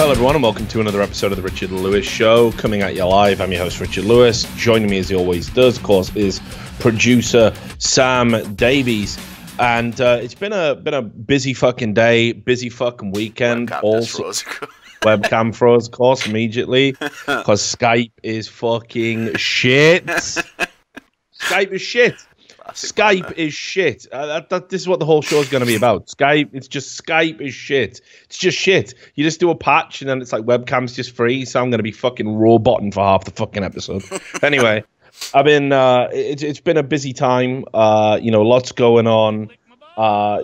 Hello, everyone, and welcome to another episode of The Richard Lewis Show, coming at you live. I'm your host, Richard Lewis. Joining me, as he always does, of course, is producer Sam Davies. And it's been a busy fucking day, busy fucking weekend. Webcam froze, of course, immediately, because Skype is fucking shit. Skype is shit. Skype is shit. This is what the whole show is going to be about. Skype is shit. It's just shit. You just do a patch and then it's like webcam's just free. So I'm going to be fucking roboting for half the fucking episode. Anyway, I've been. It's been a busy time. Lots going on.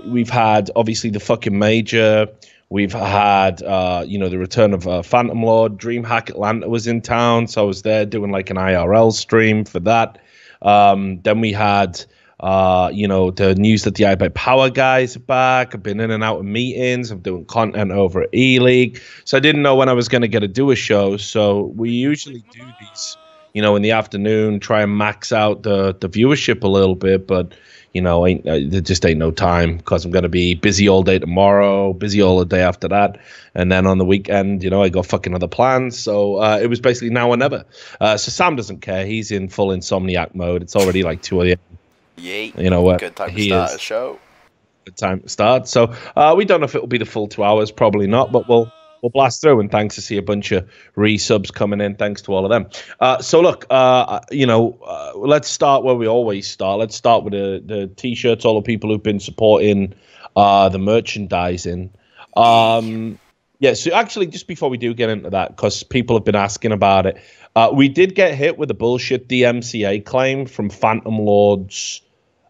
We've had obviously the fucking major. We've had the return of Phantom Lord. DreamHack Atlanta was in town, so I was there doing like an IRL stream for that. Then we had, the news that the iBuyPower Power guys are back. I've been in and out of meetings. I'm doing content over at E-League. So I didn't know when I was going to get to do a show. So we usually do these, in the afternoon, try and max out the viewership a little bit. But, there just ain't no time because I'm going to be busy all day tomorrow, busy all the day after that. And then on the weekend, I got fucking other plans. So it was basically now or never. So Sam doesn't care. He's in full insomniac mode. It's already like 2 a.m. Yay. Good time to start a show. Good time to start. So we don't know if it will be the full 2 hours. Probably not, but we'll blast through. And thanks to see a bunch of resubs coming in. Thanks to all of them. Let's start where we always start. Let's start with the T-shirts, all the people who've been supporting the merchandising. So actually, just before we do get into that, because people have been asking about it, we did get hit with a bullshit DMCA claim from Phantom Lord's.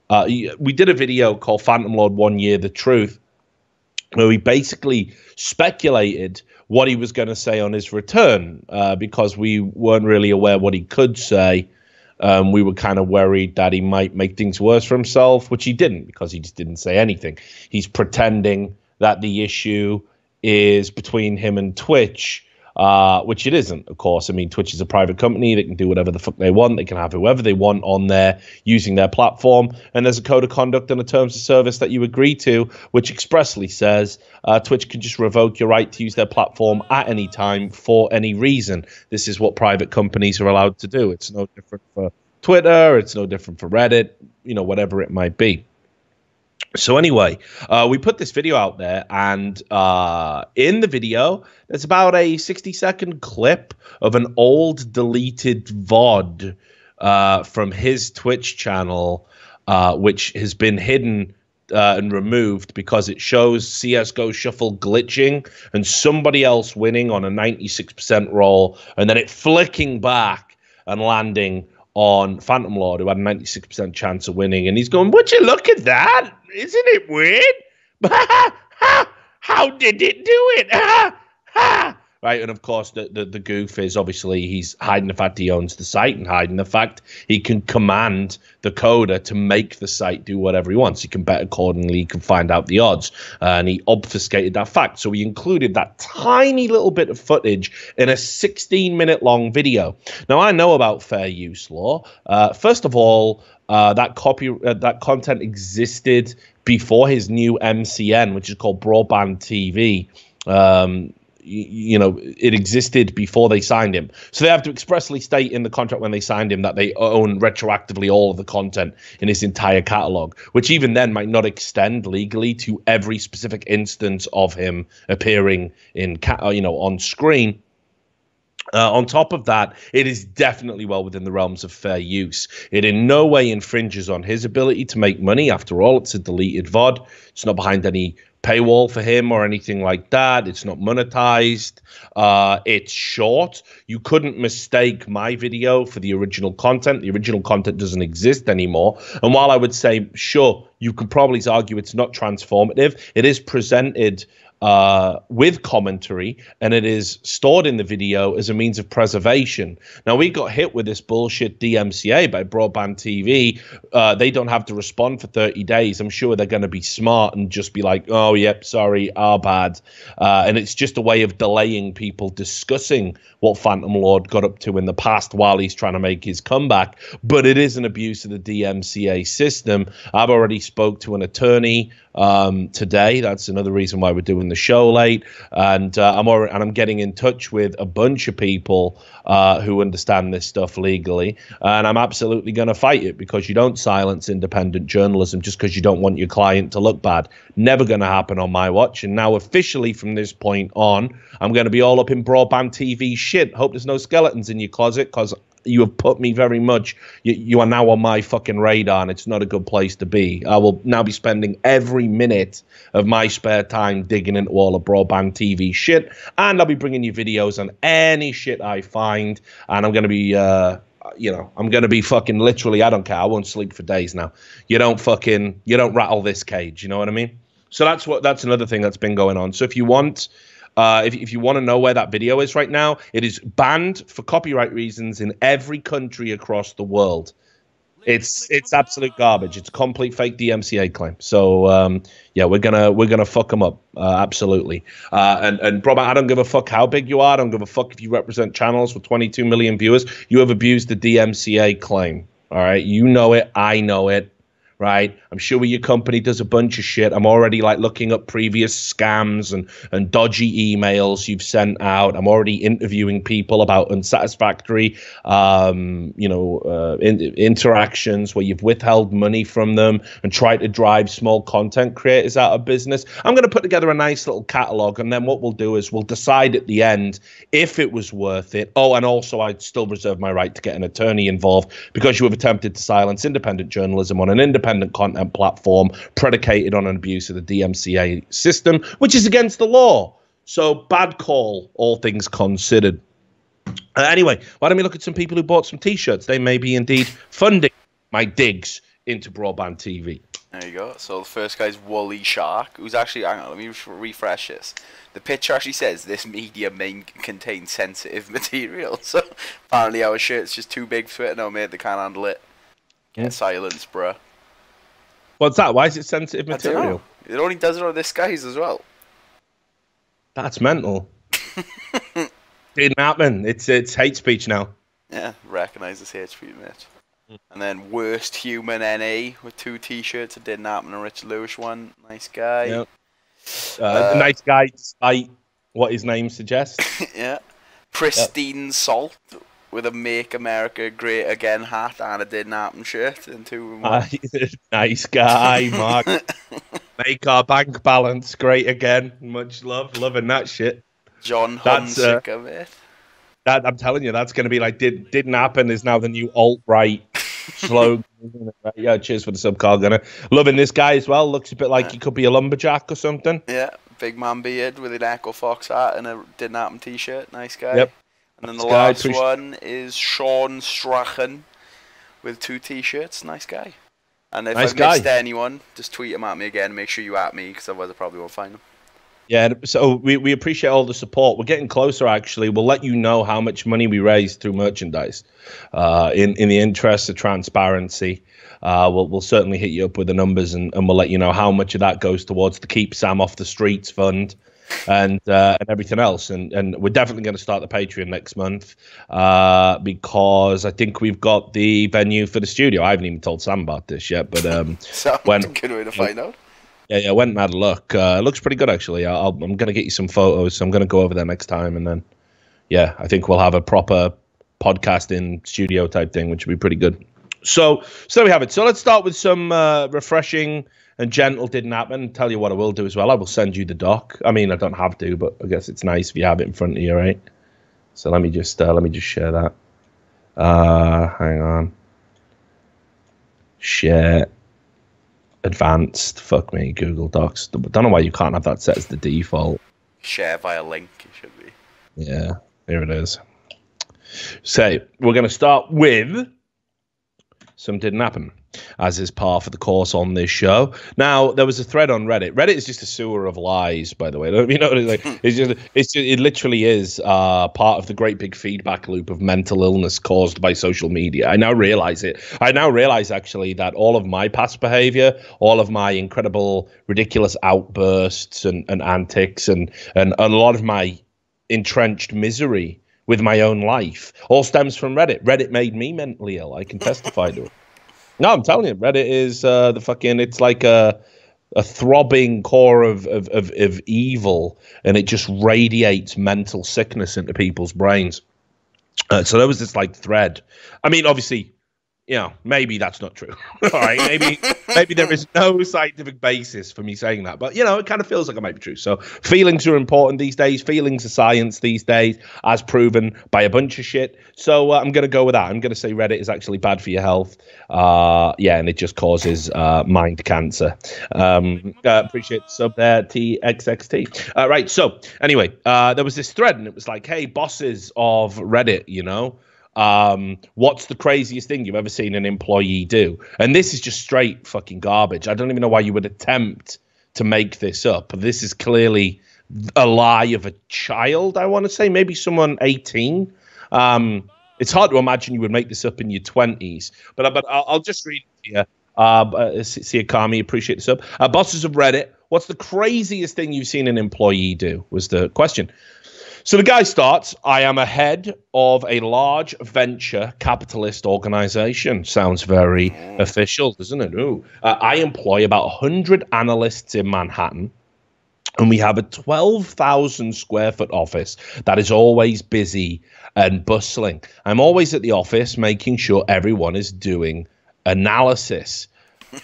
We did a video called Phantom Lord 1 Year The Truth, where we basically speculated what he was going to say on his return because we weren't really aware what he could say. We were kind of worried that he might make things worse for himself, which he didn't because he just didn't say anything. He's pretending that the issue is between him and Twitch, which it isn't, of course. I mean, Twitch is a private company. They can do whatever the fuck they want. They can have whoever they want on there using their platform. And there's a code of conduct and a terms of service that you agree to, which expressly says Twitch can just revoke your right to use their platform at any time for any reason. This is what private companies are allowed to do. It's no different for Twitter. It's no different for Reddit, whatever it might be. So anyway, we put this video out there, and in the video, there's about a 60-second clip of an old deleted VOD from his Twitch channel, which has been hidden and removed because it shows CSGO Shuffle glitching and somebody else winning on a 96% roll, and then it flicking back and landing on Phantom Lord, who had a 96% chance of winning, and he's going, "Would you look at that? Isn't it weird? How did it do it?" Right, and of course the goof is obviously he's hiding the fact he owns the site and hiding the fact he can command the coder to make the site do whatever he wants. He can bet accordingly, he can find out the odds, and he obfuscated that fact. So he included that tiny little bit of footage in a 16-minute long video. Now, I know about fair use law. First of all, that content existed before his new MCN, which is called Broadband TV. It existed before they signed him. So they have to expressly state in the contract when they signed him that they own retroactively all of the content in his entire catalog, which even then might not extend legally to every specific instance of him appearing in, on screen. On top of that, it is definitely well within the realms of fair use. It in no way infringes on his ability to make money. After all, it's a deleted VOD. It's not behind any paywall for him or anything like that. It's not monetized. It's short. You couldn't mistake my video for the original content. The original content doesn't exist anymore. And while I would say, sure, you could probably argue it's not transformative, it is presented with commentary, and it is stored in the video as a means of preservation. Now, we got hit with this bullshit DMCA by Broadband TV. They don't have to respond for 30 days. I'm sure they're going to be smart and just be like, oh, yep, sorry, our bad. And it's just a way of delaying people discussing what Phantom Lord got up to in the past while he's trying to make his comeback. But it is an abuse of the DMCA system. I've already spoke to an attorney today. That's another reason why we're doing the show late, and I'm getting in touch with a bunch of people who understand this stuff legally, and I'm absolutely going to fight it, because you don't silence independent journalism just because you don't want your client to look bad. Never going to happen on my watch. And now officially from this point on, I'm going to be all up in broadband TV shit. Hope there's no skeletons in your closet, because you have put me very much, you are now on my fucking radar, and it's not a good place to be. I will now be spending every minute of my spare time digging into all the broadband TV shit, and I'll be bringing you videos on any shit I find, and I'm going to be, I'm going to be fucking literally, I don't care, I won't sleep for days now. You don't rattle this cage, you know what I mean? So that's another thing that's been going on. So if you want... if you want to know where that video is right now, it is banned for copyright reasons in every country across the world. It's absolute garbage. It's a complete fake DMCA claim. So yeah, we're gonna fuck them up, absolutely. And bro, I don't give a fuck how big you are. I don't give a fuck if you represent channels with 22 million viewers. You have abused the DMCA claim. All right, you know it. I know it. Right, I'm sure your company does a bunch of shit. I'm already like looking up previous scams and dodgy emails you've sent out. I'm already interviewing people about unsatisfactory, interactions where you've withheld money from them and tried to drive small content creators out of business. I'm going to put together a nice little catalog, and then what we'll do is we'll decide at the end if it was worth it. Oh, and also I'd still reserve my right to get an attorney involved, because you have attempted to silence independent journalism on an independent content platform predicated on an abuse of the DMCA system, which is against the law. So bad call, all things considered. Anyway, why don't we look at some people who bought some T-shirts? They may be indeed funding my digs into broadband TV. There you go. So the first guy's Wooly Shark, who's actually, hang on, let me refresh this. The picture actually says this media may contain sensitive material. So apparently our shirt's just too big for it. No, mate, they can't handle it. Get silence, bruh. What's that? Why is it sensitive material? It only does it on this guy's as well. That's mental. Didn't happen. It's hate speech now. Yeah, recognise as hate speech, mate. And then Worst Human NA with 2 T-shirts. It didn't happen. A Rich Lewis one. Nice guy. Yep. Nice guy, despite what his name suggests. Yeah. Pristine Salt with a Make America Great Again hat and a Didn't Happen shirt in 2 in 1. Nice guy, Mark. Make our bank balance great again. Much love. Loving that shit. John Hunsaker, mate. I'm telling you, that's going to be like, didn't happen is now the new alt-right slogan. Yeah, cheers for the sub, Carl Gunner. Loving this guy as well. Looks a bit like he could be a lumberjack or something. Yeah, big man beard with an Echo Fox hat and a Didn't Happen t-shirt. Nice guy. Yep. And then the last one is Sean Strachan with 2 T-shirts. Nice guy. And if I missed anyone, just tweet him at me again. Make sure you at me, because otherwise I probably won't find them. Yeah, so we appreciate all the support. We're getting closer, actually. We'll let you know how much money we raised through merchandise. In the interest of transparency, we'll certainly hit you up with the numbers, and we'll let you know how much of that goes towards the Keep Sam Off the Streets fund. And everything else, and we're definitely going to start the Patreon next month, because I think we've got the venue for the studio. I haven't even told Sam about this yet, but when good way to find out. Yeah, went and had a look. It looks pretty good, actually. I'm going to get you some photos. So I'm going to go over there next time, and then yeah, I think we'll have a proper podcasting studio type thing, which will be pretty good. So there we have it. So let's start with some refreshing and gentle Didn't Happen. Tell you what I will do as well. I will send you the doc. I mean, I don't have to, but I guess it's nice if you have it in front of you, right? So let me just share that. Hang on. Share. Advanced. Fuck me, Google Docs. Don't know why you can't have that set as the default. Share via link, it should be. Yeah, here it is. So we're going to start with some Didn't Happen, as is par for the course on this show. Now, there was a thread on Reddit. Reddit is just a sewer of lies, by the way. You know, it literally is part of the great big feedback loop of mental illness caused by social media. I now realize it. I now realize, actually, that all of my past behavior, all of my incredible, ridiculous outbursts and antics, and a lot of my entrenched misery with my own life all stems from Reddit. Reddit made me mentally ill. I can testify to it. No, I'm telling you, Reddit is the fucking, it's like a a throbbing core of evil, and it just radiates mental sickness into people's brains. So there was this like thread. I mean, obviously, maybe that's not true. All right, maybe there is no scientific basis for me saying that, but it kind of feels like it might be true. So feelings are important these days. Feelings are science these days, as proven by a bunch of shit. So I'm going to go with that. I'm going to say Reddit is actually bad for your health. And it just causes mind cancer. Appreciate the sub there, TXXT. Right. So anyway, there was this thread, and it was like, hey, bosses of Reddit, what's the craziest thing you've ever seen an employee do? And this is just straight fucking garbage. I don't even know why you would attempt to make this up. This is clearly a lie of a child, I want to say, maybe someone 18. It's hard to imagine you would make this up in your 20s, but I'll just read it here. See Kami, appreciate the sub. Bosses of Reddit, what's the craziest thing you've seen an employee do, was the question. So the guy starts, I am a head of a large venture capitalist organization. Sounds very official, doesn't it? Ooh. I employ about 100 analysts in Manhattan, and we have a 12,000 square foot office that is always busy and bustling. I'm always at the office making sure everyone is doing analysis.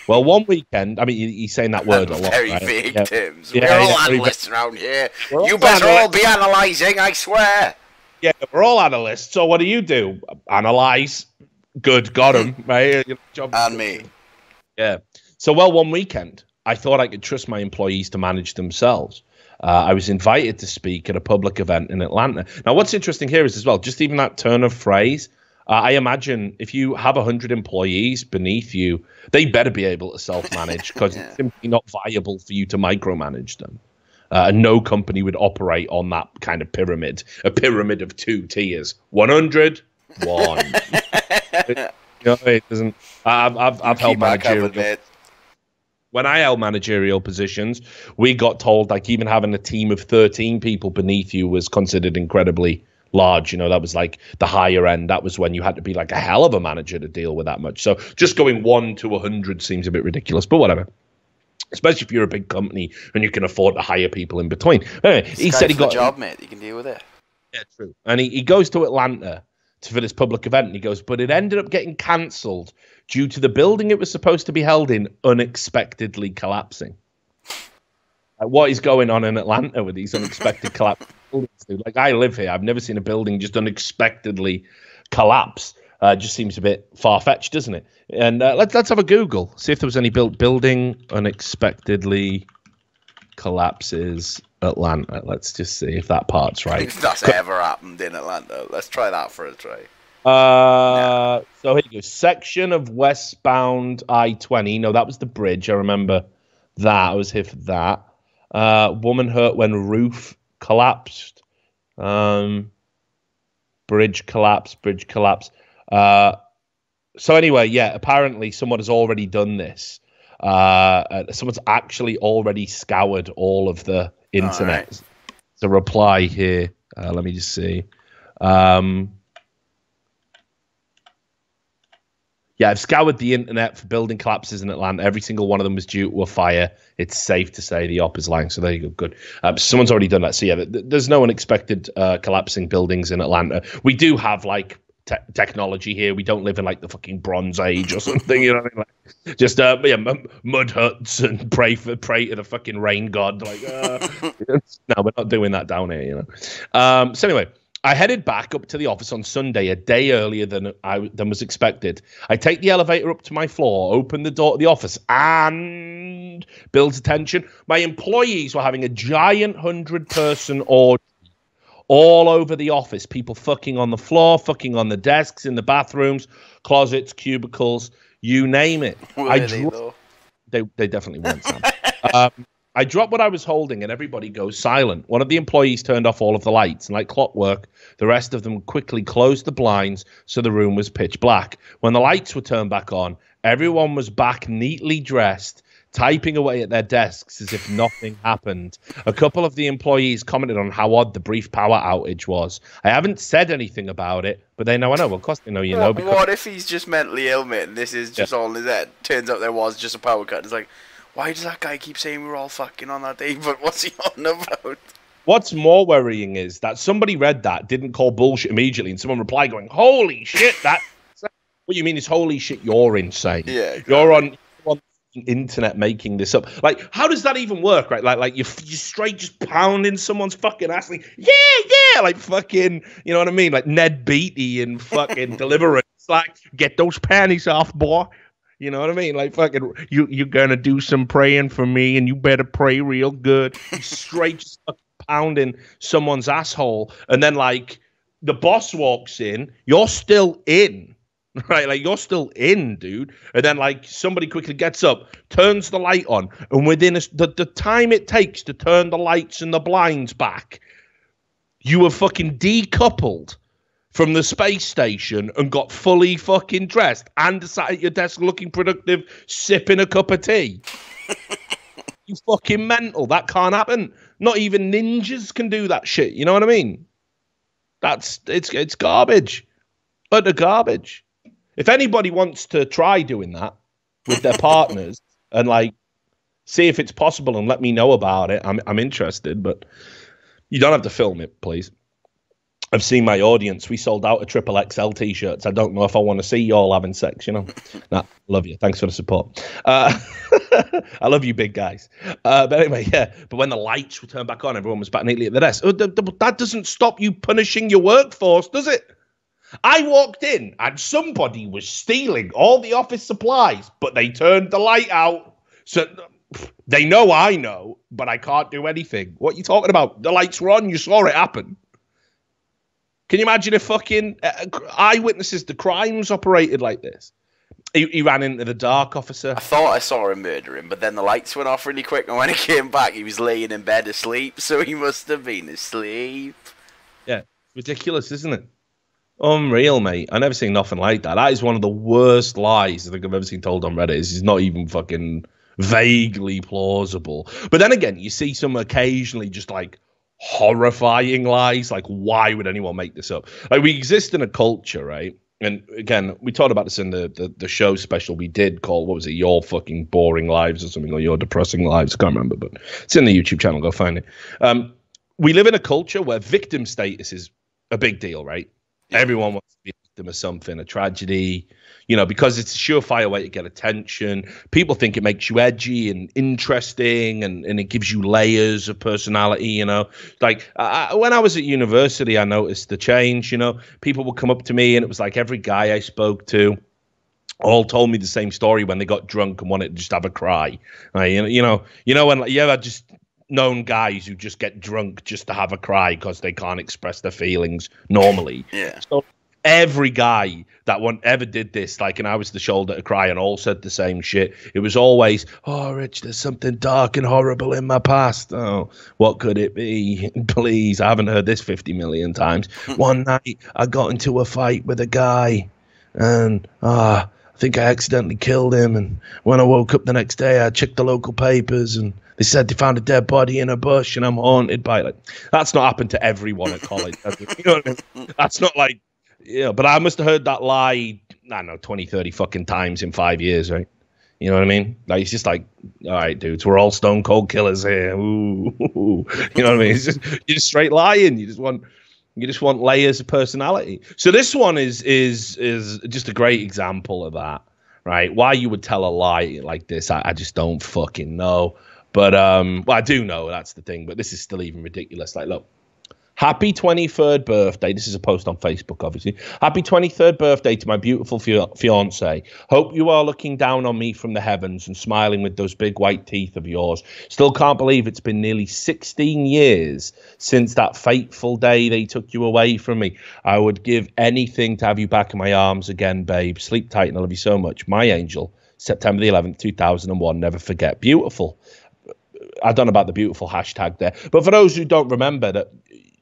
Well, one weekend, I mean, he's saying that word a lot. Very right? vague terms. We're all analysts around here. You better all be analysing, I swear. Yeah, we're all analysts. So what do? Analyze. Good, got him. Right? And me. Yeah. So, one weekend, I thought I could trust my employees to manage themselves. I was invited to speak at a public event in Atlanta. Now, what's interesting here is as well, just even that turn of phrase, I imagine if you have 100 employees beneath you, they better be able to self-manage because it's simply not viable for you to micromanage them. No company would operate on that kind of pyramid, a pyramid of 2 tiers. 100, 1. It doesn't. I've held managerial. When I held managerial positions, we got told like even having a team of 13 people beneath you was considered incredibly large. That was like the higher end. That was when you had to be like a hell of a manager to deal with that much. So just going 1 to 100 seems a bit ridiculous, but whatever. Especially if you're a big company and you can afford to hire people in between. Anyway, he said he got a job, mate. You can deal with it. Yeah, true. And he goes to Atlanta for this public event, and he goes, but it ended up getting cancelled due to the building it was supposed to be held in unexpectedly collapsing. What is going on in Atlanta with these unexpected collapses? Like, I live here. I've never seen a building just unexpectedly collapse. Just seems a bit far-fetched, doesn't it? And let's have a Google. See if there was any building unexpectedly collapses Atlanta. Let's just see if that part's right. If that's ever happened in Atlanta. Let's try that for a try. So here you go. Section of westbound I-20. No, that was the bridge. I remember that. I was here for that. Woman hurt when roof collapsed. Bridge collapse. So anyway, yeah, apparently someone has already done this. Someone's actually already scoured all of the internet. Right. The reply here. Let me just see. Yeah, I've scoured the internet for building collapses in Atlanta. Every single one of them was due to a fire. It's safe to say the op is lying. So there you go. Good. Someone's already done that. So yeah, there's no unexpected collapsing buildings in Atlanta. We do have like technology here. We don't live in like the fucking Bronze Age or something. You know what I mean? Like, just mud huts and pray to the fucking rain god. Like, no, we're not doing that down here. So anyway. I headed back up to the office on Sunday, a day earlier than was expected. I take the elevator up to my floor, open the door to the office, and builds attention. My employees were having a giant 100-person orgy all over the office. People fucking on the floor, fucking on the desks, in the bathrooms, closets, cubicles, you name it. They definitely weren't, Sam. I dropped what I was holding and everybody goes silent. One of the employees turned off all of the lights, and like clockwork, the rest of them quickly closed the blinds so the room was pitch black. When the lights were turned back on, everyone was back neatly dressed, typing away at their desks as if nothing happened. A couple of the employees commented on how odd the brief power outage was. I haven't said anything about it, but they know I know. Well, of course they know you know. Because what if he's just mentally ill, mate, and this is just all in his head? Turns out there was just a power cut. It's like, Why does that guy keep saying we were all fucking on that day? But what's he on about? What's more worrying is that somebody read that, didn't call bullshit immediately, and someone replied going, "Holy shit, that." What you mean is, holy shit, you're insane. Yeah, exactly. You're on the internet making this up. Like, how does that even work, right? Like you're straight just pounding someone's fucking ass, like, yeah, like fucking, you know what I mean? Like Ned Beatty and fucking Deliverance. Like, get those panties off, boy. You know what I mean? Like, fucking, you're gonna do some praying for me, and you better pray real good. Straight just fucking pounding someone's asshole, and then like the boss walks in, you're still in. Right, like you're still in, dude, and then like somebody quickly gets up, turns the light on, and within the time it takes to turn the lights and the blinds back, you were fucking decoupled from the space station and got fully fucking dressed and sat at your desk looking productive, sipping a cup of tea. You fucking mental. That can't happen. Not even ninjas can do that shit. You know what I mean? It's garbage. Utter garbage. If anybody wants to try doing that with their partners and like see if it's possible and let me know about it, I'm interested, but you don't have to film it, please. I've seen my audience. We sold out a triple XL t-shirts. I don't know if I want to see you all having sex, you know. Nah, love you. Thanks for the support. I love you, big guys. But anyway, yeah. But when the lights were turned back on, everyone was back neatly at the desk. That doesn't stop you punishing your workforce, does it? I walked in and somebody was stealing all the office supplies, but they turned the light out. So they know I know, but I can't do anything. What are you talking about? The lights were on. You saw it happen. Can you imagine if fucking eyewitnesses to crimes operated like this? He ran into the dark, officer. I thought I saw him murder him, but then the lights went off really quick, and when he came back, he was laying in bed asleep, so he must have been asleep. Yeah, ridiculous, isn't it? Unreal, mate. I never seen nothing like that. That is one of the worst lies I think I've ever seen told on Reddit. It's not even fucking vaguely plausible. But then again, you see some occasionally just like horrifying lies. Like, why would anyone make this up? Like, we exist in a culture, right? And again, we talked about this in the show special we did called, what was it, Your Fucking Boring Lives or something, or Your Depressing Lives. I can't remember, but it's in the YouTube channel. Go find it. We live in a culture where victim status is a big deal, right? Everyone wants to be a victim of something, a tragedy, you know, because it's a surefire way to get attention. People think it makes you edgy and interesting, and it gives you layers of personality, you know. Like, when I was at university, I noticed the change, you know. People would come up to me, and it was like every guy I spoke to all told me the same story when they got drunk and wanted to just have a cry. You know, when like, you ever just known guys who just get drunk just to have a cry because they can't express their feelings normally. Yeah. So every guy that ever did this, like, and I was the shoulder to cry, and all said the same shit. It was always, "Oh, Rich, there's something dark and horrible in my past. Oh, what could it be? Please, I haven't heard this 50 million times. One night I got into a fight with a guy, and I think I accidentally killed him. And when I woke up the next day, I checked the local papers, and they said they found a dead body in a bush, and I'm haunted by it." Like, that's not happened to everyone at college. You know what I mean? That's not like, yeah, but I must have heard that lie, I don't know, 20, 30 fucking times in 5 years, right? You know what I mean? Like, it's just like, all right, dudes, we're all stone cold killers here. Ooh. You know what I mean? It's just, you're just straight lying. You just want layers of personality. So this one is just a great example of that, right? Why you would tell a lie like this, I just don't fucking know. But, well, I do know, that's the thing, but this is still even ridiculous. Like, look, happy 23rd birthday. This is a post on Facebook, obviously. Happy 23rd birthday to my beautiful fiance. Hope you are looking down on me from the heavens and smiling with those big white teeth of yours. Still can't believe it's been nearly 16 years since that fateful day they took you away from me. I would give anything to have you back in my arms again, babe. Sleep tight and I love you so much. My angel, September the 11th, 2001. Never forget. Beautiful. I don't know about the beautiful hashtag there, but for those who don't remember, that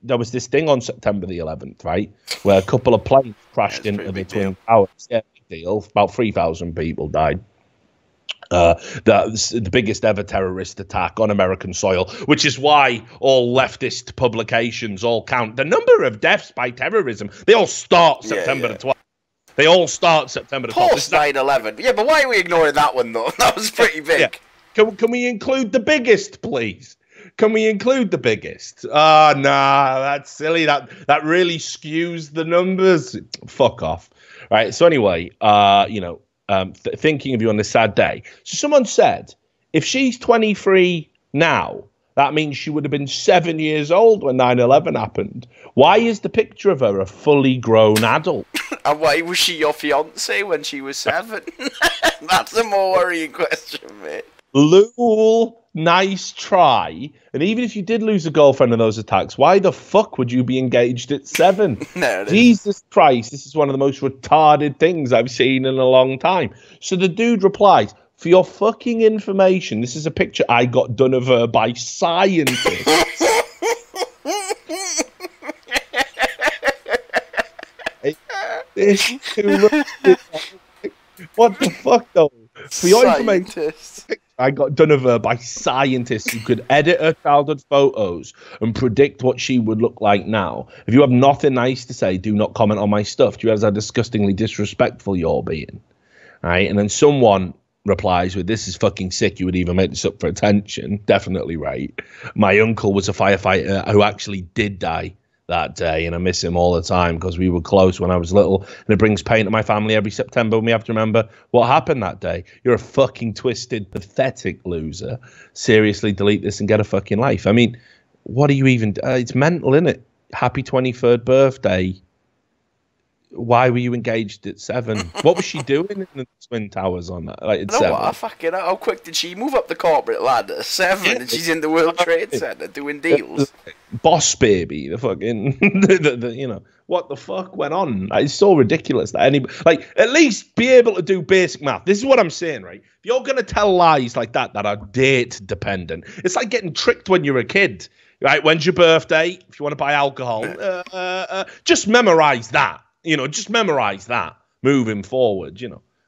there was this thing on September the 11th, right, where a couple of planes crashed into the Twin Towers. Yeah, big deal. About 3,000 people died. That's the biggest ever terrorist attack on American soil, which is why all leftist publications all count the number of deaths by terrorism. They all start September the 12th. They all start September the 12th. Post 9/11. Yeah, but why are we ignoring that one, though? That was pretty big. Yeah. Can we include the biggest, please? Can we include the biggest? Ah, nah, that's silly. That really skews the numbers. Fuck off. Right. So anyway, thinking of you on this sad day. So someone said, if she's 23 now, that means she would have been 7 years old when 9/11 happened. Why is the picture of her a fully grown adult? And why was she your fiance when she was 7? That's a more worrying question, mate. Lul, nice try. And even if you did lose a girlfriend in those attacks, why the fuck would you be engaged at 7? Jesus Christ, this is one of the most retarded things I've seen in a long time. So the dude replies, for your fucking information, this is a picture I got done of her by scientists. What the fuck, though? For your information, I got done of her by scientists who could edit her childhood photos and predict what she would look like now. If you have nothing nice to say, do not comment on my stuff. Do you realize how disgustingly disrespectful you're being? Right? And then someone replies with, this is fucking sick, you would even make this up for attention. Definitely right. My uncle was a firefighter who actually did die that day, and I miss him all the time because we were close when I was little, and it brings pain to my family every September when we have to remember what happened that day. You're a fucking twisted, pathetic loser. Seriously, delete this and get a fucking life. I mean, what are you even... it's mental, isn't it? Happy 23rd birthday. Why were you engaged at 7? What was she doing in the Twin Towers on that? Like, at 7? What? Fucking how quick did she move up the corporate ladder? At 7, and she's in the World Trade Center doing deals. Boss baby, the fucking, what the fuck went on? It's so ridiculous that at least be able to do basic math. This is what I'm saying, right? If you're gonna tell lies like that are date dependent, it's like getting tricked when you're a kid, right? When's your birthday? If you want to buy alcohol, just memorize that. Just memorize that moving forward,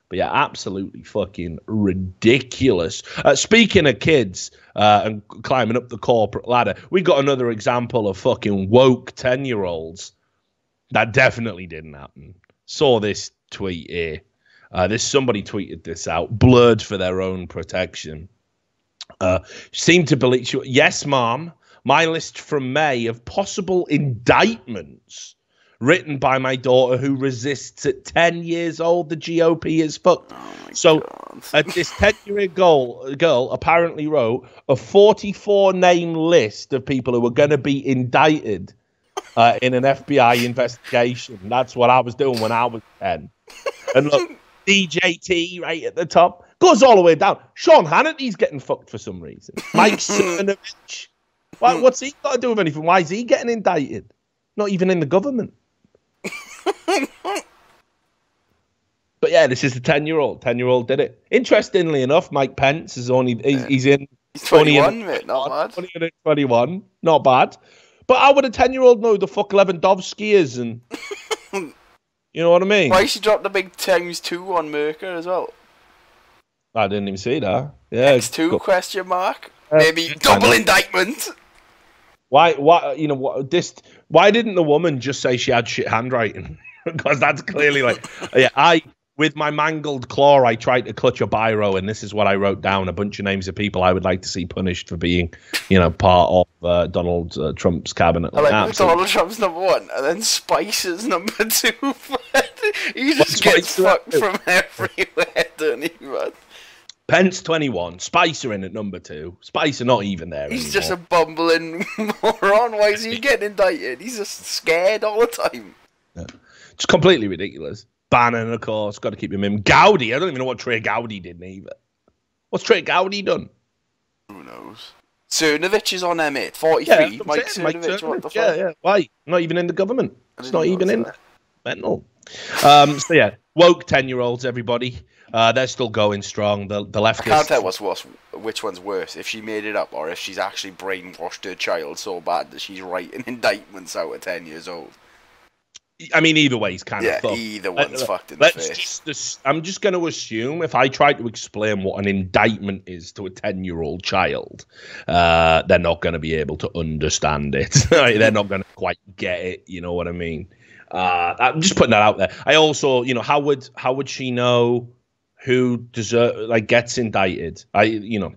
But yeah, absolutely fucking ridiculous. Speaking of kids and climbing up the corporate ladder, we got another example of fucking woke 10-year-olds. That definitely didn't happen. Saw this tweet here. Somebody tweeted this out, blurred for their own protection. Seemed to believe, yes, mom, my list from May of possible indictments written by my daughter who resists at 10 years old. The GOP is fucked. This 10-year-old girl apparently wrote a 44-name list of people who were going to be indicted in an FBI investigation. That's what I was doing when I was 10. And look, DJT right at the top. Goes all the way down. Sean Hannity's getting fucked for some reason. Mike Cernovich. What's he got to do with anything? Why is he getting indicted? Not even in the government. But yeah, this is the 10-year-old. 10-year-old did it. Interestingly enough, Mike Pence is he's 21, mate, not bad. 21, not bad. But how would a 10-year-old know the fuck Lewandowski is? And you know what I mean? Why she dropped the big ×2 on Merker as well? I didn't even see that. Yeah, X2 question mark? Maybe double indictment. Why? Why didn't the woman just say she had shit handwriting? Because that's clearly with my mangled claw, I tried to clutch a biro, and this is what I wrote down: a bunch of names of people I would like to see punished for being, part of Donald Trump's cabinet. Donald Trump's number 1, and then Spicer's number 2. He just gets fucked from everywhere, doesn't he, man? Pence 21, Spicer in at number 2. Spicer not even there. He's just a bumbling moron. Why is he getting indicted? He's just scared all the time. Yeah. It's completely ridiculous. Bannon, of course, got to keep him in. Gowdy, I don't even know what Trey Gowdy did either. What's Trey Gowdy done? Who knows? Cernovich is on M8, 43. Yeah, Mike Cernovich, what the fuck? Yeah. Why? Not even in the government. It's not even in there. Mental. So yeah, woke 10-year-olds, everybody. They're still going strong. The leftists. I can't tell which one's worse, if she made it up or if she's actually brainwashed her child so bad that she's writing indictments out at 10 years old. I mean, either way, it's kind of fucked. Either one's fucked in the face. I'm just going to assume if I try to explain what an indictment is to a 10-year-old child, they're not going to be able to understand it. They're not going to quite get it. You know what I mean? I'm just putting that out there. I also, how would she know who gets indicted. Nah.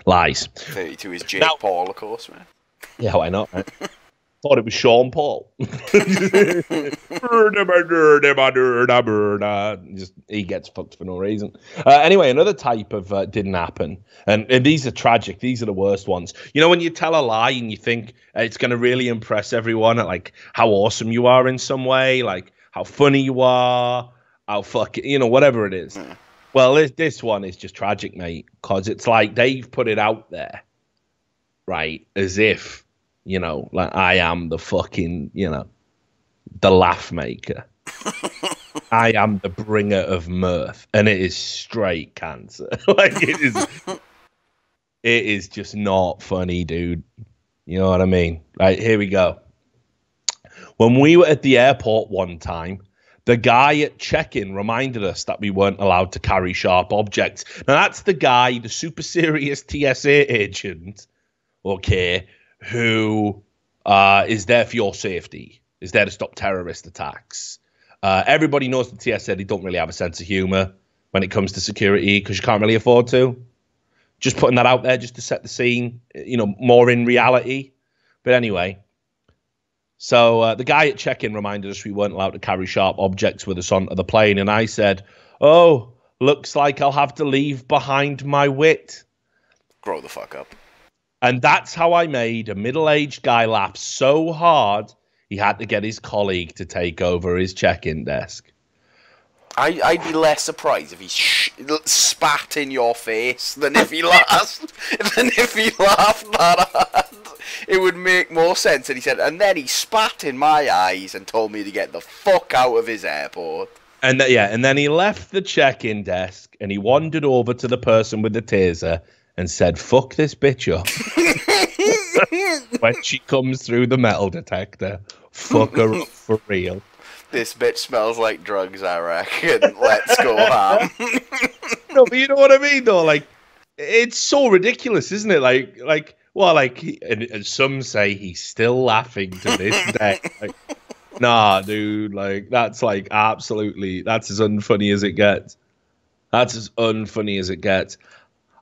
Lies. 32 is Jake Paul, of course, man. Yeah, why not? Right? Thought it was Sean Paul. Just he gets fucked for no reason. Anyway, another type of didn't happen, and these are tragic. These are the worst ones. You know, when you tell a lie and you think it's going to really impress everyone, at like how awesome you are in some way, like how funny you are, how fucking, whatever it is. Mm. Well, this one is just tragic, mate, because it's like they've put it out there, right, as if, like I am the fucking, the laugh maker. I am the bringer of mirth, and it is straight cancer. Like it is just not funny, dude. You know what I mean? Right, here we go. When we were at the airport one time, the guy at check-in reminded us that we weren't allowed to carry sharp objects. Now, that's the guy, the super serious TSA agent, okay, who is there for your safety, is there to stop terrorist attacks. Everybody knows the TSA, they don't really have a sense of humor when it comes to security because you can't really afford to. Just putting that out there just to set the scene, more in reality. But anyway... So the guy at check-in reminded us we weren't allowed to carry sharp objects with us onto the plane. And I said, oh, looks like I'll have to leave behind my wit. Grow the fuck up. And that's how I made a middle-aged guy laugh so hard he had to get his colleague to take over his check-in desk. I'd be less surprised if he spat in your face than if he laughed that hard. It would make more sense. And he said, and then he spat in my eyes and told me to get the fuck out of his airport. And then he left the check-in desk and he wandered over to the person with the taser and said, fuck this bitch up. When she comes through the metal detector, fuck her up for real. This bitch smells like drugs, I reckon. Let's go ham. No, but you know what I mean, though? Like, it's so ridiculous, isn't it? And some say he's still laughing to this day. Like, nah, dude, like, that's like absolutely, that's as unfunny as it gets. That's as unfunny as it gets.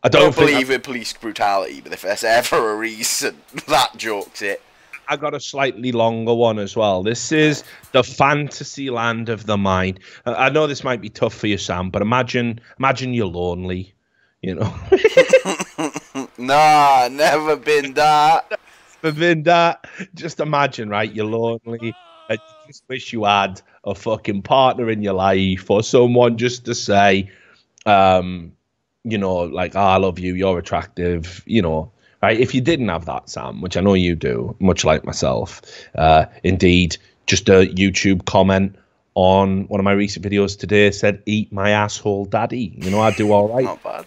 I don't believe in police brutality, but if there's ever a reason, that joke's it. I got a slightly longer one as well. This is the fantasy land of the mind. I know this might be tough for you, Sam, but imagine you're lonely, Nah, never been that. Never been that. Just imagine, right? You're lonely. I just wish you had a fucking partner in your life or someone just to say, like, oh, I love you, you're attractive, Right, if you didn't have that, Sam, which I know you do, much like myself, indeed, just a YouTube comment on one of my recent videos today said, eat my asshole daddy. I do all right. Not bad.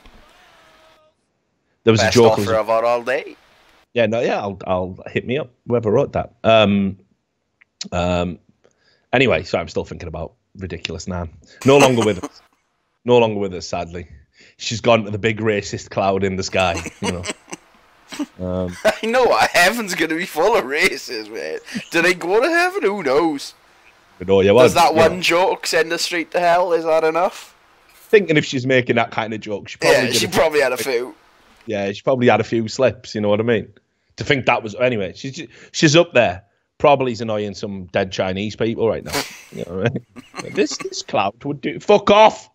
There was Best a joke. Offer I've had all day. Yeah, no, yeah, I'll hit me up, whoever wrote that. Anyway, so I'm still thinking about ridiculous Nan. No longer with us. No longer with us, sadly. She's gone to the big racist cloud in the sky, I know, heaven's going to be full of races, man. Do they go to heaven? Who knows? Does that one joke send us straight to hell? Is that enough? Thinking if she's making that kind of joke, she probably had a few. Yeah, she probably had a few slips, you know what I mean? To think that was... Anyway, she's up there. Probably is annoying some dead Chinese people right now. You know what I mean? This cloud would do... Fuck off!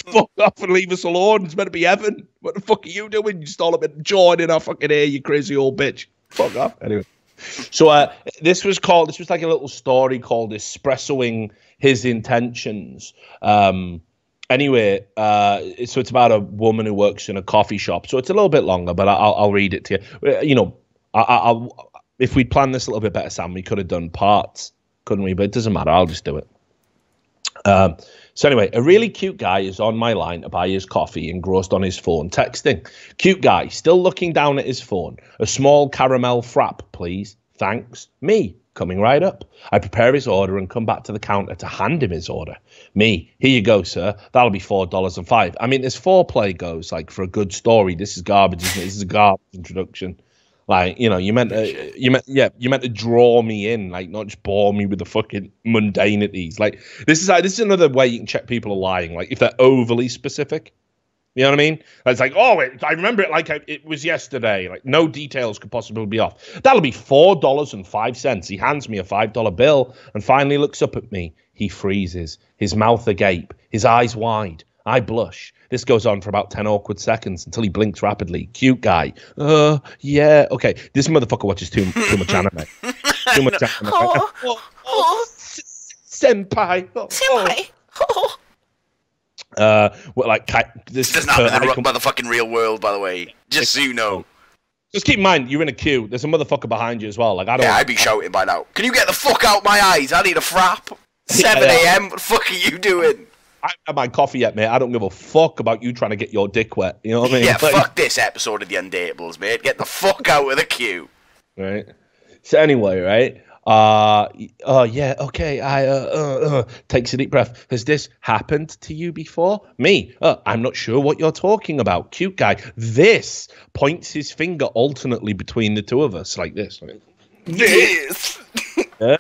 Fuck off and leave us alone. It's meant to be heaven. What the fuck are you doing? You stole a bit of joining our fucking ear, you crazy old bitch. Fuck off. Anyway. So this was like a little story called Espressoing His Intentions. Anyway, so it's about a woman who works in a coffee shop. So it's a little bit longer, but I'll read it to you. If we'd planned this a little bit better, Sam, we could have done parts, couldn't we? But it doesn't matter. I'll just do it. So anyway, a really cute guy is on my line to buy his coffee, engrossed on his phone, texting. Cute guy, still looking down at his phone. A small caramel frap, please. Thanks. Me, coming right up. I prepare his order and come back to the counter to hand him his order. Me, here you go, sir. That'll be $4.05. I mean, as foreplay goes, like, for a good story, this is garbage, isn't it? This is a garbage introduction. Like, you know, you meant to draw me in, like, not just bore me with the fucking mundanities. Like, this is another way you can check people are lying. Like, if they're overly specific, you know what I mean? It's like, I remember it like it was yesterday. Like, no details could possibly be off. That'll be $4.05. He hands me a $5 bill and finally looks up at me. He freezes, his mouth agape, his eyes wide. I blush. This goes on for about 10 awkward seconds until he blinks rapidly. Cute guy. Yeah. Okay. This motherfucker watches too much anime. Too much anime. Senpai. Senpai. Well, like this doesn't happen in the motherfucking real world, by the way. Just so you know. Just keep in mind, you're in a queue. There's a motherfucker behind you as well. Like, I don't. Yeah, I'd be shouting by now. Can you get the fuck out my eyes? I need a frap. 7 a.m. What the fuck are you doing? I haven't had my coffee yet, mate. I don't give a fuck about you trying to get your dick wet. You know what I mean? Yeah, fuck this episode of The Undateables, mate. Get the fuck out of the queue. Right. So anyway, right? Yeah, okay. Takes a deep breath. Has this happened to you before? Me? I'm not sure what you're talking about. Cute guy. This points his finger alternately between the two of us, like this. This. Yeah.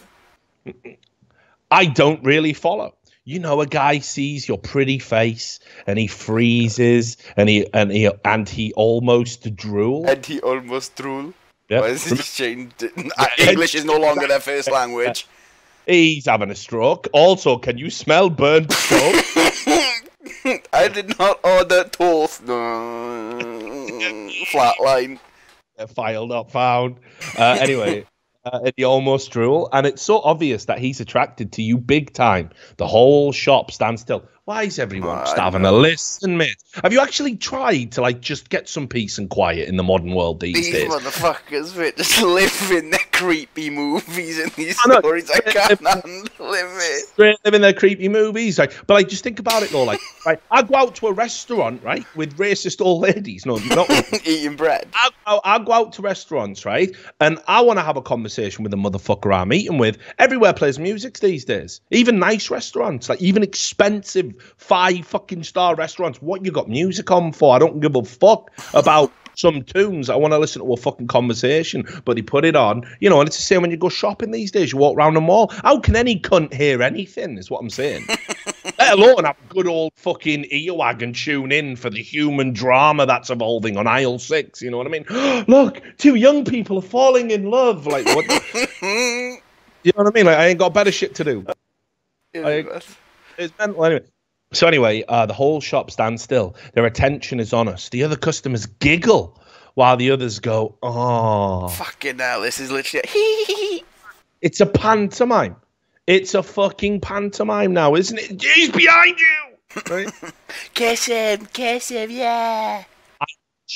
I don't really follow. You know, a guy sees your pretty face and he freezes and he almost drool. And he almost drool. Yep. Why is this changed? English is no longer their first language. He's having a stroke. Also, can you smell burnt soap? I did not order toast. Flatline. File not found. Anyway. He almost drool, and it's so obvious that he's attracted to you big time. The whole shop stands still. Why is everyone just having a listen, mate? Have you actually tried to, like, just get some peace and quiet in the modern world these days? These motherfuckers, mate, just live in their creepy movies and these stories. I can't handle it, mate. Live in their creepy movies. Like, but, like, just think about it, though. Like, right, I go out to a restaurant, right, with racist old ladies. No, not eating bread. I go out to restaurants, right, and I want to have a conversation with the motherfucker I'm eating with. Everywhere plays music these days. Even nice restaurants, like even expensive 5-fucking-star restaurants. What you got music on for? I don't give a fuck about some tunes. I want to listen to a fucking conversation, but they put it on, you know, and it's the same when you go shopping these days. You walk around the mall. How can any cunt hear anything, is what I'm saying. Let alone have a good old fucking earwag and tune in for the human drama that's evolving on aisle 6, you know what I mean? Look, 2 young people are falling in love. Like, what? You know what I mean? Like, I ain't got better shit to do. It's mental anyway. So anyway, the whole shop stands still. Their attention is on us. The other customers giggle while the others go, oh. Fucking hell, this is literally... It's a pantomime. It's a fucking pantomime now, isn't it? He's behind you! Right? Kiss him, yeah.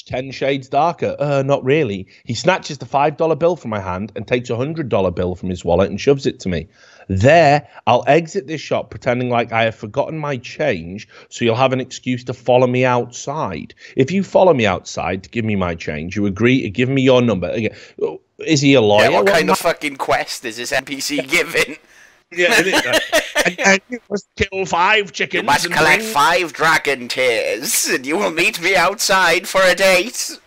10 shades darker. Not really. He snatches the $5 bill from my hand and takes a $100 bill from his wallet and shoves it to me. There, I'll exit this shop pretending like I have forgotten my change, so you'll have an excuse to follow me outside. If you follow me outside to give me my change, you agree to give me your number. Again, is he a lawyer? Yeah, what kind of fucking quest is this NPC giving? Yeah, and you must kill 5 chickens. You must collect 5 dragon tears, and you will meet me outside for a date.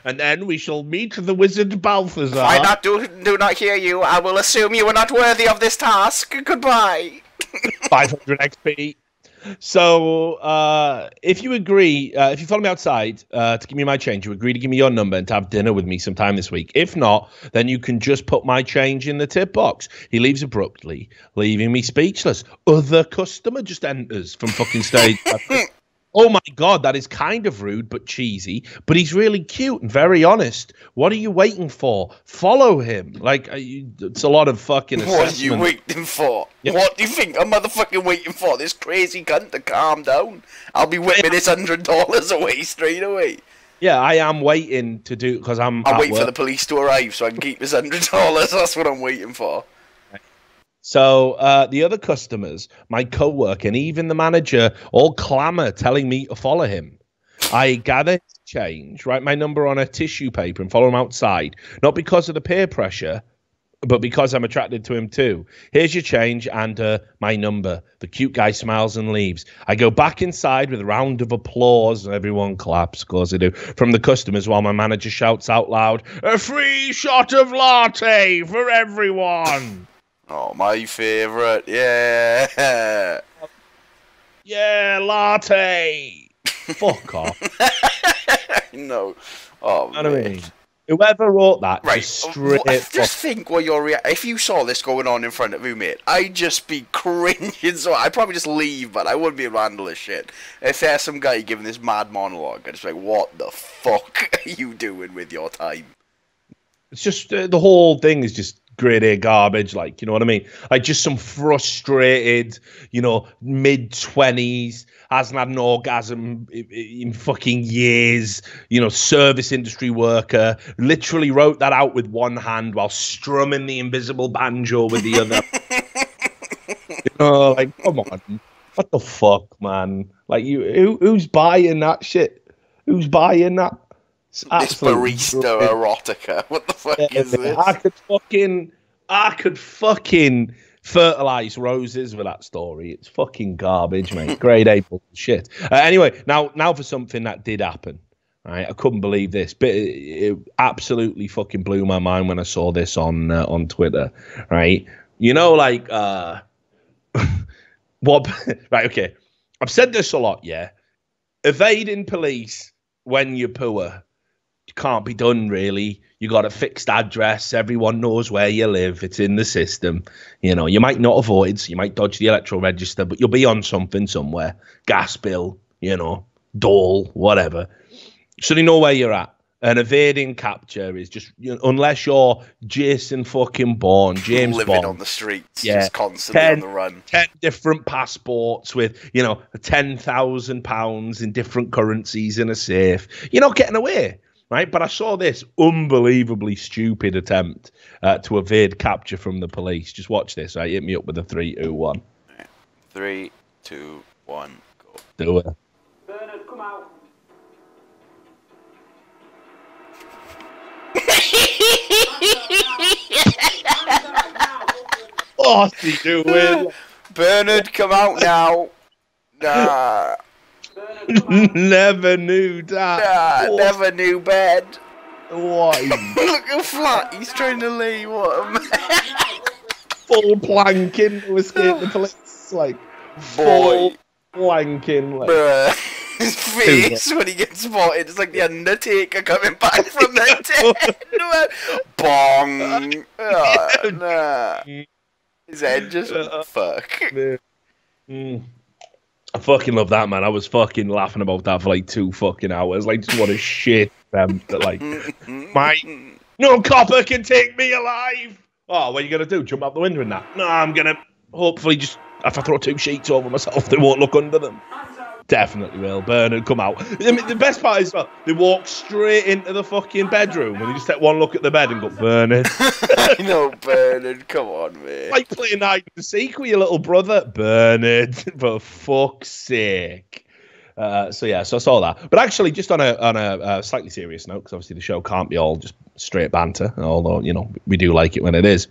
And then we shall meet the wizard Balthazar. If I do not hear you, I will assume you are not worthy of this task. Goodbye. 500 XP. So, if you agree, if you follow me outside to give me my change, you agree to give me your number and to have dinner with me sometime this week. If not, then you can just put my change in the tip box. He leaves abruptly, leaving me speechless. Other customer just enters from fucking stage. Oh my God, that is kind of rude but cheesy, but he's really cute and very honest. What are you waiting for? Follow him. Like, it's a lot of fucking assessment. What are you waiting for? Yep. What do you think I'm motherfucking waiting for? This crazy cunt to calm down. I'll be whipping this $100 away straight away. Yeah, I am waiting to do, because I'm waiting for the police to arrive so I can keep this $100. That's what I'm waiting for. So the other customers, my co-worker, and even the manager all clamour telling me to follow him. I gather his change, write my number on a tissue paper and follow him outside, not because of the peer pressure, but because I'm attracted to him too. Here's your change and my number. The cute guy smiles and leaves. I go back inside with a round of applause, and everyone claps, of course they do, from the customers while my manager shouts out loud, "A free shot of latte for everyone!" Oh, my favourite. Yeah. Yeah, latte. Fuck off. No. Oh, You know what I mean? Whoever wrote that, right. just think what your if you saw this going on in front of you, mate, I'd just be cringing. So I'd probably just leave, but I wouldn't be able to handle this shit. If there's some guy giving this mad monologue, I'd just be like, what the fuck are you doing with your time? It's just the whole thing is just grade A garbage, like, you know what I mean? Like, just some frustrated, mid-20s, hasn't had an orgasm in fucking years, service industry worker, literally wrote that out with one hand while strumming the invisible banjo with the other. Like, come on. What the fuck, man? Like, who's buying that shit? Who's buying that? This barista erotica. What the fuck is this? I could fucking fertilize roses with that story. It's fucking garbage, mate. Grade A bullshit. Anyway, now for something that did happen. Right, I couldn't believe this, but it absolutely fucking blew my mind when I saw this on Twitter. Right, what? Right, okay. I've said this a lot. Yeah, evading police when you're poor can't be done, really. You got a fixed address. Everyone knows where you live. It's in the system. You might not avoid, you might dodge the electoral register, but you'll be on something somewhere. Gas bill, dole, whatever. So they know where you're at. And evading capture is just, unless you're Jason fucking Bourne, James living Bond. on the streets, just constantly on the run. 10 different passports with, £10,000 in different currencies in a safe. You're not getting away. Right, but I saw this unbelievably stupid attempt to evade capture from the police. Just watch this. Right, hit me up with a 3, 2, 1. 3, 2, 1, go. Do it. Bernard, come out. What's he doing? Bernard, come out now. Nah. Never knew that. Never knew bed. What? Look how flat he's trying to lay. What a man. Full planking to escape the police. Like, full planking. Like. Bruh. His face when he gets spotted, it's like the Undertaker coming back from the dead. Bong. Oh, nah. His head just fuck. I fucking love that, man. I was fucking laughing about that for like 2 fucking hours. Like, just what a shit attempt. Like, no copper can take me alive. Oh, what are you going to do? Jump out the window and that? No, I'm going to hopefully just, if I throw 2 sheets over myself, they won't look under them. Definitely will. Bernard, come out. I mean, the best part is they walk straight into the fucking bedroom and they just take one look at the bed and go, Bernard. I know, Bernard. Come on, man. Like playing hide and seek with your little brother. Bernard, for fuck's sake. So I saw that. But actually, just on a slightly serious note, because obviously the show can't be all just straight banter, although, we do like it when it is.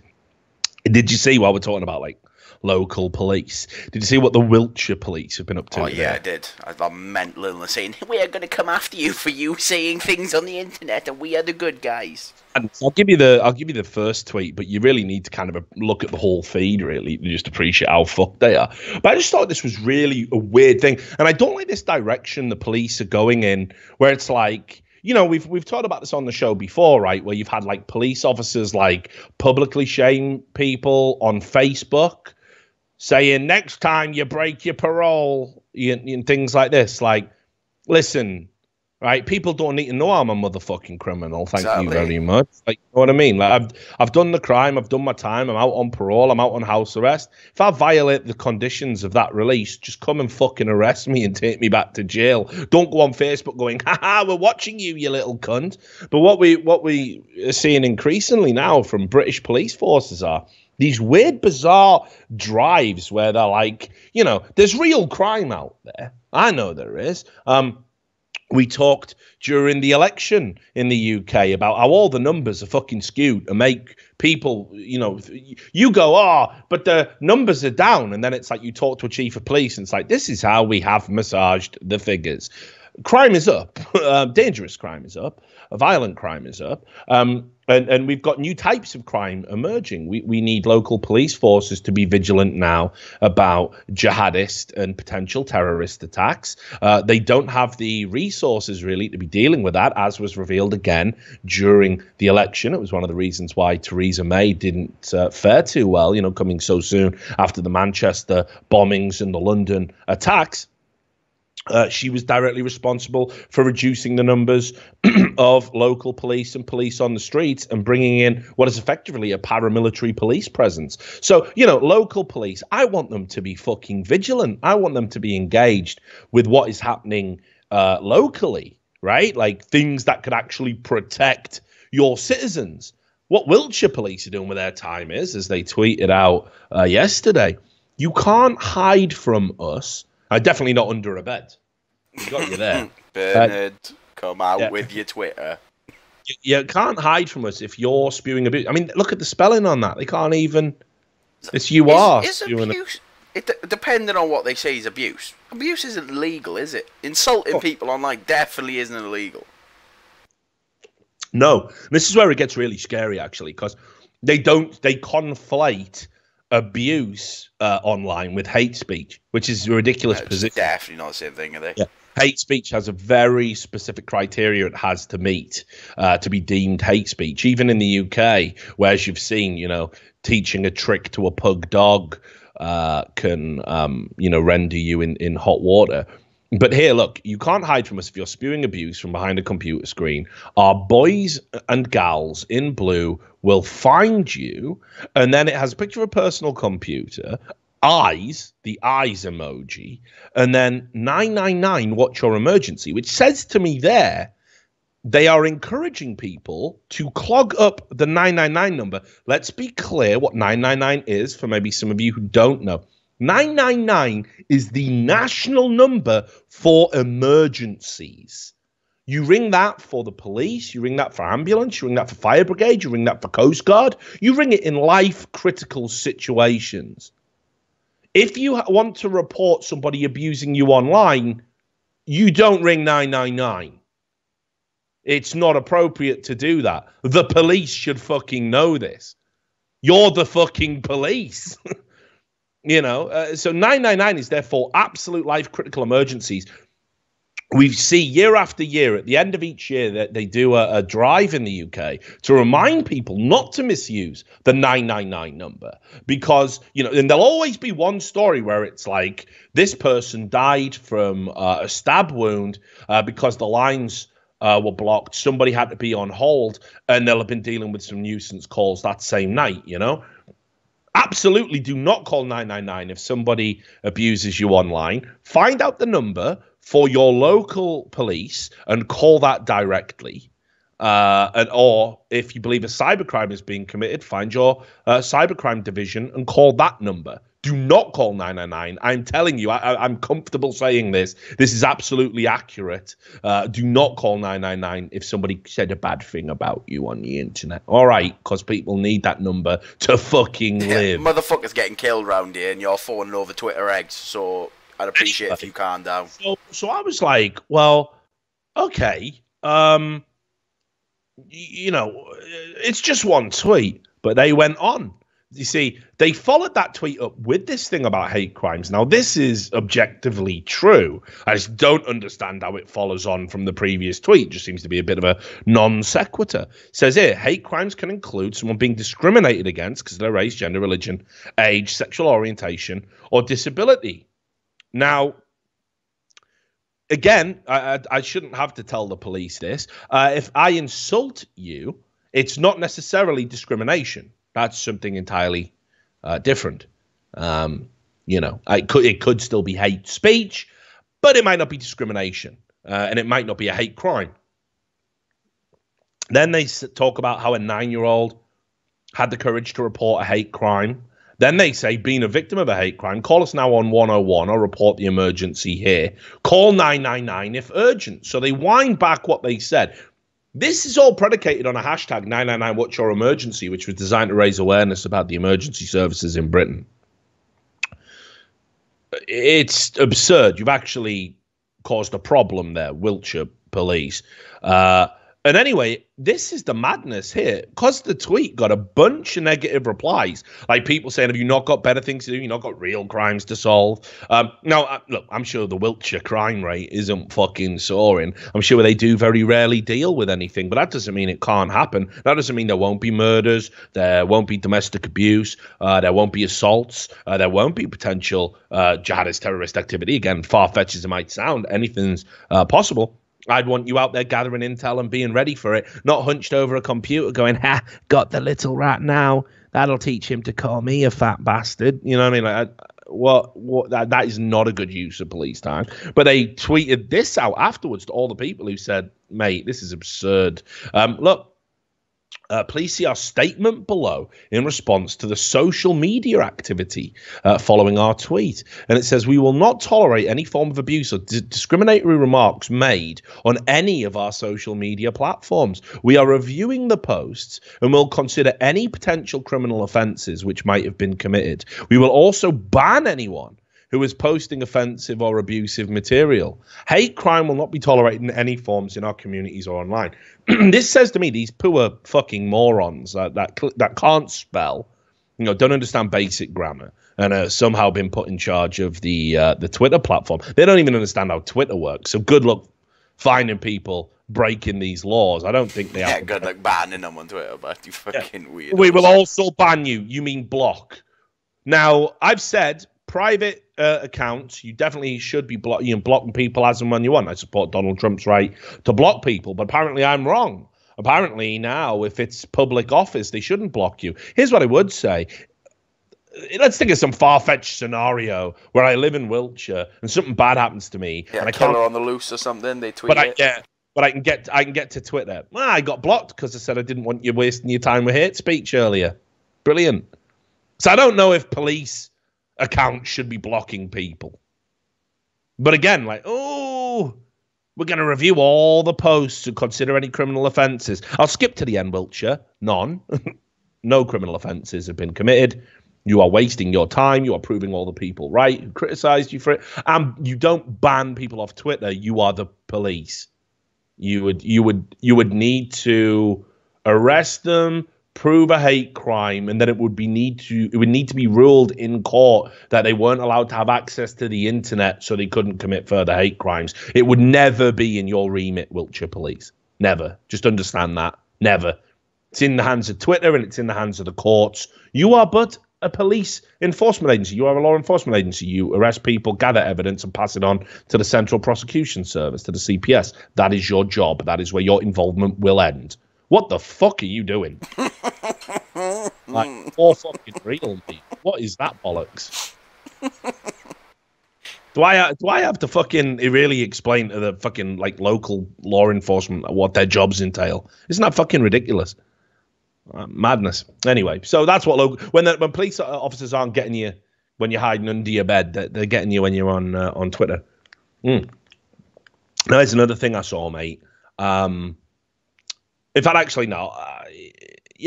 Did you see while we're talking about, like, local police? Did you see what the Wiltshire police have been up to? Oh, yeah, I did. I'm mental illness saying, we are going to come after you for you saying things on the internet and we are the good guys. And I'll give you the first tweet, but you really need to kind of look at the whole feed, really, to just appreciate how fucked they are. But I just thought this was really a weird thing. And I don't like this direction the police are going in, where it's like, we've talked about this on the show before, right? Where you've had like police officers like publicly shame people on Facebook, saying next time you break your parole and things like this. Like, listen, right? People don't need to know I'm a motherfucking criminal. Thank you very much. Like, you know what I mean? Like, I've done the crime. I've done my time. I'm out on parole. I'm out on house arrest. If I violate the conditions of that release, just come and fucking arrest me and take me back to jail. Don't go on Facebook going, haha, we're watching you, you little cunt. But what we are seeing increasingly now from British police forces are these weird, bizarre drives where they're like, there's real crime out there. I know there is. We talked during the election in the UK about how all the numbers are fucking skewed and make people, you go, but the numbers are down. And then it's like you talk to a chief of police and it's like, this is how we have massaged the figures. Crime is up. Dangerous crime is up. Violent crime is up. And we've got new types of crime emerging. We need local police forces to be vigilant now about jihadist and potential terrorist attacks. They don't have the resources really to be dealing with that, as was revealed again during the election. It was one of the reasons why Theresa May didn't fare too well, coming so soon after the Manchester bombings and the London attacks. She was directly responsible for reducing the numbers of local police and police on the streets and bringing in what is effectively a paramilitary police presence. So, local police, I want them to be fucking vigilant. I want them to be engaged with what is happening locally, right? Like things that could actually protect your citizens. What Wiltshire police are doing with their time is, as they tweeted out yesterday, you can't hide from us. Definitely not under a bed. We got you there. Bernard, come out with your Twitter. You can't hide from us if you're spewing abuse. I mean, look at the spelling on that. They can't even... It's you are. Is abuse... Depending on what they say is abuse. Abuse isn't legal, is it? Insulting people online definitely isn't illegal. No. This is where it gets really scary, actually, because they conflate abuse online with hate speech, which is a ridiculous position. Definitely not the same thing, are they? Yeah. Hate speech has a very specific criteria it has to meet to be deemed hate speech. Even in the UK, where as you've seen, teaching a trick to a pug dog can, render you in hot water. But here, look, you can't hide from us if you're spewing abuse from behind a computer screen. Our boys and gals in blue will find you, and then it has a picture of a personal computer, eyes, the eyes emoji, and then 999, what's your emergency, which says to me there, they are encouraging people to clog up the 999 number. Let's be clear what 999 is for maybe some of you who don't know. 999 is the national number for emergencies. You ring that for the police, you ring that for ambulance, you ring that for fire brigade, you ring that for Coast Guard. You ring it in life-critical situations. If you want to report somebody abusing you online, you don't ring 999. It's not appropriate to do that. The police should fucking know this. You're the fucking police. So 999 is there for absolute life-critical emergencies. We see year after year, at the end of each year, that they do a drive in the UK to remind people not to misuse the 999 number because, and there'll always be one story where it's like this person died from a stab wound because the lines were blocked. Somebody had to be on hold and they'll have been dealing with some nuisance calls that same night, Absolutely do not call 999 if somebody abuses you online. Find out the number for your local police and call that directly. Or if you believe a cybercrime is being committed, find your cybercrime division and call that number. Do not call 999. I'm telling you, I'm comfortable saying this. This is absolutely accurate. Do not call 999 if somebody said a bad thing about you on the internet. All right, because people need that number to fucking live. Motherfuckers getting killed around here and you're phoning over Twitter eggs, so I'd appreciate if you calm down. So I was like, well, okay, it's just one tweet, but they went on. You see, they followed that tweet up with this thing about hate crimes. Now, this is objectively true. I just don't understand how it follows on from the previous tweet. It just seems to be a bit of a non sequitur. It says here, hate crimes can include someone being discriminated against because of their race, gender, religion, age, sexual orientation, or disability. Now, again, I shouldn't have to tell the police this. If I insult you, it's not necessarily discrimination. That's something entirely different. It could still be hate speech, but it might not be discrimination, and it might not be a hate crime. Then they talk about how a 9-year-old had the courage to report a hate crime Then they say, being a victim of a hate crime, call us now on 101 or report the emergency here. Call 999 if urgent. So they wind back what they said. This is all predicated on a hashtag 999 What's Your Emergency, which was designed to raise awareness about the emergency services in Britain. It's absurd. You've actually caused a problem there, Wiltshire Police. And anyway, this is the madness here. Because the tweet got a bunch of negative replies, like people saying, have you not got better things to do? You've not got real crimes to solve. Now, look, I'm sure the Wiltshire crime rate isn't fucking soaring. I'm sure they do very rarely deal with anything, but that doesn't mean it can't happen. That doesn't mean there won't be murders, there won't be domestic abuse, there won't be assaults, there won't be potential jihadist terrorist activity. Again, far-fetched as it might sound, anything's possible. I'd want you out there gathering intel and being ready for it, not hunched over a computer going, ha, got the little rat now. That'll teach him to call me a fat bastard. You know what I mean? Like, that is not a good use of police time. But they tweeted this out afterwards to all the people who said, mate, this is absurd. Look. Please see our statement below in response to the social media activity following our tweet. And it says, we will not tolerate any form of abuse or discriminatory remarks made on any of our social media platforms. We are reviewing the posts and will consider any potential criminal offences which might have been committed. We will also ban anyone who is posting offensive or abusive material. Hate crime will not be tolerated in any forms in our communities or online. This says to me, these poor fucking morons that can't spell, don't understand basic grammar, and somehow been put in charge of the Twitter platform. They don't even understand how Twitter works. So good luck finding people breaking these laws. I don't think they have. Yeah, good luck banning them on Twitter, but you fucking weird. We will also ban you. You mean block? Now, I've said private accounts, you definitely should be blocking people as and when you want. I support Donald Trump's right to block people, but apparently I'm wrong. Apparently now, if it's public office, they shouldn't block you. Here's what I would say. Let's think of some far-fetched scenario where I live in Wiltshire and something bad happens to me. Yeah, and I killer can't on the loose or something, they tweet it. But I can get to Twitter. Well, I got blocked because I said I didn't want you wasting your time with hate speech earlier. Brilliant. So I don't know if police accounts should be blocking people. But again, like, we're going to review all the posts and consider any criminal offences. I'll skip to the end, Wiltshire. None. No criminal offences have been committed. You are wasting your time. You are proving all the people right who criticised you for it. You don't ban people off Twitter. You are the police. You would need to arrest them, prove a hate crime, and then it would need to be ruled in court that they weren't allowed to have access to the internet, so they couldn't commit further hate crimes. It would never be in your remit, Wiltshire Police. Never. Just understand that. Never. It's in the hands of Twitter and it's in the hands of the courts. You are but a police enforcement agency. You are a law enforcement agency. You arrest people, gather evidence, and pass it on to the Central Prosecution Service, to the CPS. That is your job. That is where your involvement will end. What the fuck are you doing? Like, for fucking real, mate. What is that bollocks? Do I have to fucking really explain to the fucking like local law enforcement what their jobs entail? Isn't that fucking ridiculous? Madness. Anyway, so that's what when police officers aren't getting you when you're hiding under your bed, they're getting you when you're on Twitter. Now, there's another thing I saw, mate. In fact, actually, no.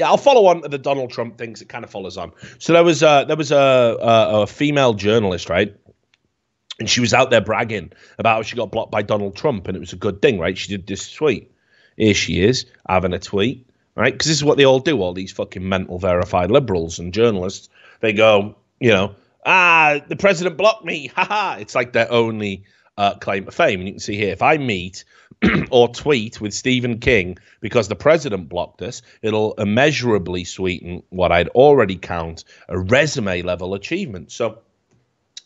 I'll follow on to the Donald Trump things. It kind of follows on. So there was a female journalist, right? And she was out there bragging about how she got blocked by Donald Trump, and it was a good thing, right? She did this tweet. Here she is, having a tweet, right? Because this is what they all do, all these fucking mental verified liberals and journalists. They go, the president blocked me. Ha. It's like their only claim to fame. And you can see here, if I meet or tweet with Stephen King because the president blocked us, it'll immeasurably sweeten what I'd already count a resume level achievement. So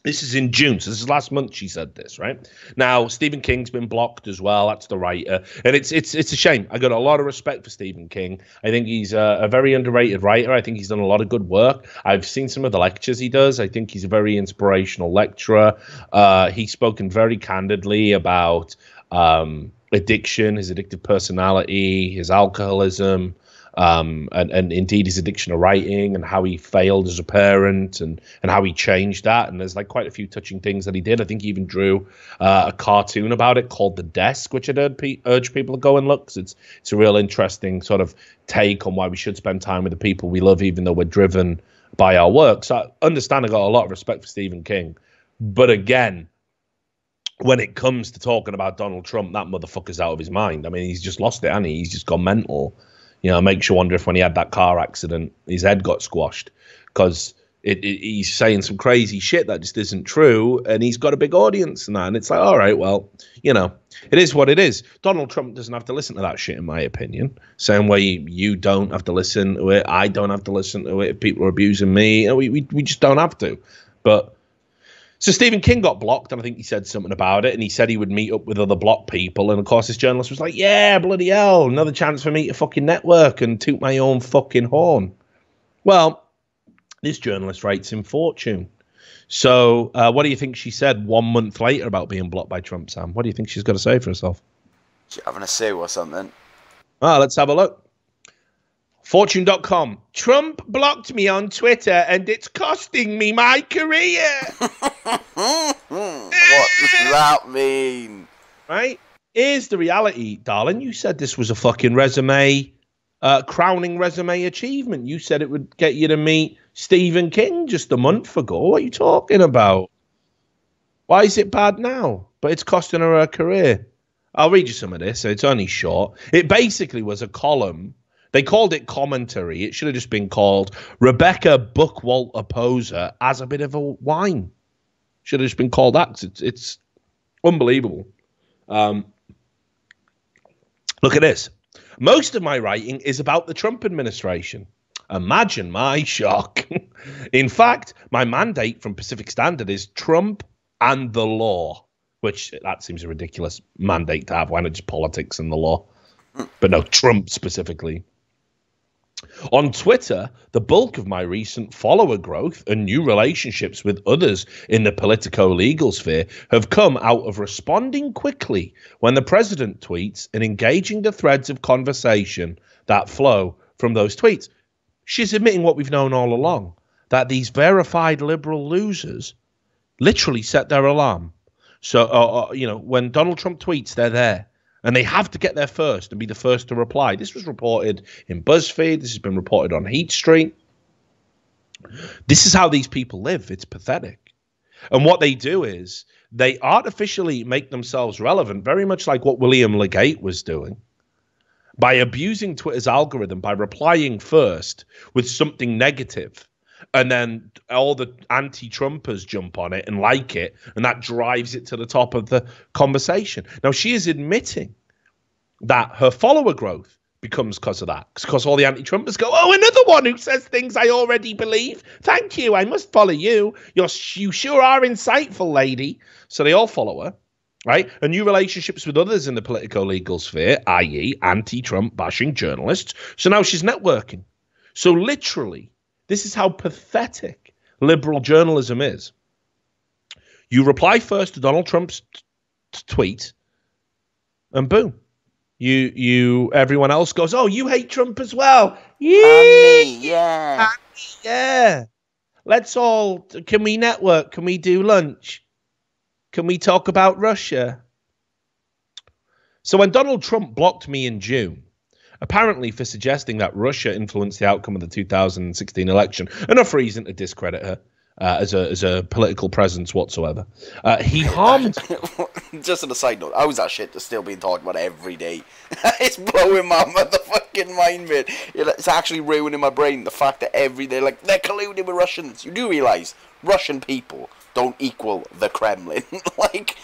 this is in June. So this is last month she said this, right? Now, Stephen King's been blocked as well. That's the writer. And it's a shame. I got a lot of respect for Stephen King. I think he's a very underrated writer. I think he's done a lot of good work. I've seen some of the lectures he does. I think he's a very inspirational lecturer. He's spoken very candidly about addiction, his addictive personality, his alcoholism, and indeed his addiction to writing and how he failed as a parent and how he changed that. And there's like quite a few touching things that he did. I think he even drew a cartoon about it called The Desk, which I'd urge people to go and look, because it's a real interesting sort of take on why we should spend time with the people we love, even though we're driven by our work. So I understand I got a lot of respect for Stephen King. But again, when it comes to talking about Donald Trump, that motherfucker's out of his mind. I mean, he's just lost it, hasn't he? He's just gone mental. You know, it makes you wonder if when he had that car accident, his head got squashed, because he's saying some crazy shit that just isn't true, and he's got a big audience and that. And it's like, all right, well, you know, it is what it is. Donald Trump doesn't have to listen to that shit, in my opinion. Same way you don't have to listen to it. I don't have to listen to it. If people are abusing me, we just don't have to. But so Stephen King got blocked, and I think he said something about it, and he said he would meet up with other blocked people, and of course this journalist was like, yeah, bloody hell, another chance for me to fucking network and toot my own fucking horn. Well, this journalist writes in Fortune. So what do you think she said 1 month later about being blocked by Trump, Sam? What do you think she's got to say for herself? She's having a sue or something. Ah, let's have a look. Fortune.com. Trump blocked me on Twitter and it's costing me my career. What does that mean? Right? Here's the reality, darling. You said this was a fucking resume, crowning resume achievement. You said it would get you to meet Stephen King just a month ago. What are you talking about? Why is it bad now? But it's costing her career. I'll read you some of this. So it's only short. It basically was a column. They called it commentary. It should have just been called Rebecca Buckwalter Poser as a bit of a whine. Should have just been called that. It's unbelievable. Look at this. Most of my writing is about the Trump administration. Imagine my shock. In fact, my mandate from Pacific Standard is Trump and the law, which that seems a ridiculous mandate to have. Why not just politics and the law? But no, Trump specifically. On Twitter, the bulk of my recent follower growth and new relationships with others in the politico-legal sphere have come out of responding quickly when the president tweets and engaging the threads of conversation that flow from those tweets. She's admitting what we've known all along, that these verified liberal losers literally set their alarm. So, you know, when Donald Trump tweets, they're there. And they have to get there first and be the first to reply. This was reported in BuzzFeed. This has been reported on Heat Street. This is how these people live. It's pathetic. And what they do is they artificially make themselves relevant, very much like what William Legate was doing, by abusing Twitter's algorithm, by replying first with something negative. And then all the anti-Trumpers jump on it and like it, and that drives it to the top of the conversation. Now, she is admitting that her follower growth becomes because of that, because all the anti-Trumpers go, oh, another one who says things I already believe. Thank you. I must follow you. You sure are insightful, lady. So they all follow her, right? And new relationships with others in the politico-legal sphere, i.e. anti-Trump bashing journalists. So now she's networking. So literally, this is how pathetic liberal journalism is. You reply first to Donald Trump's tweet, and boom, everyone else goes, oh, you hate Trump as well. Yeah. Yeah. Let's all, can we network? Can we do lunch? Can we talk about Russia? So when Donald Trump blocked me in June, apparently for suggesting that Russia influenced the outcome of the 2016 election, enough reason to discredit her as a political presence whatsoever. He harmed... Just on a side note, how is that shit that's still being talked about every day? It's blowing my motherfucking mind, man. It's actually ruining my brain, the fact that every day, like, they're colluding with Russians. You do realise Russian people don't equal the Kremlin. Like...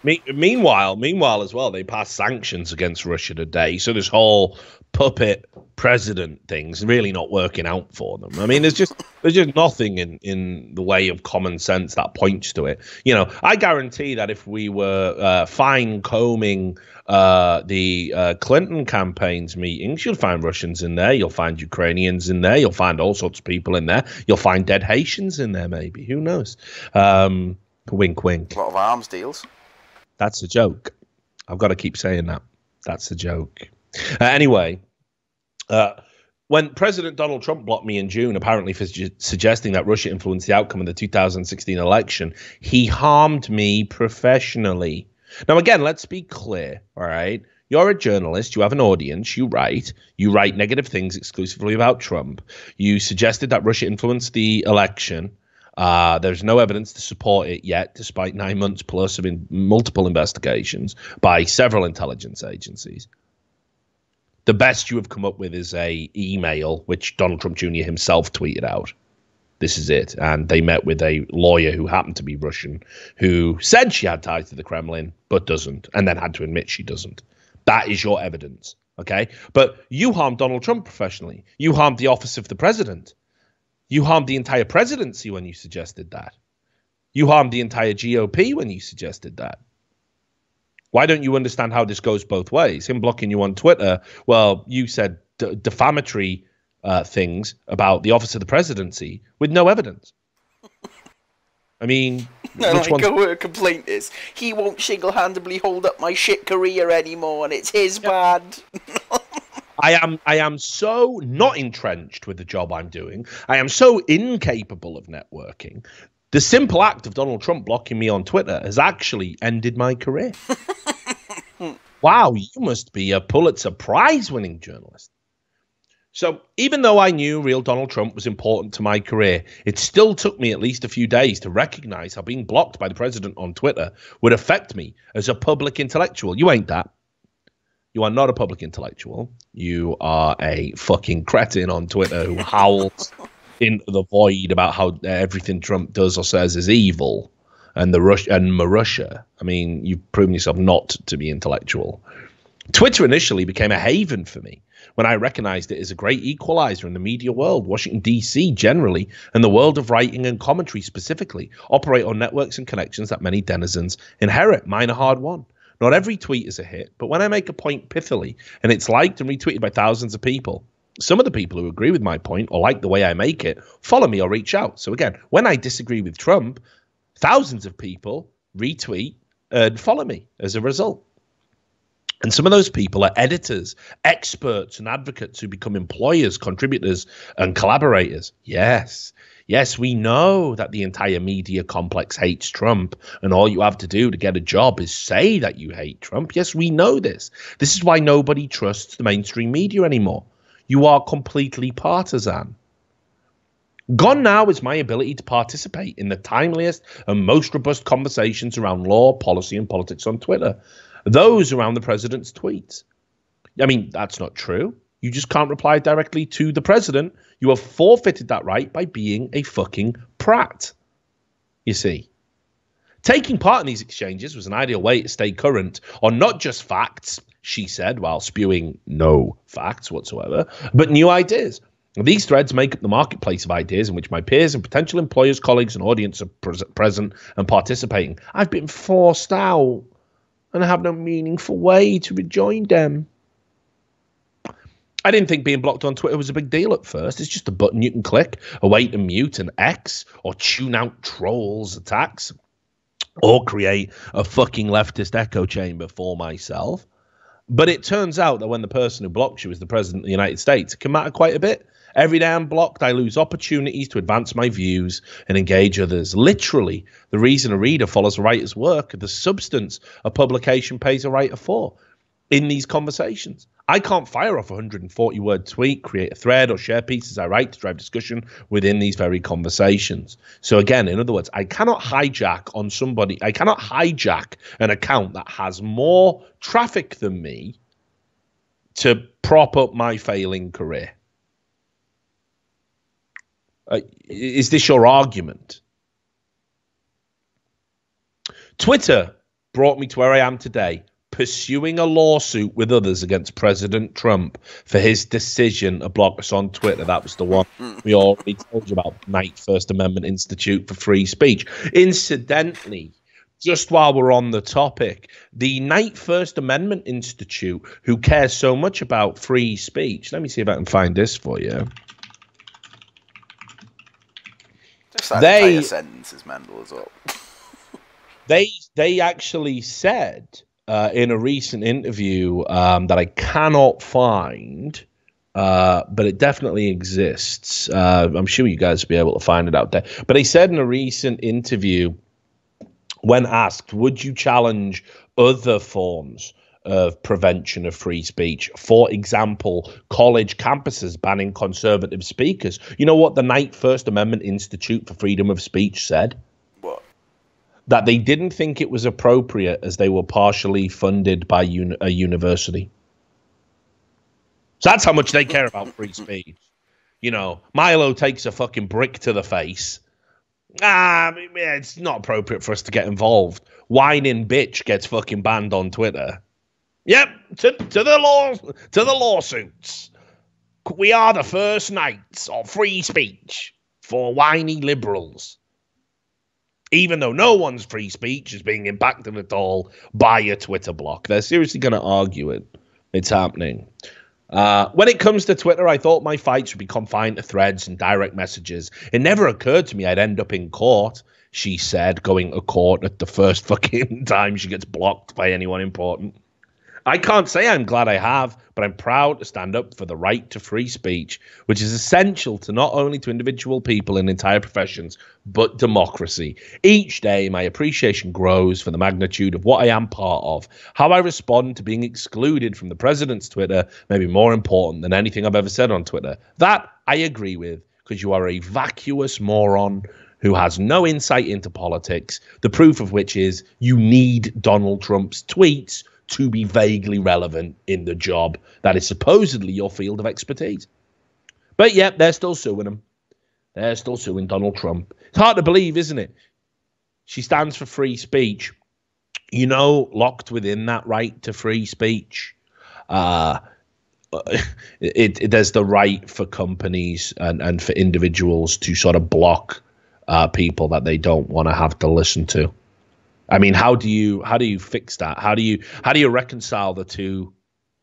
Meanwhile as well, they passed sanctions against Russia today. So this whole puppet president thing's really not working out for them. I mean, there's just nothing in the way of common sense that points to it. You know, I guarantee that if we were fine combing the Clinton campaign's meetings, you'll find Russians in there. You'll find Ukrainians in there. You'll find all sorts of people in there. You'll find dead Haitians in there, maybe. Who knows? Wink, wink. A lot of arms deals. That's a joke. I've got to keep saying that. That's a joke. Anyway, when President Donald Trump blocked me in June, apparently for suggesting that Russia influenced the outcome of the 2016 election, he harmed me professionally. Now, again, let's be clear, all right? You're a journalist. You have an audience. You write negative things exclusively about Trump. You suggested that Russia influenced the election. There's no evidence to support it yet, despite 9 months plus of multiple investigations by several intelligence agencies. The best you have come up with is a email, which Donald Trump Jr. himself tweeted out. This is it. And they met with a lawyer who happened to be Russian, who said she had ties to the Kremlin, but doesn't, and then had to admit she doesn't. That is your evidence, okay? But you harmed Donald Trump professionally. You harmed the office of the president. You harmed the entire presidency when you suggested that. You harmed the entire GOP when you suggested that. Why don't you understand how this goes both ways? Him blocking you on Twitter, well, you said defamatory things about the office of the presidency with no evidence. I mean, a complaint is he won't single-handedly hold up my shit career anymore, and it's his bad. I am so not entrenched with the job I'm doing. I am so incapable of networking. The simple act of Donald Trump blocking me on Twitter has actually ended my career. Wow, you must be a Pulitzer Prize-winning journalist. So even though I knew real Donald Trump was important to my career, it still took me at least a few days to recognize how being blocked by the president on Twitter would affect me as a public intellectual. You ain't that. You are not a public intellectual. You are a fucking cretin on Twitter who howls into the void about how everything Trump does or says is evil, and Russia. I mean, you've proven yourself not to be intellectual. Twitter initially became a haven for me when I recognized it as a great equalizer in the media world. Washington, D.C. generally, and the world of writing and commentary specifically, operate on networks and connections that many denizens inherit. Mine are hard won. Not every tweet is a hit, but when I make a point pithily and it's liked and retweeted by thousands of people, some of the people who agree with my point or like the way I make it follow me or reach out. So again, when I disagree with Trump, thousands of people retweet and follow me as a result. And some of those people are editors, experts, and advocates who become employers, contributors, and collaborators. Yes, we know that the entire media complex hates Trump, and all you have to do to get a job is say that you hate Trump. Yes, we know this. This is why nobody trusts the mainstream media anymore. You are completely partisan. Gone now is my ability to participate in the timeliest and most robust conversations around law, policy, and politics on Twitter. Those around the president's tweets. I mean, that's not true. You just can't reply directly to the president. You have forfeited that right by being a fucking prat. You see, taking part in these exchanges was an ideal way to stay current on not just facts, she said, while spewing no facts whatsoever, but new ideas. These threads make up the marketplace of ideas in which my peers and potential employers, colleagues, and audience are present and participating. I've been forced out, and I have no meaningful way to rejoin them. I didn't think being blocked on Twitter was a big deal at first. It's just a button you can click, a way to mute an X or tune out trolls' attacks or create a fucking leftist echo chamber for myself. But it turns out that when the person who blocks you is the president of the United States, it can matter quite a bit. Every day I'm blocked, I lose opportunities to advance my views and engage others. Literally, the reason a reader follows a writer's work, the substance a publication pays a writer for in these conversations. I can't fire off a 140-word tweet, create a thread, or share pieces I write to drive discussion within these very conversations. So again, in other words, I cannot hijack an account that has more traffic than me to prop up my failing career. Is this your argument? Twitter brought me to where I am today, pursuing a lawsuit with others against President Trump for his decision to block us on Twitter. That was the one we already told you about, Knight First Amendment Institute for Free Speech. Incidentally, just while we're on the topic, the Knight First Amendment Institute, who cares so much about free speech, let me see if I can find this for you. Just that entire sentence is mental as well. They actually said in a recent interview that I cannot find, but it definitely exists. I'm sure you guys will be able to find it out there. But he said in a recent interview, when asked, would you challenge other forms of prevention of free speech? For example, college campuses banning conservative speakers. You know what the Knight First Amendment Institute for Freedom of Speech said? What? That they didn't think it was appropriate as they were partially funded by a university. So that's how much they care about free speech. You know, Milo takes a fucking brick to the face. It's not appropriate for us to get involved. Whining bitch gets fucking banned on Twitter. Yep, to the lawsuits. We are the first knights of free speech for whiny liberals. Even though no one's free speech is being impacted at all by a Twitter block. They're seriously going to argue it. It's happening. When it comes to Twitter, I thought my fights would be confined to threads and direct messages. It never occurred to me I'd end up in court, she said, going to court at the first fucking time she gets blocked by anyone important. I can't say I'm glad I have, but I'm proud to stand up for the right to free speech, which is essential to not only to individual people in entire professions, but democracy. Each day, my appreciation grows for the magnitude of what I am part of. How I respond to being excluded from the president's Twitter may be more important than anything I've ever said on Twitter. That I agree with, because you are a vacuous moron who has no insight into politics, the proof of which is you need Donald Trump's tweets to be vaguely relevant in the job that is supposedly your field of expertise. But yet, they're still suing him. They're still suing Donald Trump. It's hard to believe, isn't it? She stands for free speech. You know, locked within that right to free speech, there's the right for companies and for individuals to sort of block people that they don't want to have to listen to. I mean, how do you fix that? How do you reconcile the two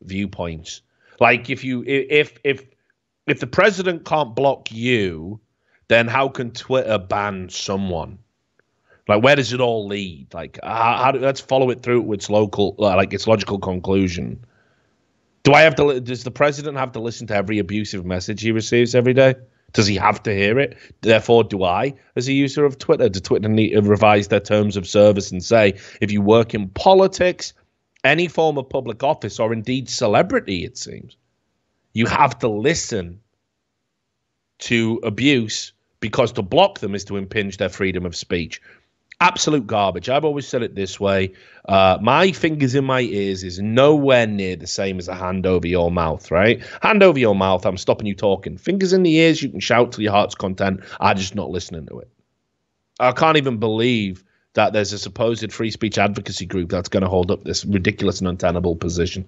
viewpoints? Like if the president can't block you, then how can Twitter ban someone? Like, where does it all lead? Like, let's follow it through to its logical conclusion. Does the president have to listen to every abusive message he receives every day? Does he have to hear it? Therefore, do I, as a user of Twitter, do Twitter need to revise their terms of service and say, if you work in politics, any form of public office, or indeed celebrity, it seems, you have to listen to abuse, because to block them is to impinge their freedom of speech. Absolute garbage. I've always said it this way. My fingers in my ears is nowhere near the same as a hand over your mouth, right? Hand over your mouth, I'm stopping you talking. Fingers in the ears, you can shout till your heart's content. I'm just not listening to it. I can't even believe that there's a supposed free speech advocacy group that's going to hold up this ridiculous and untenable position.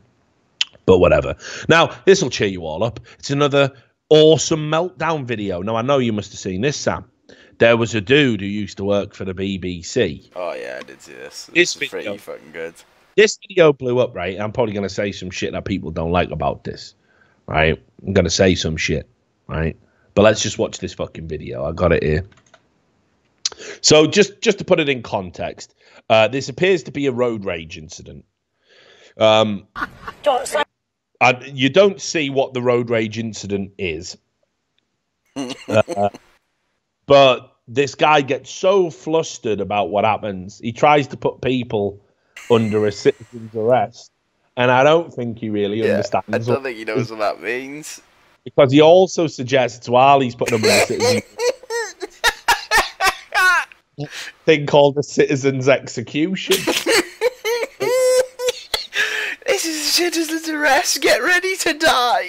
But whatever. Now, this will cheer you all up. It's another awesome meltdown video. Now, I know you must have seen this, Sam. There was a dude who used to work for the BBC. Oh, yeah, I did see this. This is video, pretty fucking good. This video blew up, right? I'm probably going to say some shit that people don't like about this, right? I'm going to say some shit, right? But let's just watch this fucking video. I got it here. So just to put it in context, this appears to be a road rage incident. You don't see what the road rage incident is. But this guy gets so flustered about what happens, he tries to put people under a citizen's arrest. And I don't think he really understands. I don't think he knows what that means. Because he also suggests, while he's putting them under a citizen's thing called a citizen's execution. This is a citizen's arrest. Get ready to die.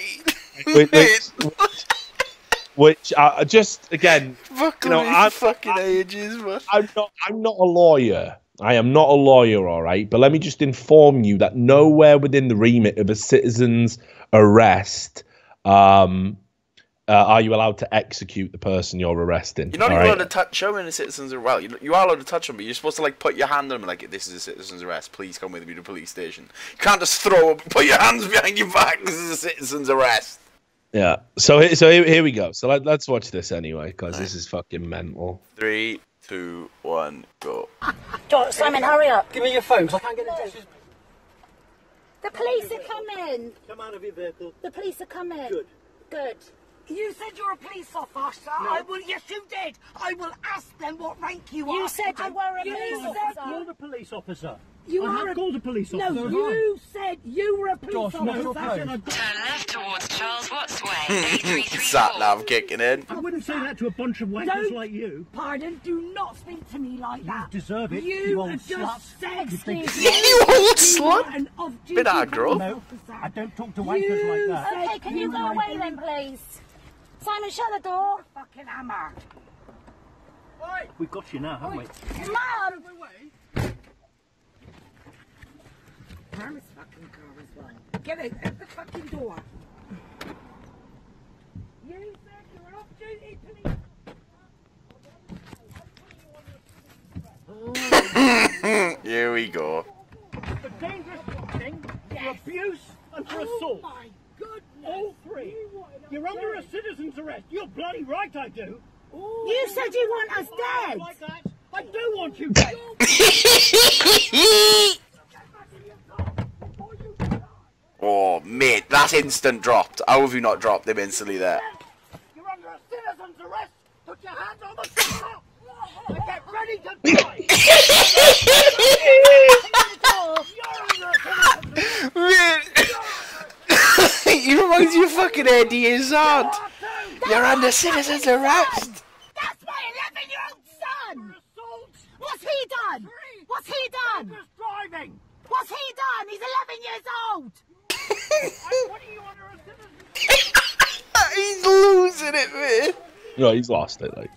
Which just again, I'm fucking ages, man. I'm not a lawyer. I am not a lawyer, all right. But let me just inform you that nowhere within the remit of a citizen's arrest are you allowed to execute the person you're arresting. You're not even allowed to touch them in a citizen's arrest. Well, you are allowed to touch them, but you're supposed to like put your hand on them, like, this is a citizen's arrest. Please come with me to the police station. You can't just put your hands behind your back. This is a citizen's arrest. Yeah. So here we go. So let's watch this anyway, because this is fucking mental. 3, 2, 1, go. Simon, hurry up. Give me your phone, because I can't get it. The police are coming. Come out of your vehicle. The police are coming. Good. Good. You said you're a police officer. No. I will. Yes, you did. I will ask them what rank you are. You said you were a police officer. You're a police officer. You I are have called a police officer. No, you said you were a police Gosh, no, officer. that's it. Turn left towards Charles Watts Way, A334. Sat nav kicking in. I wouldn't say that to a bunch of wankers Don't- like you. Pardon, do not speak to me like that. deserve it, You, you old just slut. said You think- excuse You me. old You slut. are an off-duty Bit aggro. police No, officer. I don't talk to wankers like that. Okay, can you go away then, please? Simon, shut the door. Fucking hammer. We've got you now, haven't we? Mum! Where's fucking car as well? Get it at the fucking door. You said you're off-duty police. Here we go. For dangerous driving, for abuse, and for Oh assault. my goodness. All three. You're under a citizen's arrest. You're bloody right, I do. You said you want us dead. Like that. I do want you dead. Oh, mate, that's instant dropped. How have you not dropped him instantly there? You're under a citizen's arrest. Put your hands on the trigger. And get ready to die. You're under a citizen's arrest. He reminds you of fucking Eddie Izzard. You're under citizen's arrest. That's my 11-year-old son. What's he done? What's he done? Dangerous driving. What's he done? He's 11 years old. What are you under a citizen's He's losing it, man. No, he's lost it. Like,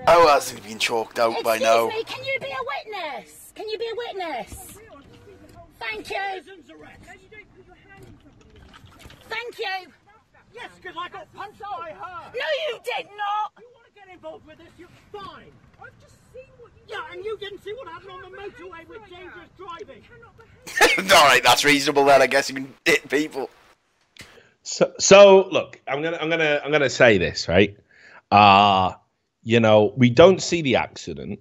How has he been choked out by now? Excuse me, can you be a witness? Can you be a witness? Thank you. Citizen's arrest. Thank you. Yes, because I got punched by her. No, you did not. You want to get involved with this? You're fine. I've just seen what you. Yeah, and you didn't see what happened on the motorway with dangerous driving. Alright, that's reasonable then. I guess you can hit people. so look, I'm gonna say this, right? You know, we don't see the accident.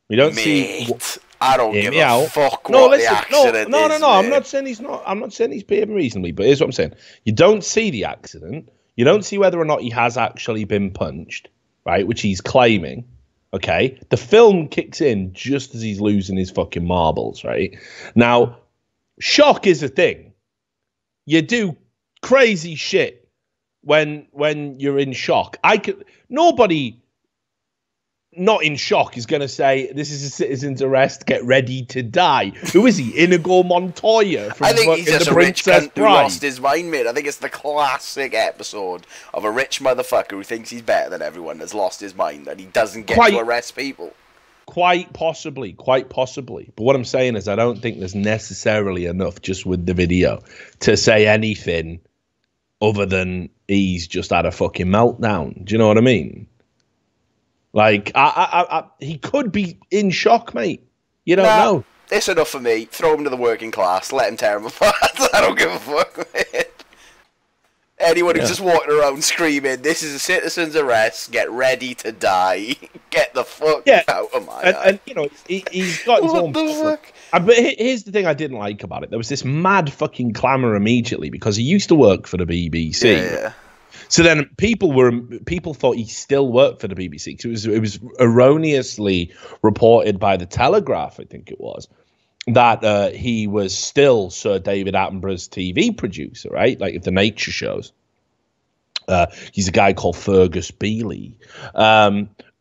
We don't see. Mate, I don't Hear give me a out. fuck No, what listen, the accident no. is, I'm mate. not saying he's not. I'm not saying he's behaving reasonably, but here's what I'm saying: you don't see the accident. You don't see whether or not he has actually been punched, right? Which he's claiming. Okay, the film kicks in just as he's losing his fucking marbles, right? Now, shock is a thing. You do crazy shit when you're in shock. Nobody not in shock is going to say this is a citizen's arrest, get ready to die. Who is he? Inigo Montoya from I think he's fucking just The a rich Princess cunt who Bride. lost his mind, mate. I think it's the classic episode of a rich motherfucker who thinks he's better than everyone, has lost his mind, and he doesn't get Quite- to arrest people. Quite possibly. But what I'm saying is I don't think there's necessarily enough just with the video to say anything other than he's just had a fucking meltdown. Do you know what I mean? Like, he could be in shock, mate. You don't know. It's enough for me. Throw him to the working class. Let him tear him apart. I don't give a fuck, mate. Anyone who's just walking around screaming, "This is a citizen's arrest. Get ready to die. Get the fuck out of my eye." And you know, he's got his What own. the fuck? But here's the thing I didn't like about it. There was this mad fucking clamour immediately because he used to work for the BBC. Yeah. So then people thought he still worked for the BBC. 'Cause it was erroneously reported by the Telegraph, I think it was, that he was still Sir David Attenborough's TV producer, right? Like the nature shows. He's a guy called Fergus Bealey.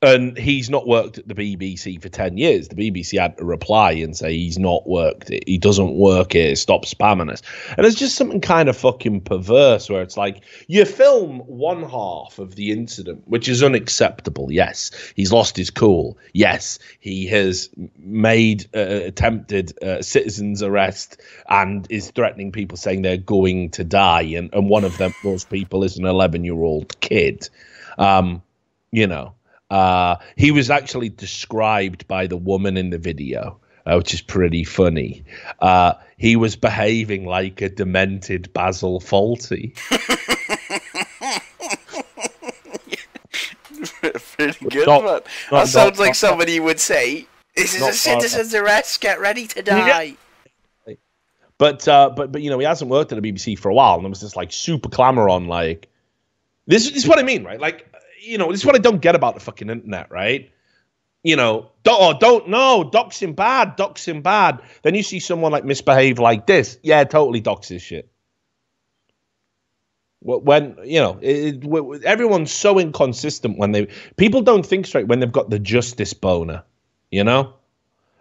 And he's not worked at the BBC for 10 years. The BBC had to reply and say he's not worked it. He doesn't work here. Stop spamming us. And it's just something kind of fucking perverse where it's like you film one half of the incident, which is unacceptable. Yes, he's lost his cool. Yes, he has made attempted citizen's arrest and is threatening people saying they're going to die. And one of those people is an 11-year-old kid. You know. He was actually described by the woman in the video, which is pretty funny. He was behaving like a demented Basil Fawlty. Pretty good, Not- man. not- That sounds not- like somebody would say, "This is not- a citizen's arrest. Get ready to die." But you know, he hasn't worked at the BBC for a while, and there was this like super clamor on like this is what I mean, right? Like, you know, this is what I don't get about the fucking internet, right? You know, doxing bad. Then you see someone like misbehave like this. Yeah, totally dox his shit. When, you know, everyone's so inconsistent when people don't think straight when they've got the justice boner, you know?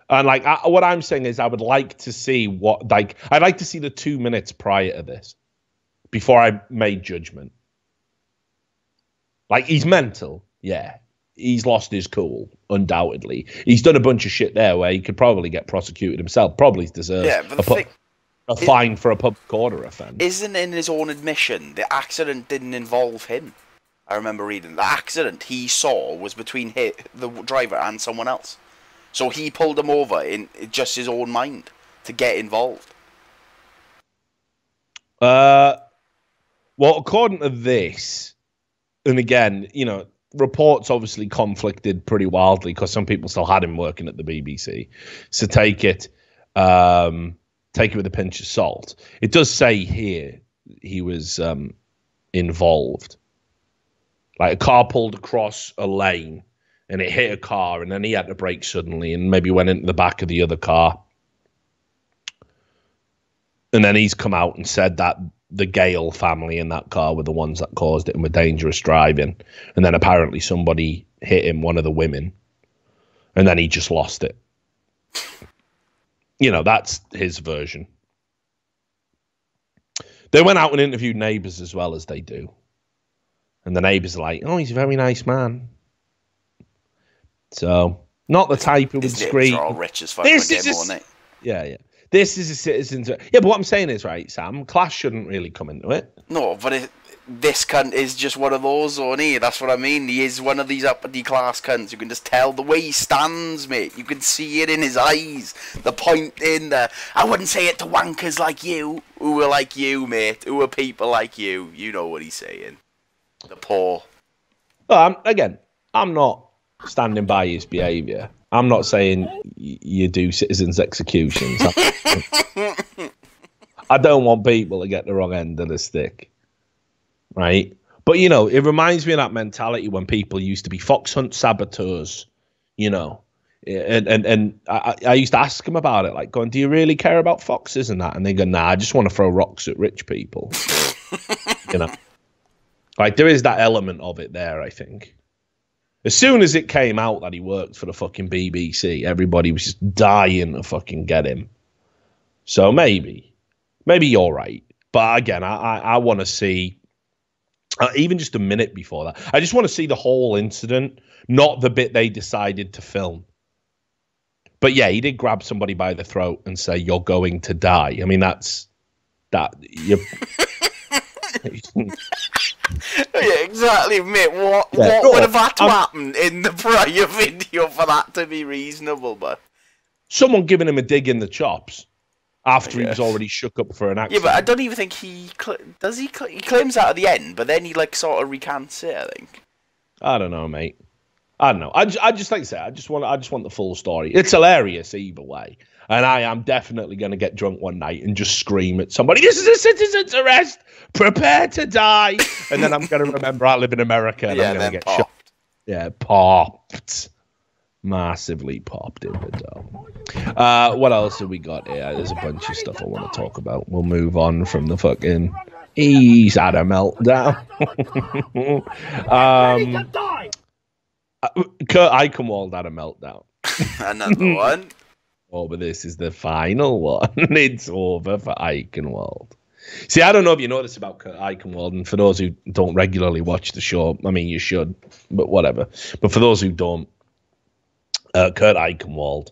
And like, what I'm saying is I would like to see I'd like to see the 2 minutes prior to this before I made judgment. Like, he's mental. Yeah. He's lost his cool, undoubtedly. He's done a bunch of shit there where he could probably get prosecuted himself. Probably deserves a fine for a public order offence. Isn't in his own admission, the accident didn't involve him. I remember reading. The accident he saw was between the driver and someone else. So he pulled him over in just his own mind to get involved. Well, according to this, and again, you know, reports obviously conflicted pretty wildly because some people still had him working at the BBC. So take it with a pinch of salt. It does say here he was involved. Like, a car pulled across a lane and it hit a car, and then he had to brake suddenly and maybe went into the back of the other car. And then he's come out and said that the Gale family in that car were the ones that caused it and were dangerous driving. And then apparently somebody hit him, one of the women, and then he just lost it. You know, that's his version. They went out and interviewed neighbours as well, as they do. And the neighbours are like, oh, he's a very nice man. So, not the type who would scream. Are all rich as fuck. This is yeah. This is a citizen's... Yeah, but what I'm saying is, right, Sam, class shouldn't really come into it. No, but this cunt is just one of those, isn't he? That's what I mean. He is one of these uppity class cunts. You can just tell the way he stands, mate. You can see it in his eyes. The point in there. I wouldn't say it to wankers like you, who are like you, mate. Who are people like you. You know what he's saying. The poor. Well, again, I'm not standing by his behaviour. I'm not saying you do citizens' executions. I don't want people to get the wrong end of the stick, right? But, you know, it reminds me of that mentality when people used to be fox hunt saboteurs, you know. And I used to ask them about it, like, going, do you really care about foxes and that? And they go, nah, I just want to throw rocks at rich people. You know? Like, there is that element of it there, I think. As soon as it came out that he worked for the fucking BBC, everybody was just dying to fucking get him. So maybe you're right. But again, I want to see, even just a minute before that, I just want to see the whole incident, not the bit they decided to film. But yeah, he did grab somebody by the throat and say, you're going to die. I mean, you're... Yeah, exactly, mate. What would have had to happen in the prior video for that to be reasonable? But someone giving him a dig in the chops after he was already shook up for an accident. Yeah, but I don't even think he does. He claims that at the end, but then he like sort of recants it. I think. I don't know, mate. I don't know. I just like to say, I just want the full story. It's hilarious either way. And I am definitely going to get drunk one night and just scream at somebody, this is a citizen's arrest! Prepare to die! And then I'm going to remember I live in America and I'm going to get shot. Yeah, popped. Massively popped in the dome. What else have we got here? There's a bunch of stuff I want to talk about. We'll move on from the fucking... He's had a meltdown. Kurt Eichenwald had a meltdown. Another one. Oh, but this is the final one. It's over for Eichenwald. See, I don't know if you know this about Kurt Eichenwald, and for those who don't regularly watch the show, I mean, you should, but whatever. But for those who don't, Kurt Eichenwald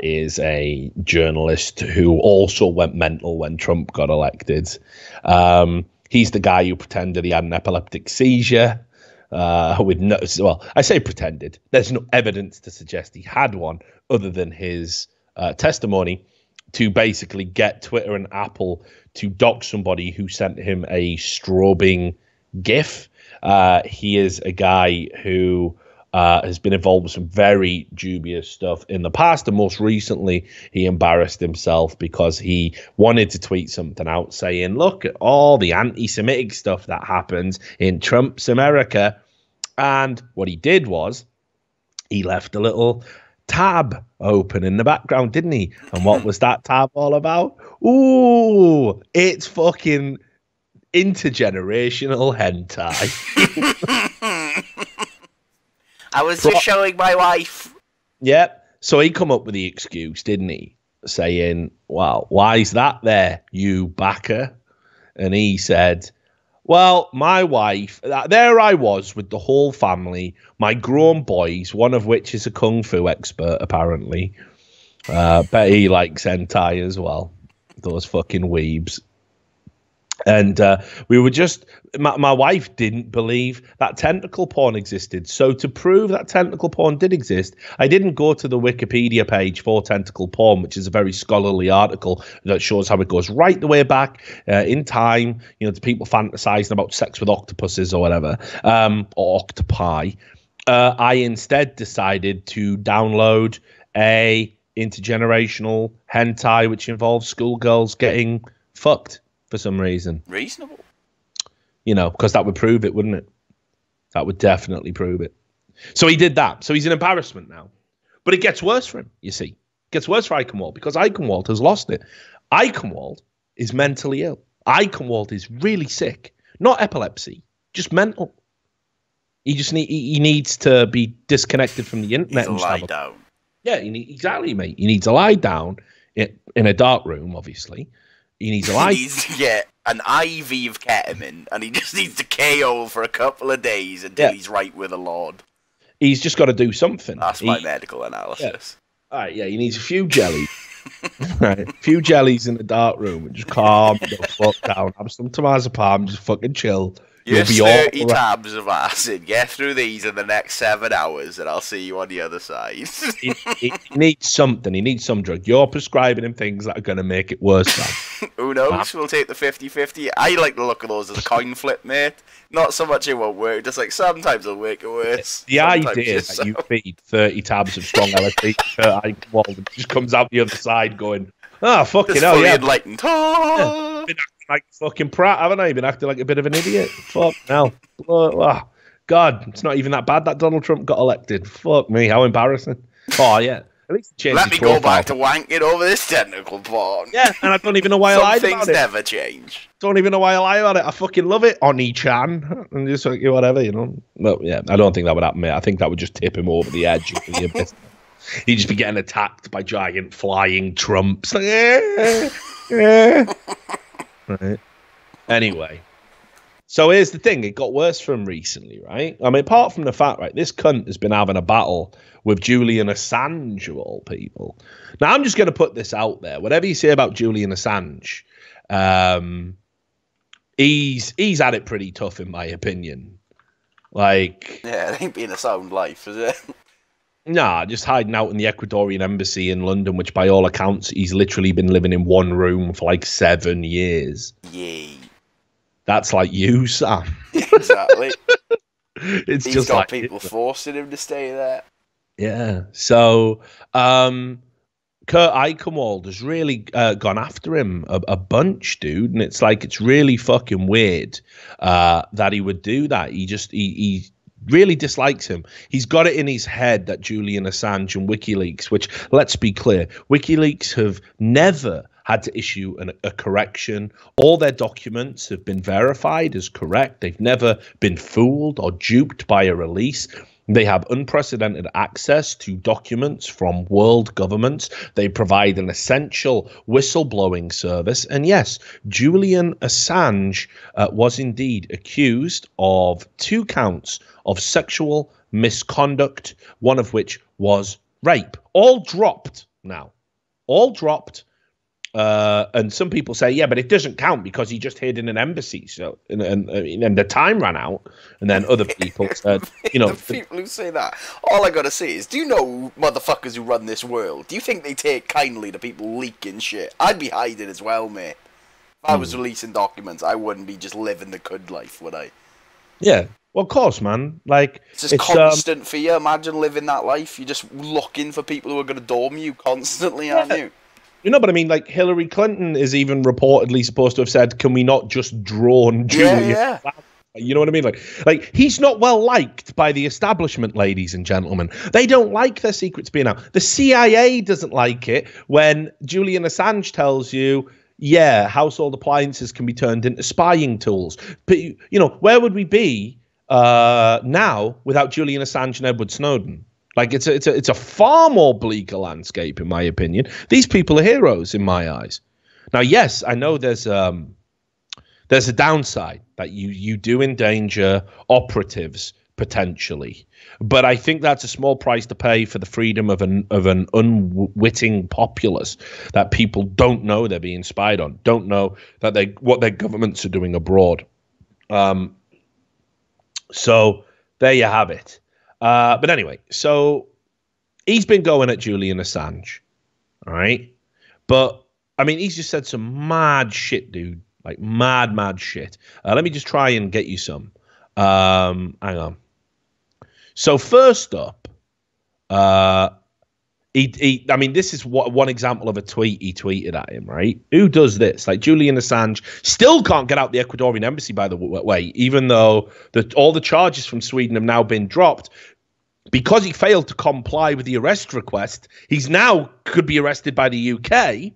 is a journalist who also went mental when Trump got elected. He's the guy who pretended he had an epileptic seizure. With no, well, I say pretended. There's no evidence to suggest he had one other than his testimony to basically get Twitter and Apple to dox somebody who sent him a strobing GIF. He is a guy who has been involved with some very dubious stuff in the past, and most recently he embarrassed himself because he wanted to tweet something out saying, look at all the anti-Semitic stuff that happens in Trump's America. And what he did was he left a little tab open in the background, didn't he? And what was that tab all about? Ooh, it's fucking intergenerational hentai. I was just showing my wife. Yep. So he come up with the excuse, didn't he? Saying, well, why is that there, you backer? And he said, well, my wife, there I was with the whole family, my grown boys, one of which is a kung fu expert, apparently. Bet he likes hentai as well. Those fucking weebs. And we were just, my wife didn't believe that tentacle porn existed. So to prove that tentacle porn did exist, I didn't go to the Wikipedia page for tentacle porn, which is a very scholarly article that shows how it goes right the way back in time, you know, to people fantasizing about sex with octopuses or whatever, or octopi. I instead decided to download a intergenerational hentai, which involves schoolgirls getting fucked. For some reason. Reasonable. You know, because that would prove it, wouldn't it? That would definitely prove it. So he did that. So he's an embarrassment now. But it gets worse for him, you see. It gets worse for Eichenwald because Eichenwald has lost it. Eichenwald is mentally ill. Eichenwald is really sick. Not epilepsy, just mental. He just he needs to be disconnected from the internet. He needs to lie down. Yeah, exactly, mate. He needs to lie down in a dark room, obviously. He needs a He needs to get an IV of ketamine, and he just needs to KO for a couple of days until he's right with the Lord. He's just got to do something. That's my medical analysis. Yeah. All right, yeah, he needs a few jellies. Right, a few jellies in the dark room and just calm the fuck down. Have some tomazepam, just fucking chill. You'll be 30 tabs of acid. Get through these in the next 7 hours, and I'll see you on the other side. he needs something. He needs some drug. You're prescribing him things that are going to make it worse. Who knows? We'll take the 50-50. I like the look of those as a coin flip, mate. Not so much it won't work. Just like sometimes it'll make it worse. The idea that you feed 30 tabs of strong LSD to Eichenwald and just comes out the other side going, oh, fucking hell, fully yeah. enlightened. Yeah. Been acting like fucking Pratt, haven't I? Been acting like a bit of an idiot. Fuck, no. Oh, God, it's not even that bad that Donald Trump got elected. Fuck me, how embarrassing. Oh, yeah. At least change Let me go back to wanking over this technical porn. Yeah, and I don't even know why I lied about it. Some things never change. Don't even know why I lie about it. I fucking love it. Oni-chan. And just like, whatever, you know. But yeah, I don't think that would happen, mate. I think that would just tip him over the edge into the abyss. He'd just be getting attacked by giant flying Trumps. Like, Right. Anyway. So here's the thing. It got worse for him recently, right? I mean, apart from the fact, right, this cunt has been having a battle with Julian Assange, of all people. Now, I'm just going to put this out there. Whatever you say about Julian Assange, he's had it pretty tough, in my opinion. Like, yeah, it ain't been a sound life, is it? Nah, just hiding out in the Ecuadorian embassy in London, which by all accounts, he's literally been living in one room for like 7 years. Yay. That's like you, Sam. Exactly. He's just got like people forcing him to stay there. Yeah. So, Kurt Eichenwald has really gone after him a bunch, dude. And it's like, it's really fucking weird that he would do that. He really dislikes him. He's got it in his head that Julian Assange and WikiLeaks, which, let's be clear, WikiLeaks have never had to issue a correction. All their documents have been verified as correct. They've never been fooled or duped by a release. They have unprecedented access to documents from world governments. They provide an essential whistleblowing service. And yes, Julian Assange was indeed accused of 2 counts of sexual misconduct, one of which was rape. All dropped now. All dropped. And some people say, yeah, but it doesn't count because he just hid in an embassy. So, and the time ran out. And then other people said, you know, the people who say that, all I gotta say is, do you know motherfuckers who run this world? Do you think they take kindly to people leaking shit? I'd be hiding as well, mate. If I was releasing documents, I wouldn't be just living the good life, would I? Yeah. Well, of course, man. Like It's just constant fear. Imagine living that life. You're just looking for people who are going to dorm you constantly, aren't you? You know, but I mean, like Hillary Clinton is even reportedly supposed to have said, "Can we not just drone Julian?" Yeah. You know what I mean? Like he's not well liked by the establishment, ladies and gentlemen. They don't like their secrets being out. The CIA doesn't like it when Julian Assange tells you, yeah, household appliances can be turned into spying tools. But you know, where would we be now without Julian Assange and Edward Snowden? Like it's a far more bleaker landscape, in my opinion. These people are heroes in my eyes. Now, yes, I know there's a downside that you do endanger operatives potentially, but I think that's a small price to pay for the freedom of an unwitting populace, that people don't know they're being spied on, don't know that what their governments are doing abroad. So there you have it. But anyway, so he's been going at Julian Assange, all right? But, I mean, he's just said some mad shit, dude. Like, mad shit. Let me just try and get you some. Hang on. So, first up, I mean, this is one example of a tweet he tweeted at him, right? Who does this? Like, Julian Assange still can't get out the Ecuadorian embassy, by the way, even though all the charges from Sweden have now been dropped. Because he failed to comply with the arrest request, he's now could be arrested by the UK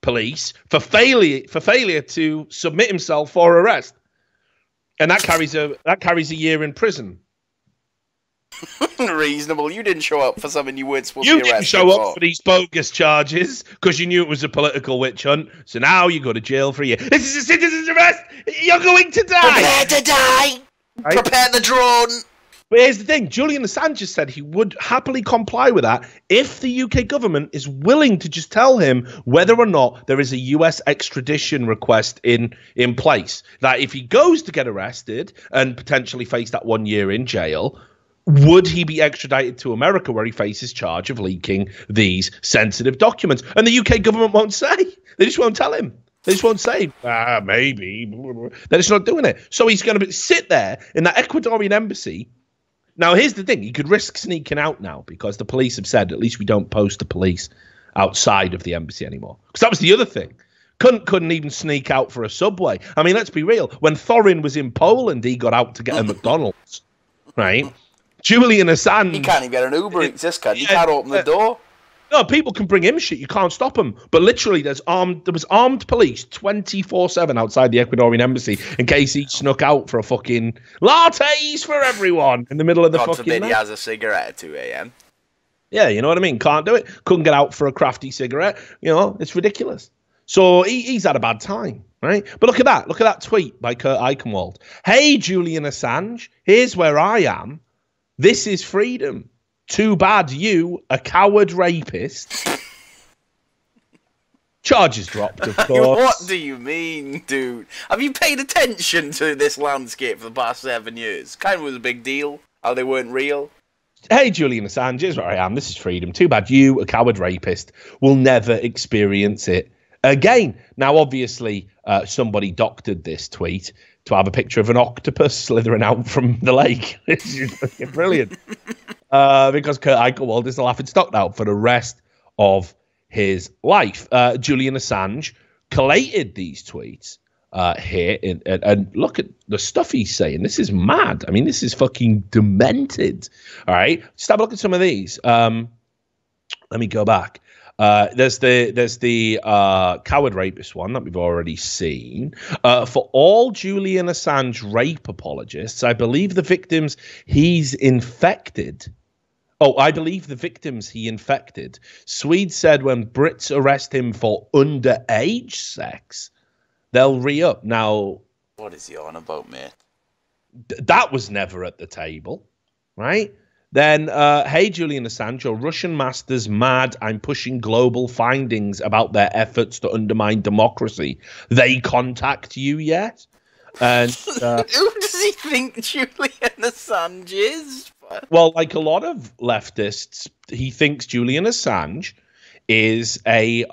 police for failure to submit himself for arrest, and that carries a year in prison. Reasonable. You didn't show up for something you weren't supposed to You be arrested didn't show for. up for these bogus charges because you knew it was a political witch hunt. So now you go to jail for a year. This is a citizen's arrest. You're going to die. Prepare to die. Right? Prepare the drone. But here's the thing. Julian Assange has said he would happily comply with that if the UK government is willing to just tell him whether or not there is a US extradition request in place. That if he goes to get arrested and potentially face that 1 year in jail, would he be extradited to America where he faces charge of leaking these sensitive documents? And the UK government won't say. They just won't tell him. They just won't say, maybe. They're just not doing it. So he's going to sit there in that Ecuadorian embassy. Now, here's the thing. He could risk sneaking out now because the police have said at least we don't post the police outside of the embassy anymore. Because that was the other thing. Couldn't even sneak out for a Subway. I mean, let's be real. When Thorin was in Poland, he got out to get a McDonald's, right? Julian Assange. He can't even get an Uber Eats, this guy. You can't open the door. No, people can bring him shit. You can't stop them. But literally, there was armed police 24/7 outside the Ecuadorian embassy in case he snuck out for a fucking lattes for everyone in the middle of the God fucking forbid night. he has a cigarette at 2 a.m. Yeah, you know what I mean? Can't do it. Couldn't get out for a crafty cigarette. You know, it's ridiculous. So he's had a bad time, right? But look at that. Look at that tweet by Kurt Eichenwald. Hey, Julian Assange, here's where I am. This is freedom. Too bad you, a coward rapist. Charges dropped, of course. What do you mean, dude? Have you paid attention to this landscape for the past 7 years? Kind of was a big deal. How they weren't real. Hey, Julian Assange, here's where I am. This is freedom. Too bad you, a coward rapist, will never experience it again. Now, obviously, somebody doctored this tweet to have a picture of an octopus slithering out from the lake. It's fucking brilliant. Because Kurt Eichenwald is the laughing stock now for the rest of his life. Julian Assange collated these tweets here, and look at the stuff he's saying. This is mad. I mean, this is fucking demented. All right, just have a look at some of these. Let me go back. There's the coward rapist one that we've already seen. For all Julian Assange rape apologists, I believe the victims he's infected. Oh, I believe the victims he infected. Swede said when Brits arrest him for underage sex, they'll re-up. Now, What is he on about, mate? That was never at the table, right? Then, hey, Julian Assange, your Russian master's mad. I'm pushing global findings about their efforts to undermine democracy. They contact you yet? And Who does he think Julian Assange is? well, like a lot of leftists, he thinks Julian Assange is a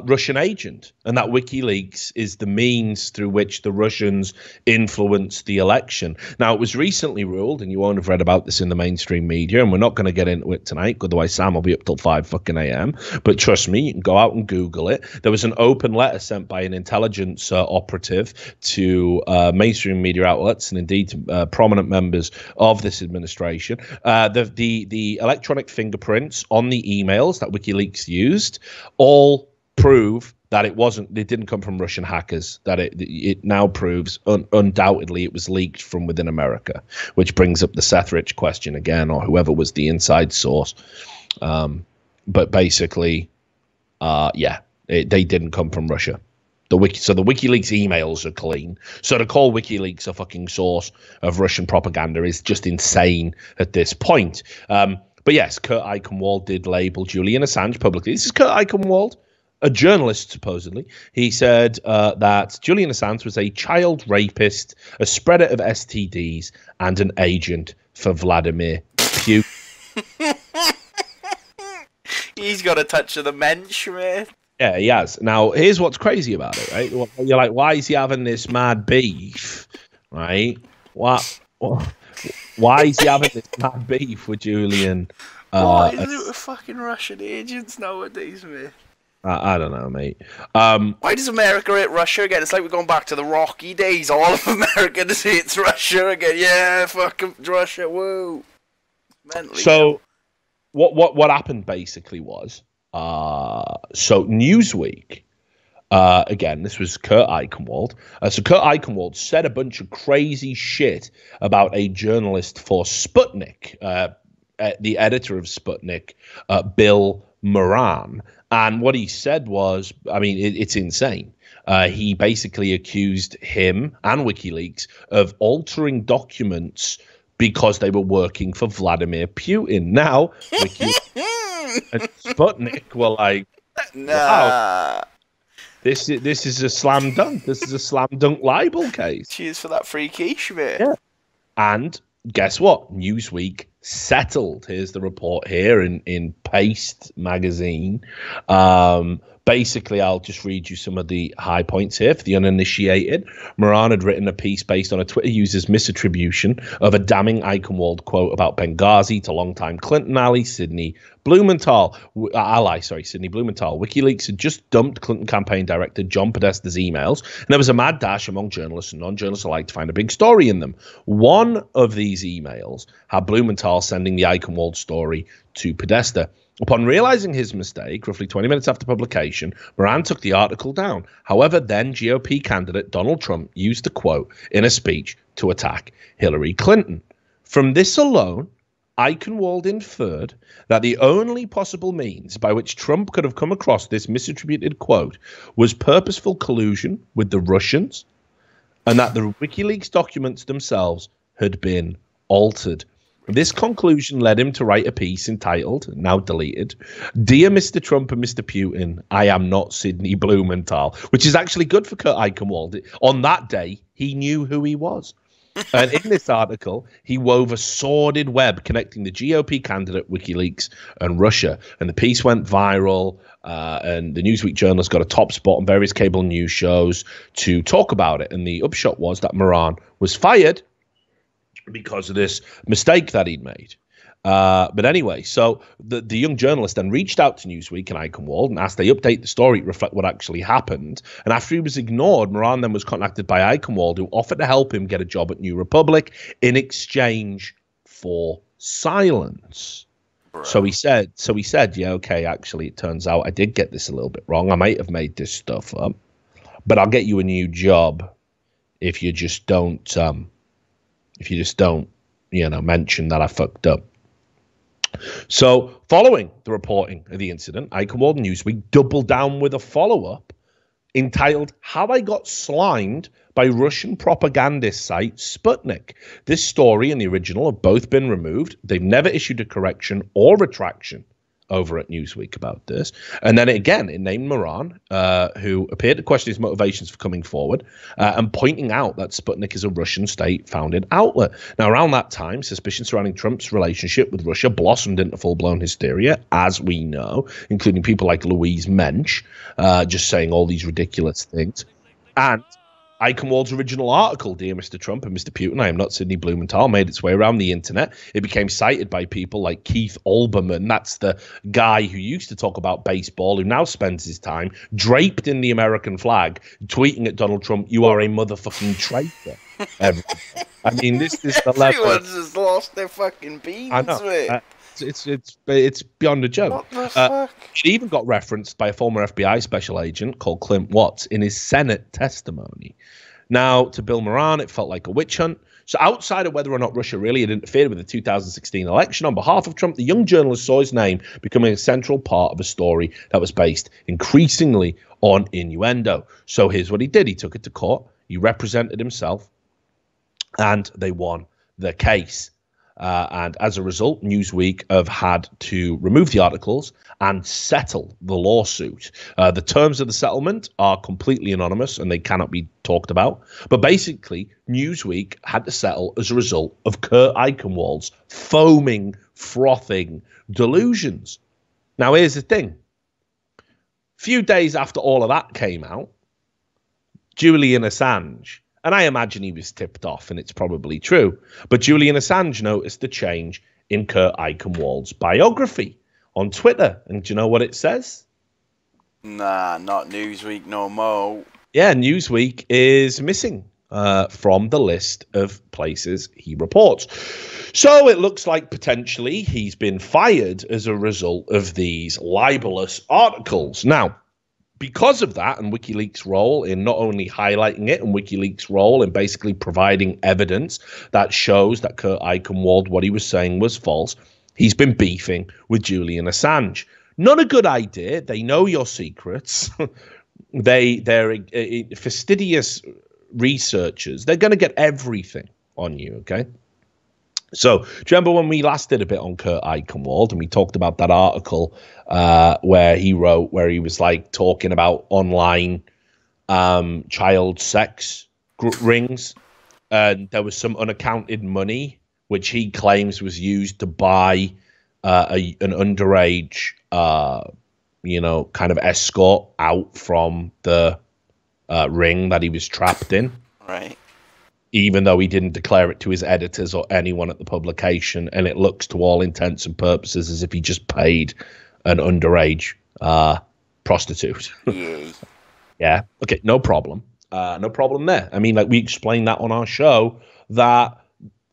Russian agent, and that WikiLeaks is the means through which the Russians influenced the election. Now, it was recently ruled, and you won't have read about this in the mainstream media, and we're not going to get into it tonight, otherwise Sam will be up till 5 fucking a.m. But trust me, you can go out and Google it. There was an open letter sent by an intelligence operative to mainstream media outlets and indeed to prominent members of this administration. The electronic fingerprints on the emails that WikiLeaks used all prove that it didn't come from Russian hackers, that it now proves undoubtedly it was leaked from within America, which brings up the Seth Rich question again, or whoever was the inside source. But basically, they didn't come from Russia. So the WikiLeaks emails are clean. So to call WikiLeaks a fucking source of Russian propaganda is just insane at this point. But yes, Kurt Eichenwald did label Julian Assange publicly. This is Kurt Eichenwald, a journalist, supposedly. He said that Julian Assange was a child rapist, a spreader of STDs, and an agent for Vladimir Putin. He's got a touch of the mensch, man. Yeah, he has. Now, here's what's crazy about it, right? You're like, why is he having this mad beef, right? Why is he having this mad beef with Julian? What is it with fucking Russian agents nowadays, mate? I don't know, mate. Why does America hate Russia again? It's like we're going back to the Rocky days. All of America just hates Russia again. Yeah, fucking Russia, woo. Mentally. So, what happened basically was, so Newsweek, again, this was Kurt Eichenwald. So Kurt Eichenwald said a bunch of crazy shit about a journalist for Sputnik, the editor of Sputnik, Bill Moran. And what he said was, I mean, it's insane. He basically accused him and WikiLeaks of altering documents because they were working for Vladimir Putin. Now, WikiLeaks and Sputnik were like, wow, this is a slam dunk. This is a slam dunk libel case. Cheers for that free quiche, mate. Yeah. And guess what? Newsweek settled. Here's the report here in Paste magazine. Basically, I'll just read you some of the high points here for the uninitiated. Moran had written a piece based on a Twitter user's misattribution of a damning Eichenwald quote about Benghazi to longtime Clinton ally Sidney Blumenthal. Sidney Blumenthal. WikiLeaks had just dumped Clinton campaign director John Podesta's emails, and there was a mad dash among journalists and non-journalists alike to find a big story in them. One of these emails had Blumenthal sending the Eichenwald story to Podesta. Upon realizing his mistake, roughly 20 minutes after publication, Moran took the article down. However, then GOP candidate Donald Trump used the quote in a speech to attack Hillary Clinton. From this alone, Eichenwald inferred that the only possible means by which Trump could have come across this misattributed quote was purposeful collusion with the Russians, and that the WikiLeaks documents themselves had been altered. This conclusion led him to write a piece entitled, now deleted, Dear Mr. Trump and Mr. Putin, I am not Sidney Blumenthal, which is actually good for Kurt Eichenwald. On that day, he knew who he was. And in this article, he wove a sordid web connecting the GOP candidate, WikiLeaks, and Russia. And the piece went viral, and the Newsweek journalist got a top spot on various cable news shows to talk about it. And the upshot was that Moran was fired because of this mistake that he'd made. But anyway, so the young journalist then reached out to Newsweek and Eichenwald and asked they update the story to reflect what actually happened. And after he was ignored, Moran then was contacted by Eichenwald, who offered to help him get a job at New Republic in exchange for silence. So he said, yeah, okay, actually, it turns out I did get this a little bit wrong. I might have made this stuff up, but I'll get you a new job if you just don't mention that I fucked up. So, following the reporting of the incident, Eichenwald and Newsweek doubled down with a follow-up entitled How I Got Slimed by Russian Propagandist Site Sputnik. This story and the original have both been removed. They've never issued a correction or retraction over at Newsweek about this. And then again, it named Moran, who appeared to question his motivations for coming forward and pointing out that Sputnik is a Russian state-founded outlet. Now, around that time, suspicion surrounding Trump's relationship with Russia blossomed into full-blown hysteria, as we know, including people like Louise Mensch, just saying all these ridiculous things. And Eichenwald's original article, Dear Mr. Trump and Mr. Putin, I am not Sidney Blumenthal, made its way around the internet. It became cited by people like Keith Olbermann. That's the guy who used to talk about baseball, who now spends his time draped in the American flag, tweeting at Donald Trump, "You are a motherfucking traitor." I mean, this is the level. Everyone's just lost their fucking beans. I know. It's beyond a joke. What the fuck? It even got referenced by a former FBI special agent called Clint Watts in his Senate testimony. Now, to Bill Moran, it felt like a witch hunt. So outside of whether or not Russia really had interfered with the 2016 election on behalf of Trump, the young journalist saw his name becoming a central part of a story that was based increasingly on innuendo. So here's what he did. He took it to court. He represented himself, and they won the case. And as a result, Newsweek have had to remove the articles and settle the lawsuit. The terms of the settlement are completely anonymous and they cannot be talked about. But basically, Newsweek had to settle as a result of Kurt Eichenwald's foaming, frothing delusions. Now, here's the thing. A few days after all of that came out, Julian Assange, and I imagine he was tipped off, and it's probably true. But Julian Assange noticed the change in Kurt Eichenwald's biography on Twitter. And do you know what it says? Nah, not Newsweek no more. Yeah, Newsweek is missing from the list of places he reports. So it looks like potentially he's been fired as a result of these libelous articles. Now, because of that and WikiLeaks' role in not only highlighting it and WikiLeaks' role in basically providing evidence that shows that Kurt Eichenwald, what he was saying was false, he's been beefing with Julian Assange. Not a good idea. They know your secrets. They're fastidious researchers. They're going to get everything on you, okay? So, do you remember when we last did a bit on Kurt Eichenwald and we talked about that article where he wrote, where he was like talking about online child sex rings, and there was some unaccounted money which he claims was used to buy an underage, kind of escort out from the ring that he was trapped in. Right. Even though he didn't declare it to his editors or anyone at the publication, and it looks to all intents and purposes as if he just paid an underage prostitute. Yeah. Okay, no problem. No problem there. I mean, like we explained that on our show, that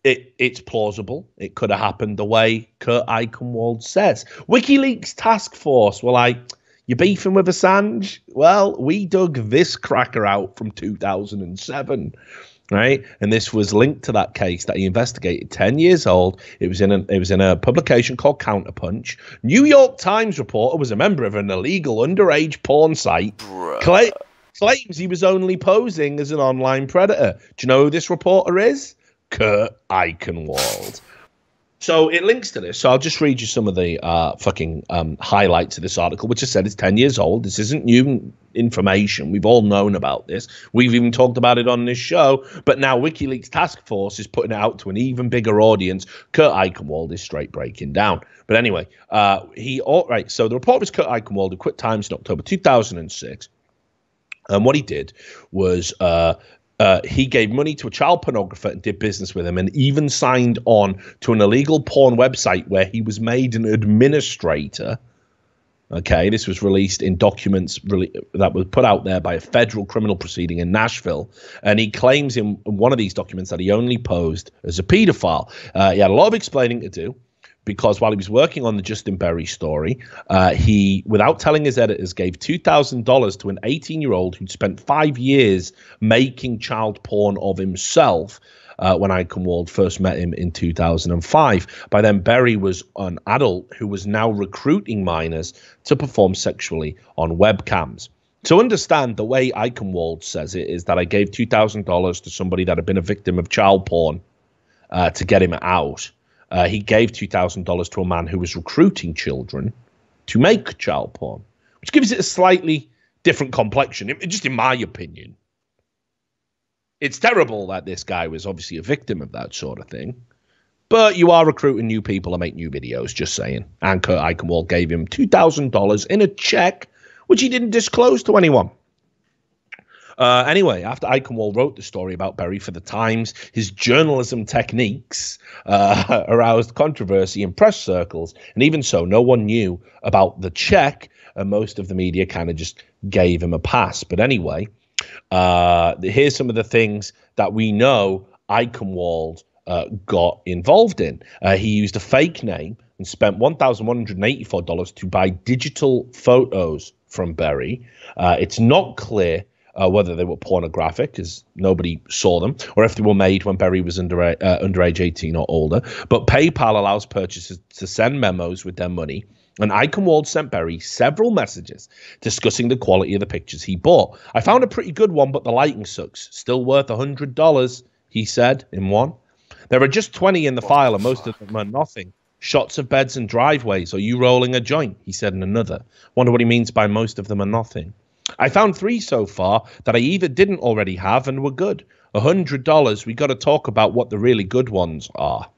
it's plausible. It could have happened the way Kurt Eichenwald says. WikiLeaks task force were like, you beefing with Assange? Well, we dug this cracker out from 2007. Right, and this was linked to that case that he investigated. 10 years old. It was in a publication called Counterpunch. New York Times reporter was a member of an illegal underage porn site. Claims he was only posing as an online predator. Do you know who this reporter is? Kurt Eichenwald. So it links to this. So I'll just read you some of the highlights of this article, which I said is 10 years old. This isn't new information. We've all known about this. We've even talked about it on this show. But now WikiLeaks Task Force is putting it out to an even bigger audience. Kurt Eichenwald is straight breaking down. But anyway, so the report was Kurt Eichenwald, who quit Times in October 2006. And what he did was he gave money to a child pornographer and did business with him, and even signed on to an illegal porn website where he was made an administrator. Okay, this was released in documents that was put out there by a federal criminal proceeding in Nashville. And he claims in one of these documents that he only posed as a pedophile. He had a lot of explaining to do, because while he was working on the Justin Berry story, he, without telling his editors, gave $2,000 to an 18-year-old who'd spent 5 years making child porn of himself when Eichenwald first met him in 2005. By then, Berry was an adult who was now recruiting minors to perform sexually on webcams. So understand, the way Eichenwald says it is that I gave $2,000 to somebody that had been a victim of child porn to get him out. He gave $2,000 to a man who was recruiting children to make child porn, which gives it a slightly different complexion, just in my opinion. It's terrible that this guy was obviously a victim of that sort of thing. But you are recruiting new people to make new videos, just saying. And Kurt Eichenwald gave him $2,000 in a check, which he didn't disclose to anyone. Anyway, after Eichenwald wrote the story about Berry for The Times, his journalism techniques aroused controversy in press circles. And even so, no one knew about the check, and most of the media kind of just gave him a pass. But anyway, here's some of the things that we know Eichenwald got involved in. He used a fake name and spent $1,184 to buy digital photos from Berry. It's not clear whether they were pornographic, because nobody saw them, or if they were made when Berry was underage 18 or older. But PayPal allows purchasers to send memos with their money, and Eichenwald sent Berry several messages discussing the quality of the pictures he bought. I found a pretty good one, but the lighting sucks. Still worth $100, he said in one. There are just 20 in the file, and most of them are nothing. Shots of beds and driveways, or you rolling a joint, he said in another. Wonder what he means by most of them are nothing. I found 3 so far that I either didn't already have and were good. $100, we got to talk about what the really good ones are.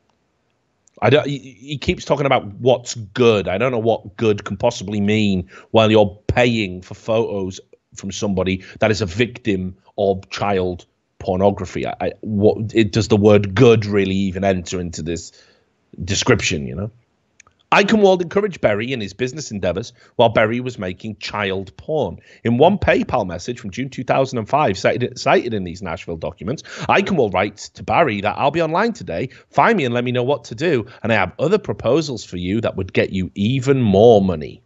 He keeps talking about what's good. I don't know what good can possibly mean while you're paying for photos from somebody that is a victim of child pornography. Does the word good really even enter into this description, you know? Eichenwald encouraged Berry in his business endeavors while Berry was making child porn. In one PayPal message from June 2005, cited in these Nashville documents, Eichenwald writes to Berry that I'll be online today. Find me and let me know what to do. And I have other proposals for you that would get you even more money.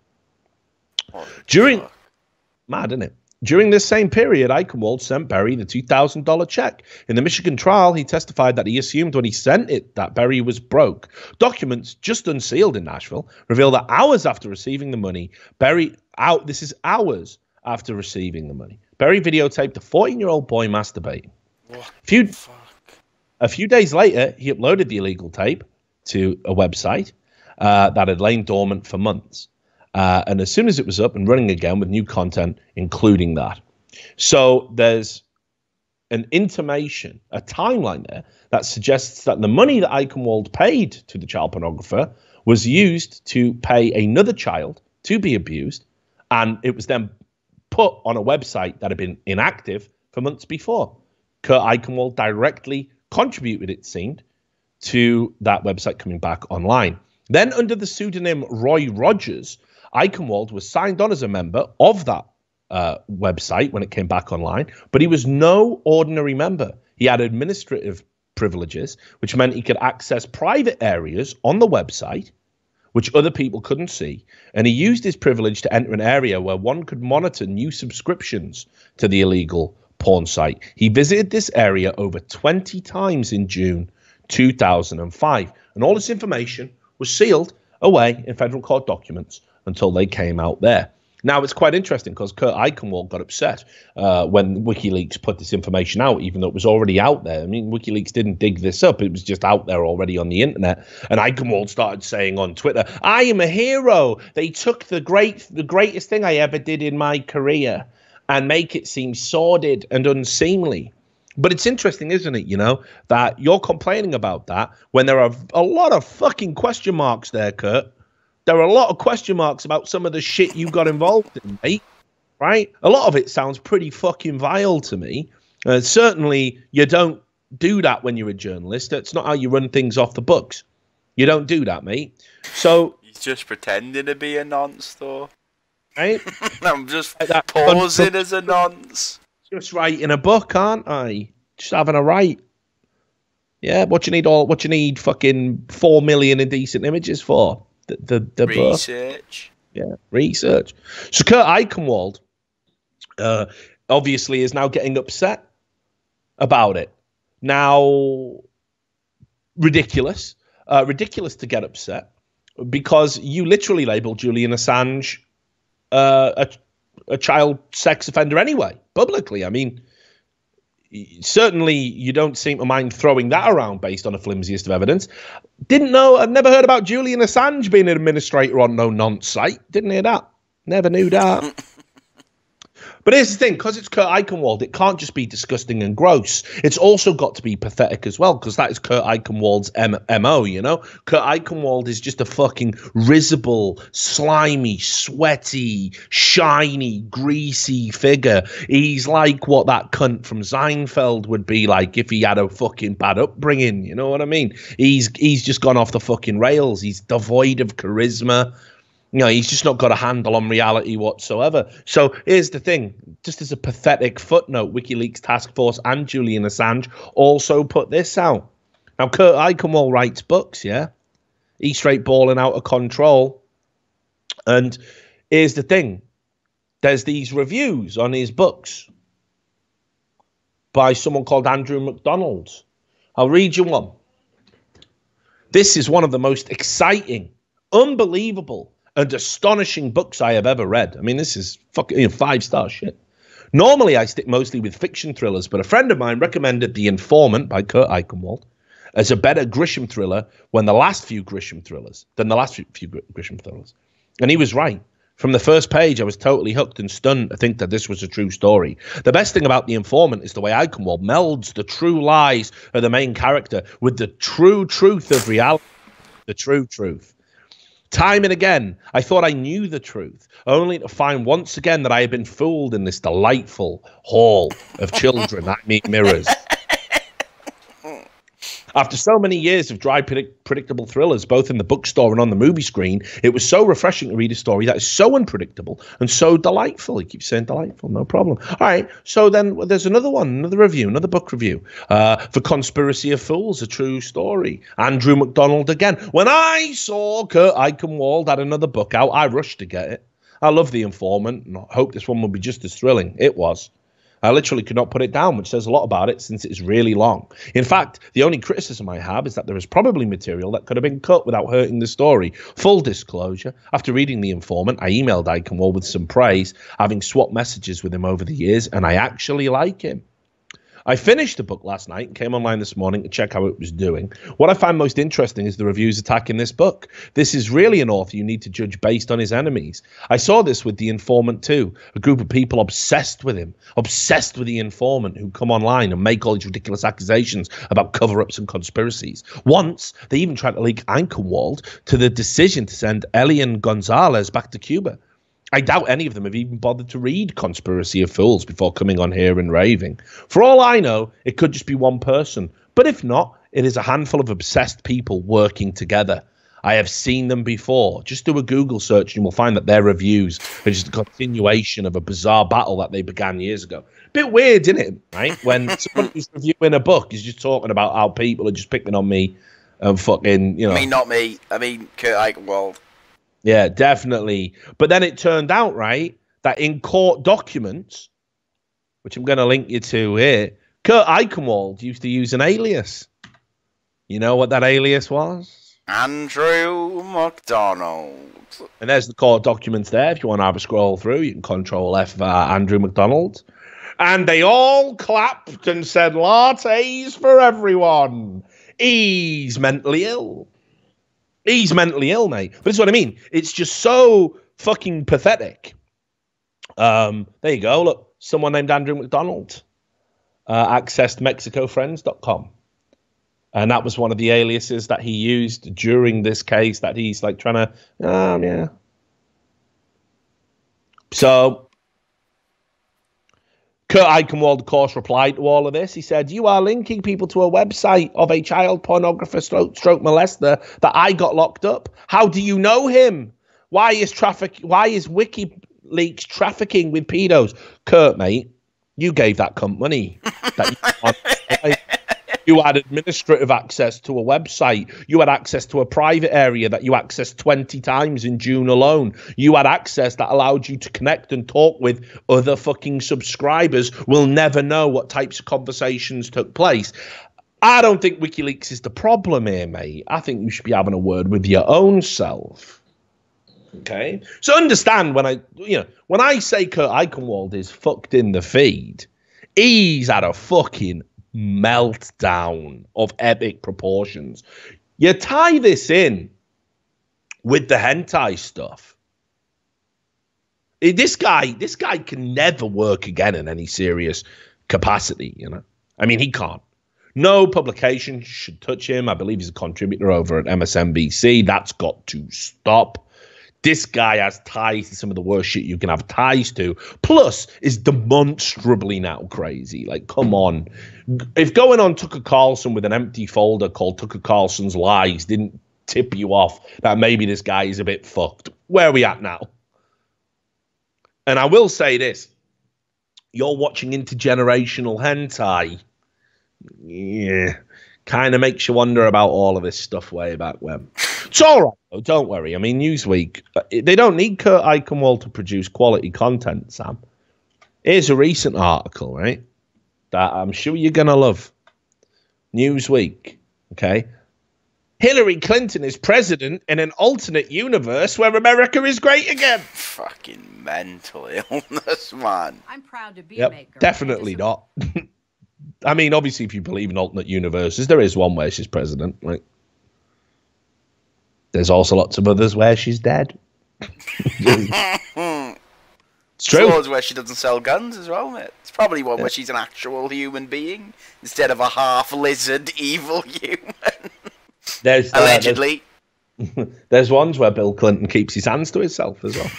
Mad, isn't it? During this same period, Eichenwald sent Berry the $2,000 check. In the Michigan trial, he testified that he assumed when he sent it that Berry was broke. Documents just unsealed in Nashville reveal that hours after receiving the money, Berry videotaped a 14-year-old boy masturbating. A few days later, he uploaded the illegal tape to a website that had lain dormant for months. And as soon as it was up and running again with new content, including that. So there's an intimation, a timeline there that suggests that the money that Eichenwald paid to the child pornographer was used to pay another child to be abused. And it was then put on a website that had been inactive for months before. Kurt Eichenwald directly contributed, it seemed, to that website coming back online. Then under the pseudonym Roy Rogers, Eichenwald was signed on as a member of that website when it came back online, but he was no ordinary member. He had administrative privileges, which meant he could access private areas on the website, which other people couldn't see, and he used his privilege to enter an area where one could monitor new subscriptions to the illegal porn site. He visited this area over 20 times in June 2005, and all this information was sealed away in federal court documents until they came out there. Now, it's quite interesting because Kurt Eichenwald got upset when WikiLeaks put this information out, even though it was already out there. I mean, WikiLeaks didn't dig this up. It was just out there already on the internet. And Eichenwald started saying on Twitter, I am a hero. They took the greatest thing I ever did in my career and make it seem sordid and unseemly. But it's interesting, isn't it, you know, that you're complaining about that when there are a lot of fucking question marks there, Kurt. There are a lot of question marks about some of the shit you got involved in, mate, right? A lot of it sounds pretty fucking vile to me. Certainly, you don't do that when you're a journalist. That's not how you run things off the books. You don't do that, mate. So he's just pretending to be a nonce, though. Right? I'm just posing as a nonce. Just writing a book, aren't I? Just having a write. Yeah, what you need fucking 4 million indecent images for? The research. Book. Yeah, research. So Kurt Eichenwald obviously is now getting upset about it. Now, ridiculous to get upset because you literally labeled Julian Assange a child sex offender anyway, publicly. I mean, certainly you don't seem to mind throwing that around based on the flimsiest of evidence. I'd never heard about Julian Assange being an administrator on no nonce site. Didn't hear that. Never knew that. But here's the thing, because it's Kurt Eichenwald, it can't just be disgusting and gross. It's also got to be pathetic as well, because that is Kurt Eichenwald's MO, you know? Kurt Eichenwald is just a fucking risible, slimy, sweaty, shiny, greasy figure. He's like what that cunt from Seinfeld would be like if he had a fucking bad upbringing, you know what I mean? He's just gone off the fucking rails. He's devoid of charisma. You know, he's just not got a handle on reality whatsoever. So here's the thing. Just as a pathetic footnote, WikiLeaks Task Force and Julian Assange also put this out. Now, Kurt Eichenwald writes books, yeah? He's straight balling out of control. And here's the thing. There's these reviews on his books by someone called Andrew McDonald. I'll read you one. This is one of the most exciting, unbelievable, and astonishing books I have ever read. I mean, this is fucking 5-star shit. Normally, I stick mostly with fiction thrillers, but a friend of mine recommended The Informant by Kurt Eichenwald as a better Grisham thriller than the last few Grisham thrillers. And he was right. From the first page, I was totally hooked and stunned to think that this was a true story. The best thing about The Informant is the way Eichenwald melds the true lies of the main character with the true truth of reality. The true truth. Time and again, I thought I knew the truth, only to find once again that I had been fooled in this delightful hall of children that meet mirrors. After so many years of dry, predictable thrillers, both in the bookstore and on the movie screen, it was so refreshing to read a story that is so unpredictable and so delightful. He keeps saying delightful, no problem. All right, so then there's another one, another review, another book review for Conspiracy of Fools, a true story. Andrew McDonald again. When I saw Kurt Eichenwald had another book out, I rushed to get it. I love The Informant and I hope this one will be just as thrilling. It was. I literally could not put it down, which says a lot about it since it's really long. In fact, the only criticism I have is that there is probably material that could have been cut without hurting the story. Full disclosure, after reading The Informant, I emailed Eichenwald with some praise, having swapped messages with him over the years, and I actually like him. I finished the book last night and came online this morning to check how it was doing. What I find most interesting is the reviews attacking this book. This is really an author you need to judge based on his enemies. I saw this with The Informant too, a group of people obsessed with him, obsessed with The Informant, who come online and make all these ridiculous accusations about cover-ups and conspiracies. Once, they even tried to link Eichenwald to the decision to send Elian Gonzalez back to Cuba. I doubt any of them have even bothered to read Conspiracy of Fools before coming on here and raving. For all I know, it could just be one person. But if not, it is a handful of obsessed people working together. I have seen them before. Just do a Google search and you will find that their reviews are just a continuation of a bizarre battle that they began years ago. Bit weird, isn't it? Right? When someone who's reviewing a book is just talking about how people are just picking on me and fucking, you know. I mean, not me. I mean, Kurt Eichenwald. Yeah, definitely. But then it turned out, right, that in court documents, which I'm going to link you to here, Kurt Eichenwald used to use an alias. You know what that alias was? Andrew McDonald. And there's the court documents there. If you want to have a scroll through, you can Control F Andrew McDonald. And they all clapped and said, lattes for everyone. He's mentally ill. He's mentally ill, mate. But this is what I mean. It's just so fucking pathetic. There you go. Look, someone named Andrew McDonald accessed MexicoFriends.com. And that was one of the aliases that he used during this case that he's like trying to, yeah. So Kurt Eichenwald, of course, replied to all of this. He said, you are linking people to a website of a child pornographer stroke molester that I got locked up. How do you know him? Why is WikiLeaks trafficking with pedos? Kurt, mate, you gave that cunt money. You had administrative access to a website. You had access to a private area that you accessed 20 times in June alone. You had access that allowed you to connect and talk with other fucking subscribers. We'll never know what types of conversations took place. I don't think WikiLeaks is the problem here, mate. I think you should be having a word with your own self. Okay? So understand when I say Kurt Eichenwald is fucked in the feed, He's had a fucking meltdown of epic proportions. You tie this in with the hentai stuff. This guy can never work again in any serious capacity, you know? I mean, he can't. No publication should touch him. I believe he's a contributor over at MSNBC. That's got to stop. This guy has ties to some of the worst shit you can have ties to. Plus, is demonstrably now crazy. Like, come on. If going on Tucker Carlson with an empty folder called Tucker Carlson's Lies didn't tip you off that maybe this guy is a bit fucked, where are we at now? And I will say this. You're watching intergenerational hentai. Yeah. Kind of makes you wonder about all of this stuff way back when. It's all right, though. Don't worry. I mean, Newsweek, they don't need Kurt Eichenwald to produce quality content, Sam. Here's a recent article, right, that I'm sure you're going to love. Newsweek, okay? Hillary Clinton is president in an alternate universe where America is great again. Fucking mental illness, man. I'm proud to be a maker. Definitely not. I mean, obviously, if you believe in alternate universes, there is one where she's president. Like, there's also lots of others where she's dead. It's true. There's where she doesn't sell guns as well, mate. It's probably one where she's an actual human being instead of a half lizard evil human. There's allegedly. There's ones where Bill Clinton keeps his hands to himself as well.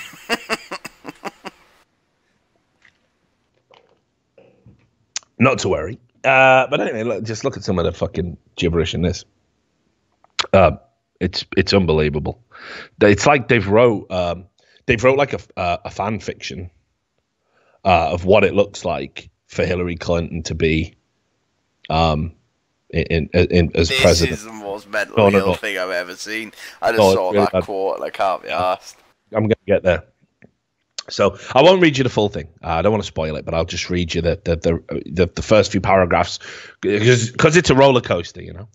Not to worry. But anyway, just look at some of the fucking gibberish in this. It's unbelievable. It's like they've wrote like a fan fiction of what it looks like for Hillary Clinton to be in as this president. This is the most mentally ill thing I've ever seen. I just saw really that bad. quote and I can't be asked. I'm going to get there. So I won't read you the full thing. I don't want to spoil it, but I'll just read you the first few paragraphs because it's a roller coaster, you know.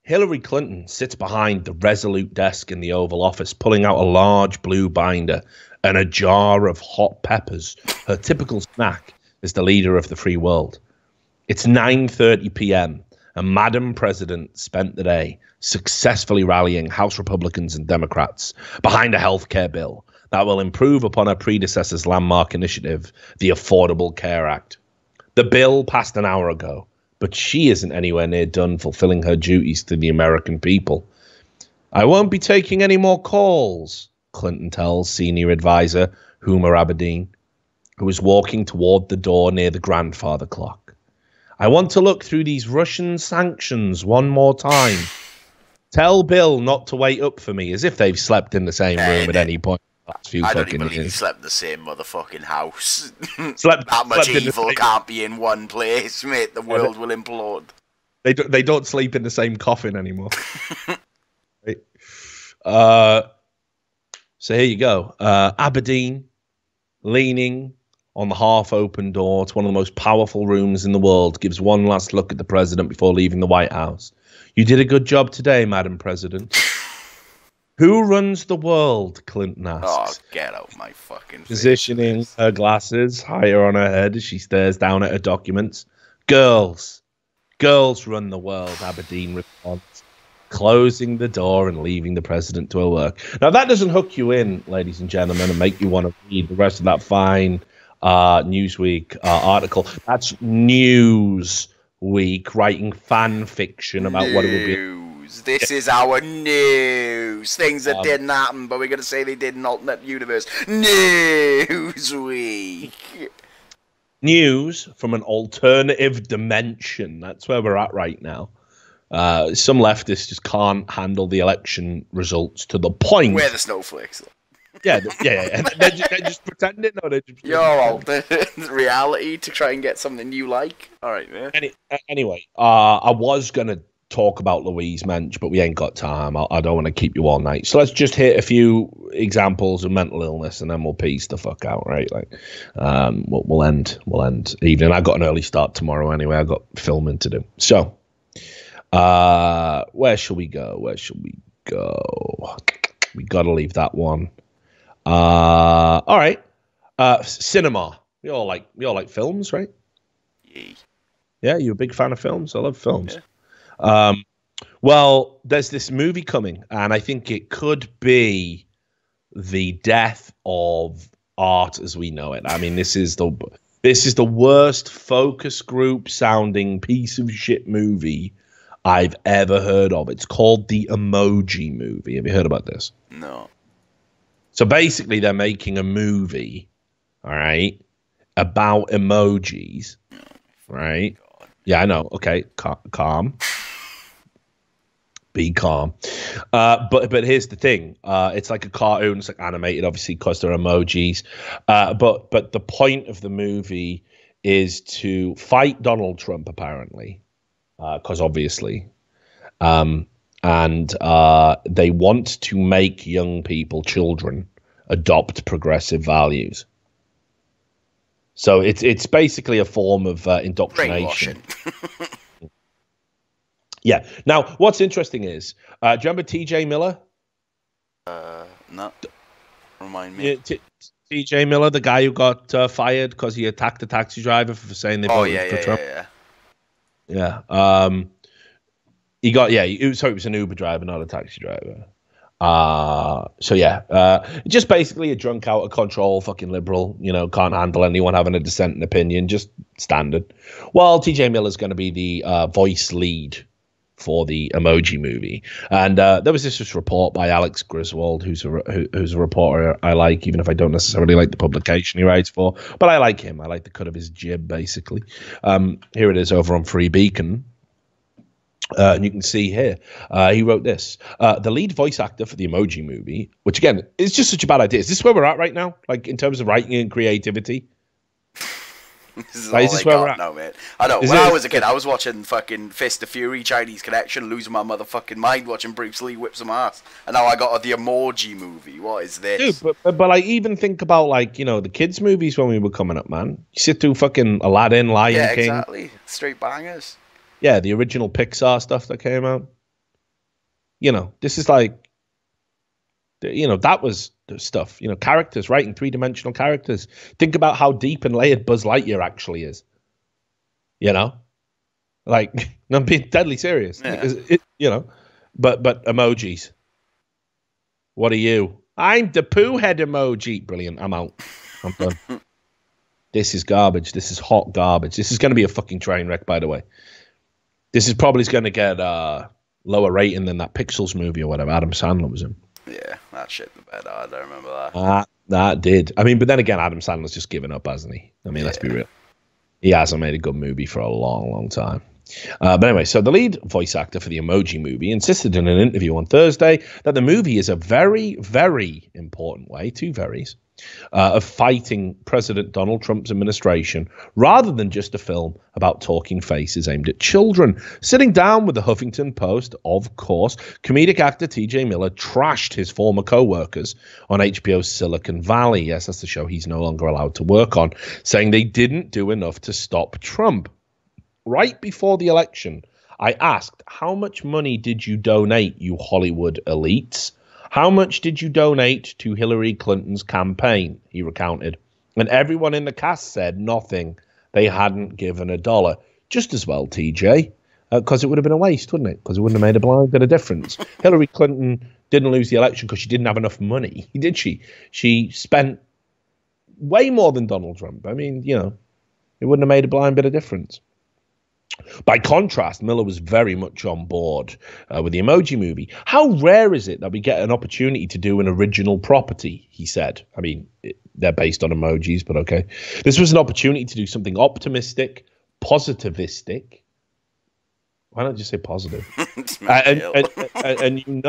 Hillary Clinton sits behind the resolute desk in the Oval Office, pulling out a large blue binder and a jar of hot peppers. Her typical snack is the leader of the free world. It's 9:30 p.m. and Madam President spent the day successfully rallying House Republicans and Democrats behind a health care bill that will improve upon her predecessor's landmark initiative, the Affordable Care Act. The bill passed an hour ago, but she isn't anywhere near done fulfilling her duties to the American people. I won't be taking any more calls, Clinton tells senior advisor Huma Abedin, who is walking toward the door near the grandfather clock. I want to look through these Russian sanctions one more time. Tell Bill not to wait up for me, as if they've slept in the same room at any point. I don't even believe he slept in the same motherfucking house. Slept that much in evil can't be in one place, mate. The world will implode. They don't sleep in the same coffin anymore. Right. So here you go. Aberdeen, leaning on the half-open door to one of the most powerful rooms in the world, gives one last look at the president before leaving the White House. You did a good job today, Madam President. Who runs the world? Clinton asks. Oh, get out my fucking Positioning face. her glasses higher on her head as she stares down at her documents. Girls run the world, Aberdeen responds, closing the door and leaving the president to her work. Now, that doesn't hook you in, ladies and gentlemen, and make you want to read the rest of that fine Newsweek article. That's Newsweek writing fan fiction about what it would be. This is our news. Things that didn't happen, but we're going to say they did in alternate universe. Newsweek. News from an alternative dimension. That's where we're at right now. Some leftists just can't handle the election results to the point. We're the snowflakes. Yeah. They're just pretending. No, they're just You're alternate reality to try and get something you like. All right, man. Anyway, I was going to talk about Louise Mensch, but we ain't got time. I don't want to keep you all night. So let's just hit a few examples of mental illness and then we'll peace the fuck out, right? Like, we'll end evening. I got an early start tomorrow anyway. I got filming to do. So, where shall we go? We got to leave that one. All right. Cinema. We all like films, right? Yee. Yeah, you're a big fan of films. I love films. Well, there's this movie coming, and I think it could be the death of art as we know it. I mean, this is the worst focus group sounding piece of shit movie I've ever heard of. It's called the Emoji Movie. Have you heard about this? No. So basically, they're making a movie, all right, about emojis, right? Yeah, I know. Okay, calm. Be calm. But here's the thing. It's like a cartoon. It's like animated, obviously, because they're emojis. But the point of the movie is to fight Donald Trump, apparently, because obviously. And they want to make young people, children, adopt progressive values. So it's basically a form of indoctrination. Yeah. Now, what's interesting is, do you remember T.J. Miller? No. Remind me. Yeah, T.J. Miller, the guy who got fired because he attacked a taxi driver for saying they voted for Trump. Yeah. It was an Uber driver, not a taxi driver. Just basically a drunk out of control fucking liberal, can't handle anyone having a dissenting opinion, just standard. Well, TJ Miller's going to be the voice lead for the Emoji Movie. And there was this report by Alex Griswold, who's a reporter I like, even if I don't necessarily like the publication he writes for. But I like him. I like the cut of his jib, basically. Here it is over on Free Beacon. And you can see here, he wrote this. The lead voice actor for the Emoji Movie, which, again, is just such a bad idea. Is this where we're at right now? Like, in terms of writing and creativity? This is this where we're at now, mate. I know. When I was a kid, I was watching fucking Fist of Fury, Chinese Connection, losing my motherfucking mind watching Bruce Lee whip some ass. And now I got the Emoji Movie. What is this? Dude, but like, even think about, like, the kids' movies when we were coming up, man. You sit through fucking Aladdin, Lion King. Yeah, exactly. Straight bangers. Yeah, the original Pixar stuff that came out. This is like, that was the stuff. Characters, writing three-dimensional characters. Think about how deep and layered Buzz Lightyear actually is. Like, I'm being deadly serious. Yeah. But emojis. What are you? I'm the poo head emoji. Brilliant. I'm out. I'm done. This is garbage. This is hot garbage. This is going to be a fucking train wreck, by the way. This is probably going to get lower rating than that Pixels movie or whatever Adam Sandler was in. Yeah, that shit the bed. I don't remember that. That did. I mean, but then again, Adam Sandler's just given up, hasn't he? I mean, let's be real. He hasn't made a good movie for a long, long time. But anyway, so the lead voice actor for the Emoji Movie insisted in an interview on Thursday that the movie is a very, very important way, two verys, of fighting President Donald Trump's administration, rather than just a film about talking faces aimed at children. Sitting down with the Huffington Post, of course, comedic actor TJ Miller trashed his former co-workers on HBO's Silicon Valley. Yes, that's the show he's no longer allowed to work on, saying they didn't do enough to stop Trump. Right before the election, I asked, how much money did you donate, you Hollywood elites? How much did you donate to Hillary Clinton's campaign? He recounted. And everyone in the cast said nothing. They hadn't given $1. Just as well, TJ, because it would have been a waste, wouldn't it? Because it wouldn't have made a blind bit of difference. Hillary Clinton didn't lose the election because she didn't have enough money, did she? She spent way more than Donald Trump. I mean, it wouldn't have made a blind bit of difference. By contrast, Miller was very much on board with the Emoji Movie. How rare is it that we get an opportunity to do an original property, he said. I mean, they're based on emojis, but okay. This was an opportunity to do something optimistic, positivistic. Why not just say positive? and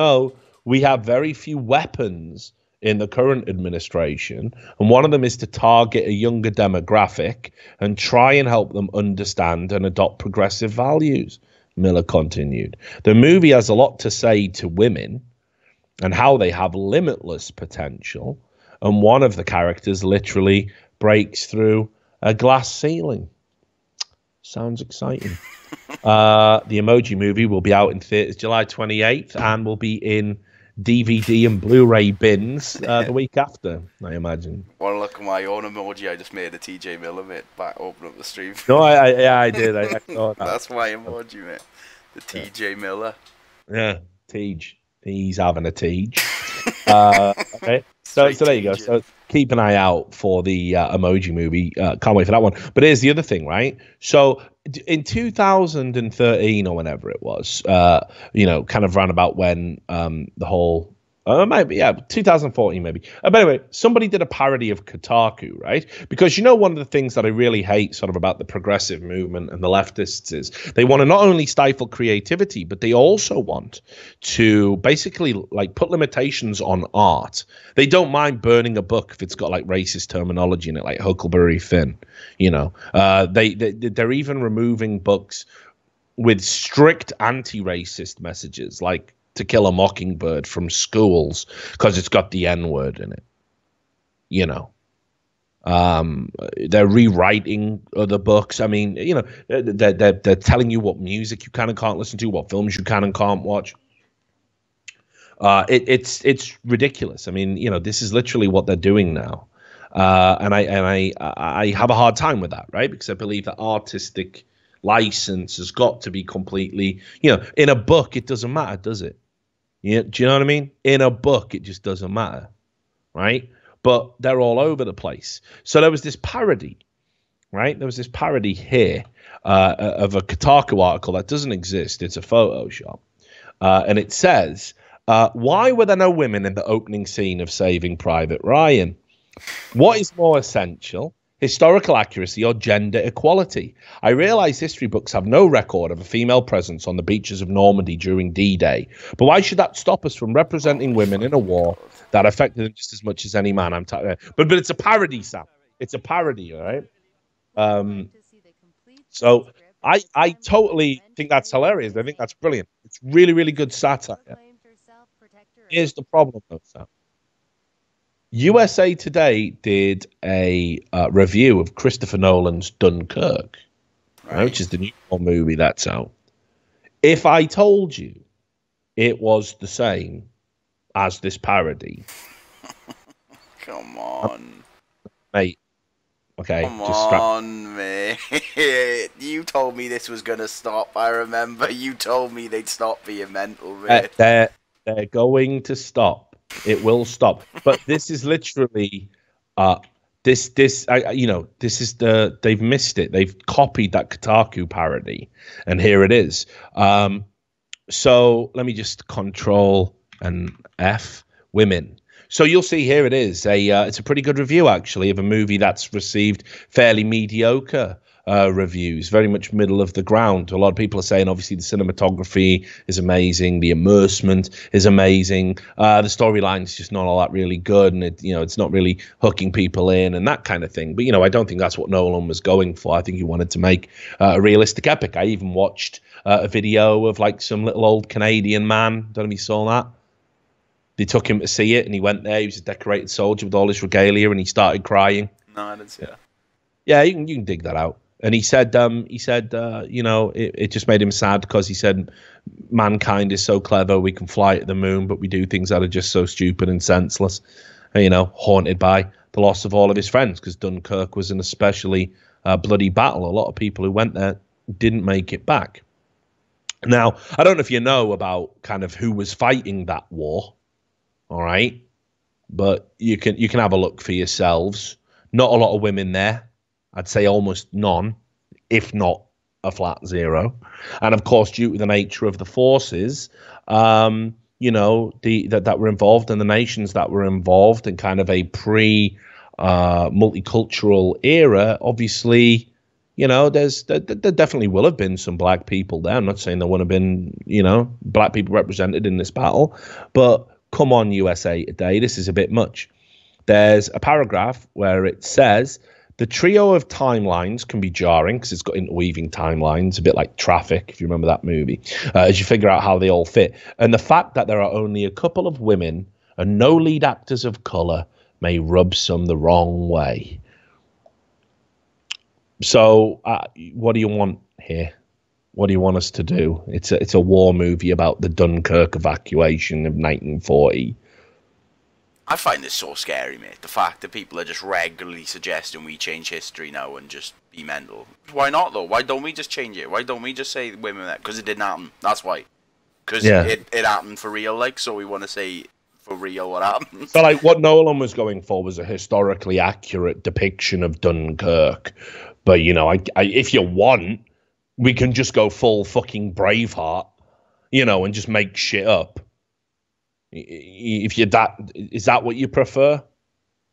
we have very few weapons in the current administration, and one of them is to target a younger demographic and try and help them understand and adopt progressive values, Miller continued. The movie has a lot to say to women and how they have limitless potential, and one of the characters literally breaks through a glass ceiling. Sounds exciting. The Emoji Movie will be out in theaters July 28th and will be in DVD and Blu-ray bins the week after, I imagine. Want to look at my own emoji I just made a TJ Miller, mate, back open up the stream. No, I did. I thought that. That's my emoji, mate. The TJ Miller. Yeah, Tej. He's having a Tej. Okay. So there you go. So keep an eye out for the Emoji Movie. Can't wait for that one. But here's the other thing, right? So in 2013 or whenever it was, kind of round about when the whole maybe 2014 maybe. But anyway, somebody did a parody of Kotaku, right? Because one of the things that I really hate sort of about the progressive movement and the leftists is they want to not only stifle creativity, but they also want to basically like put limitations on art. They don't mind burning a book if it's got like racist terminology in it, like Huckleberry Finn. They're even removing books with strict anti-racist messages, like To Kill a Mockingbird, from schools because it's got the N-word in it. They're rewriting other books. I mean, they're telling you what music you can and can't listen to, what films you can and can't watch. It's ridiculous. I mean, this is literally what they're doing now, and I have a hard time with that, right? Because I believe that artistic license has got to be completely, in a book it doesn't matter, does it? Yeah, do you know what I mean? In a book it just doesn't matter, right? But they're all over the place. So there was this parody, right? There was this parody here of a Kotaku article that doesn't exist. It's a Photoshop, and it says, why were there no women in the opening scene of Saving Private Ryan? What is more essential? Historical accuracy or gender equality? I realize history books have no record of a female presence on the beaches of Normandy during D-Day, but why should that stop us from representing women in a war that affected them just as much as any man? But it's a parody, Sam. It's a parody, all right? So I totally think that's hilarious. I think that's brilliant. It's really, really good satire. Here's the problem, though, Sam. USA Today did a review of Christopher Nolan's Dunkirk, right, which is the new movie that's out. If I told you it was the same as this parody, come on, mate. Okay, come on, mate. You told me this was gonna stop. I remember you told me they'd stop being mental, mate. They're going to stop. It will stop. But this is literally this is they've missed it. They've copied that Kotaku parody, and here it is. So let me just Control and F women. So you'll see here it is. It's a pretty good review actually of a movie that's received fairly mediocre reviews, very much middle of the ground. A lot of people are saying obviously the cinematography is amazing, the immersement is amazing, the storyline is just not all that really good, and it's not really hooking people in and that kind of thing. But I don't think that's what Nolan was going for. I think he wanted to make a realistic epic. I even watched a video of like some little old Canadian man. Don't know if you saw that. They took him to see it, and he went there. He was a decorated soldier with all his regalia, and he started crying. No, I didn't see that. Yeah, you can dig that out. And he said, it just made him sad because he said, mankind is so clever, we can fly to the moon, but we do things that are just so stupid and senseless. And, haunted by the loss of all of his friends, because Dunkirk was an especially bloody battle. A lot of people who went there didn't make it back. Now, I don't know if you know about kind of who was fighting that war, all right? But you can have a look for yourselves. Not a lot of women there. I'd say almost none, if not a flat zero. And of course, due to the nature of the forces, that were involved, and the nations that were involved in kind of a multicultural era, obviously, there definitely will have been some black people there. I'm not saying there wouldn't have been, black people represented in this battle, but come on, USA Today, this is a bit much. There's a paragraph where it says, the trio of timelines can be jarring because it's got interweaving timelines, a bit like Traffic, if you remember that movie, as you figure out how they all fit. And the fact that there are only a couple of women and no lead actors of color may rub some the wrong way. So what do you want here? What do you want us to do? It's a war movie about the Dunkirk evacuation of 1940. I find this so scary, mate. The fact that people are just regularly suggesting we change history now and just be mental. Why not, though? Why don't we just change it? Why don't we just say women that? Because it didn't happen. That's why. Because it happened for real, like, so we want to say for real what happened. So, like, what Nolan was going for was a historically accurate depiction of Dunkirk. But, you know, I if you want, we can just go full fucking Braveheart, you know, and just make shit up. If you're is that what you prefer?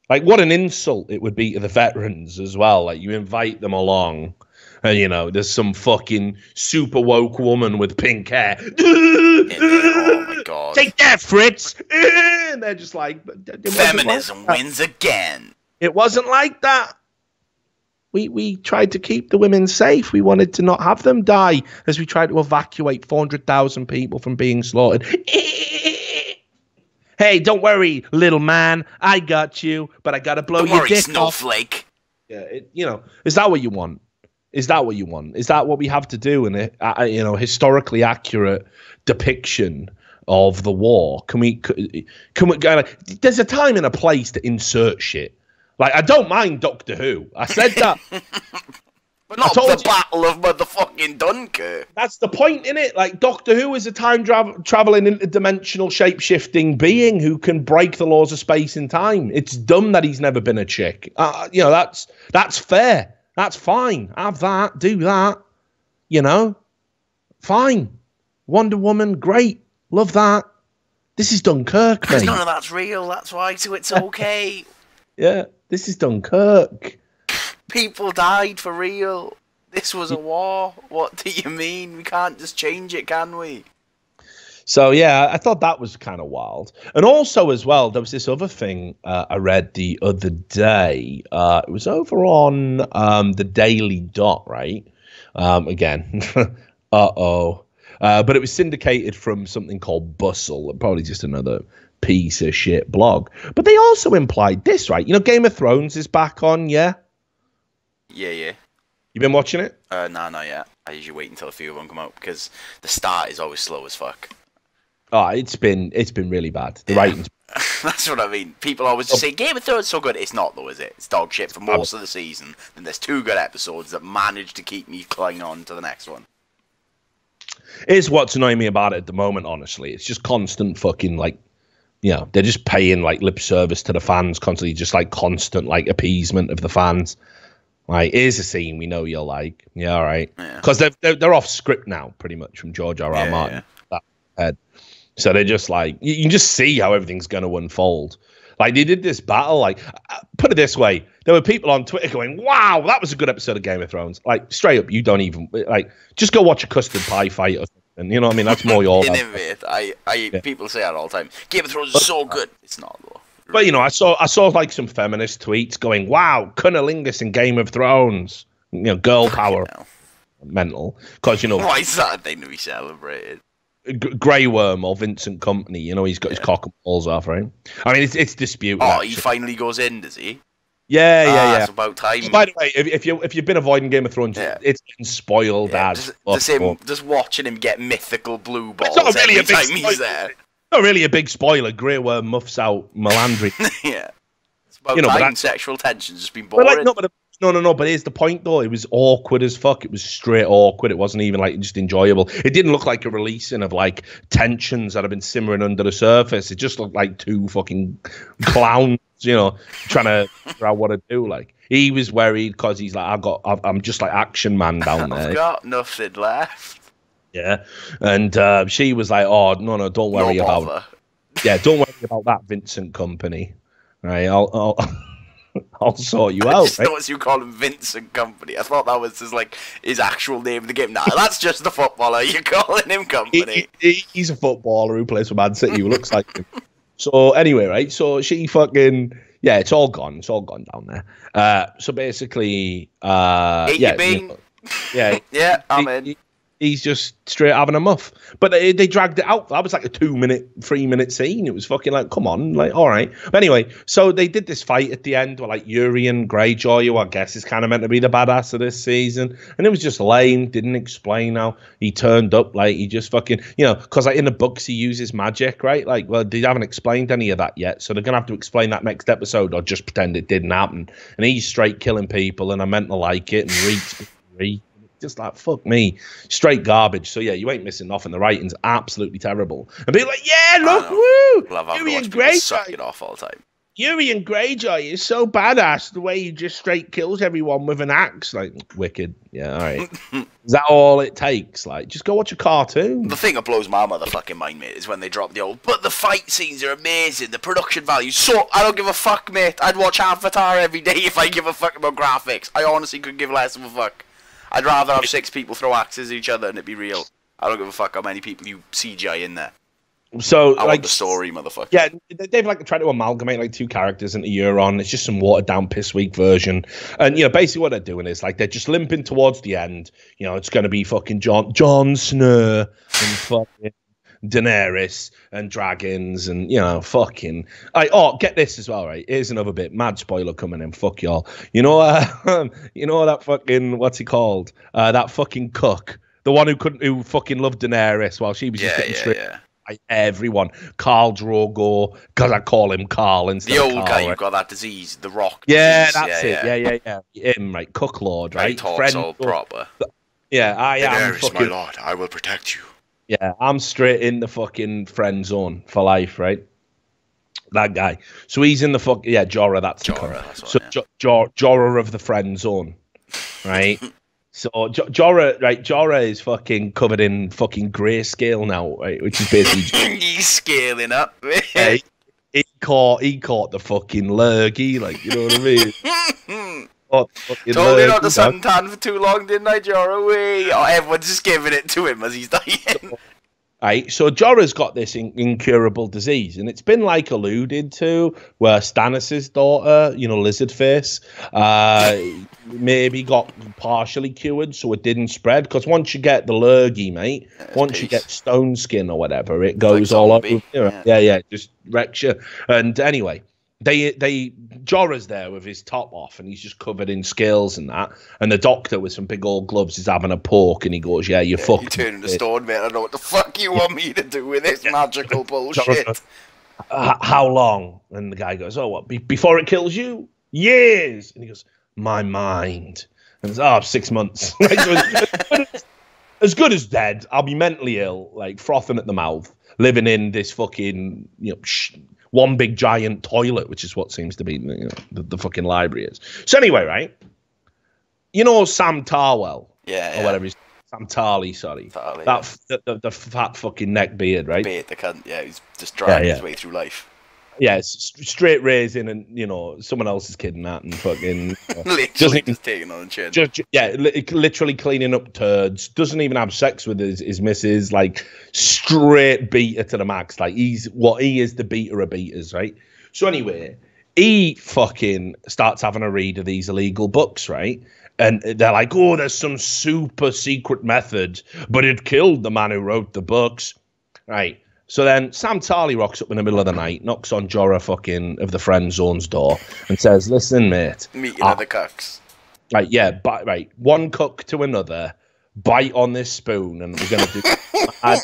Like, what an insult it would be to the veterans as well. Like, you invite them along, and you know, there's some fucking super woke woman with pink hair. Oh my god! Take that, Fritz! And they're just like, feminism wins again. It wasn't like that. We tried to keep the women safe. We wanted to not have them die as we tried to evacuate 400,000 people from being slaughtered. Hey, don't worry, little man. I got you, but I gotta blow your dick snowflake. Yeah, you know, is that what you want? Is that what you want? Is that what we have to do in a you know, historically accurate depiction of the war? Can we? There's a time and a place to insert shit. Like, I don't mind Doctor Who. I said that. But not the Battle of motherfucking Dunkirk. That's the point, innit? Like, Doctor Who is a time-traveling, interdimensional, shape-shifting being who can break the laws of space and time. It's dumb that he's never been a chick. You know, that's fair. That's fine. Have that. Do that. You know? Fine. Wonder Woman, great. Love that. This is Dunkirk, mate. Because none of that's real, that's why, so it's okay. Yeah, this is Dunkirk. People died for real. This was a war. What do you mean? We can't just change it, can we? So, yeah, I thought that was kind of wild. And also, as well, there was this other thing I read the other day. It was over on the Daily Dot, right? Again, uh-oh. But it was syndicated from something called Bustle, probably just another piece of shit blog. But they also implied this, right? You know, Game of Thrones is back on, yeah? Yeah. You been watching it? No, not yet. I usually wait until a few of them come out because the start is always slow as fuck. Oh, it's been really bad. The ratings. That's what I mean. People always just say Game of Thrones is so good. It's not, though, is it? It's dog shit for most of the season. Then there's 2 good episodes that manage to keep me clinging on to the next one. It's what's annoying me about it at the moment, honestly. It's just constant fucking, like, you know, they're just paying, like, lip service to the fans constantly, just, like, constant, like, appeasement of the fans. Like, here's a scene we know you'll like. Yeah, all right. Because they're off script now, pretty much, from George R.R. Martin. Yeah. So they're just like, you can just see how everything's going to unfold. Like, they did this battle. Like, put it this way. There were people on Twitter going, wow, that was a good episode of Game of Thrones. Like, straight up, you don't even, like, just go watch a custard pie fight or something. You know what I mean? That's more your... People say that all the time. Game of Thrones is so good. It's not, though. But, you know, I saw like some feminist tweets going, wow, cunnilingus in Game of Thrones. You know, girl power. Mental. Because, you know... Why is that a thing to be celebrated? Grey Worm or Vincent Company, you know, he's got his cock and balls off, right? I mean, it's disputed. Oh, he finally goes in, does he? Yeah. It's about time. By the way, if you've been avoiding Game of Thrones, it's been spoiled as just watching him get mythical blue balls it's not really every time he's there. Not really a big spoiler. Grey Worm muffs out Melandri. Yeah. It's about time sexual tension's just been boring. But here's the point, though. It was awkward as fuck. It was straight awkward. It wasn't even, like, just enjoyable. It didn't look like a releasing of, like, tensions that have been simmering under the surface. It just looked like 2 fucking clowns, you know, trying to figure out what to do. Like, he was worried because he's like, I'm just like Action Man down there. I've got nothing left. Yeah. And she was like, oh, no, don't worry about it. Yeah, don't worry about that Vincent Company. Right, I'll sort you out. I just noticed you call him Vincent Company. I thought that was his actual name of the game. Nah, that's just the footballer. You're calling him Company. He's a footballer who plays for Man City who looks like him. So anyway, right? So she fucking... Yeah, it's all gone. It's all gone down there. So basically... Yeah, I'm in. he's just straight having a muff. But they dragged it out. That was like a 3-minute scene. It was fucking like, come on, like, all right. But anyway, so they did this fight at the end where like Urian Greyjoy, who I guess is kind of meant to be the badass of this season, and it was just lame. Didn't explain how he turned up. Like he just fucking, because like in the books he uses magic, right? Like, well, they haven't explained any of that yet, so they're gonna have to explain that next episode or just pretend it didn't happen. And he's straight killing people, and I meant to like it, and Reed's just like, fuck me, straight garbage. So yeah, you ain't missing nothing. The writing's absolutely terrible. And people like, yeah, look, woo, Urian Greyjoy, suck it off all the time. Urian Greyjoy is so badass. The way he just straight kills everyone with an axe, like wicked. Yeah, all right. Is that all it takes? Like, just go watch a cartoon. The thing that blows my motherfucking mind, mate, is when they drop the old, but the fight scenes are amazing, the production value. So I don't give a fuck, mate. I'd watch Avatar every day if I give a fuck about graphics. I honestly could give less of a fuck. I'd rather have 6 people throw axes at each other and it be real. I don't give a fuck how many people you CGI in there. So I want the story, motherfucker. Yeah, they've like tried to amalgamate like 2 characters into Euron. It's just some watered down piss weak version. And basically what they're doing is like they're just limping towards the end. It's gonna be fucking Jon Snow and fucking Daenerys and dragons and fucking get this as well, right? Here's another bit, mad spoiler coming in, fuck y'all. That fucking, what's he called, that fucking cook, the one who fucking loved Daenerys while she was just getting straight by everyone, Khal Drogo, because I call him Carl instead the of old Carl, guy right? Who got that disease, the Rock disease. That's it. Yeah, him, right? Cook Lord, right? He talks all proper. Yeah, I am Daenerys, fucking, my lord, I will protect you. Yeah, I'm straight in the fucking friend zone for life, right? That guy. So he's in the Jorah, that's the Jorah, so Jorah of the friend zone, right? So Jorah is fucking covered in fucking grayscale now, right? Which is basically he's scaling up. he caught the fucking lurgy, like, you know what I mean? Told you not to suntan for too long, didn't I, Jorah? Everyone's just giving it to him as he's dying. Right, so Jorah's got this incurable disease, and it's been like alluded to where Stannis' daughter, Lizardface, maybe got partially cured, so it didn't spread. Because once you get the lurgy, mate, once you get stone skin or whatever, it goes all over. Yeah, just wrecks you. And anyway, Jorah's there with his top off, and he's just covered in scales and that. And the doctor with some big old gloves is having a poke, and he goes, "Yeah, you fucking." You turn into stone, mate. I don't know what the fuck you want me to do with this magical bullshit. Goes, how long? And the guy goes, "Oh, what? Before it kills you? Years." And he goes, "My mind." And it's 6 months. As good as dead. I'll be mentally ill, like frothing at the mouth, living in this fucking one big giant toilet, which is what seems to be the fucking library is. So anyway, right? Sam Tarwell, or whatever he's Sam Tarly, sorry, the fat fucking neck beard, right? The cunt, he's just dragging his way through life. Yeah, it's straight raising, and someone else is kidding that, and fucking literally just taking on the chin. Literally cleaning up turds. Doesn't even have sex with his missus. Like straight beater to the max. Like he is the beater of beaters, right? So anyway, he fucking starts having a read of these illegal books, right? And they're like, "Oh, there's some super secret method, but it killed the man who wrote the books," right? So then Sam Tarly rocks up in the middle of the night, knocks on Jorah fucking of the friend zone's door, and says, "Listen, mate, meeting other cooks." Right, one cook to another, bite on this spoon, and we're gonna do a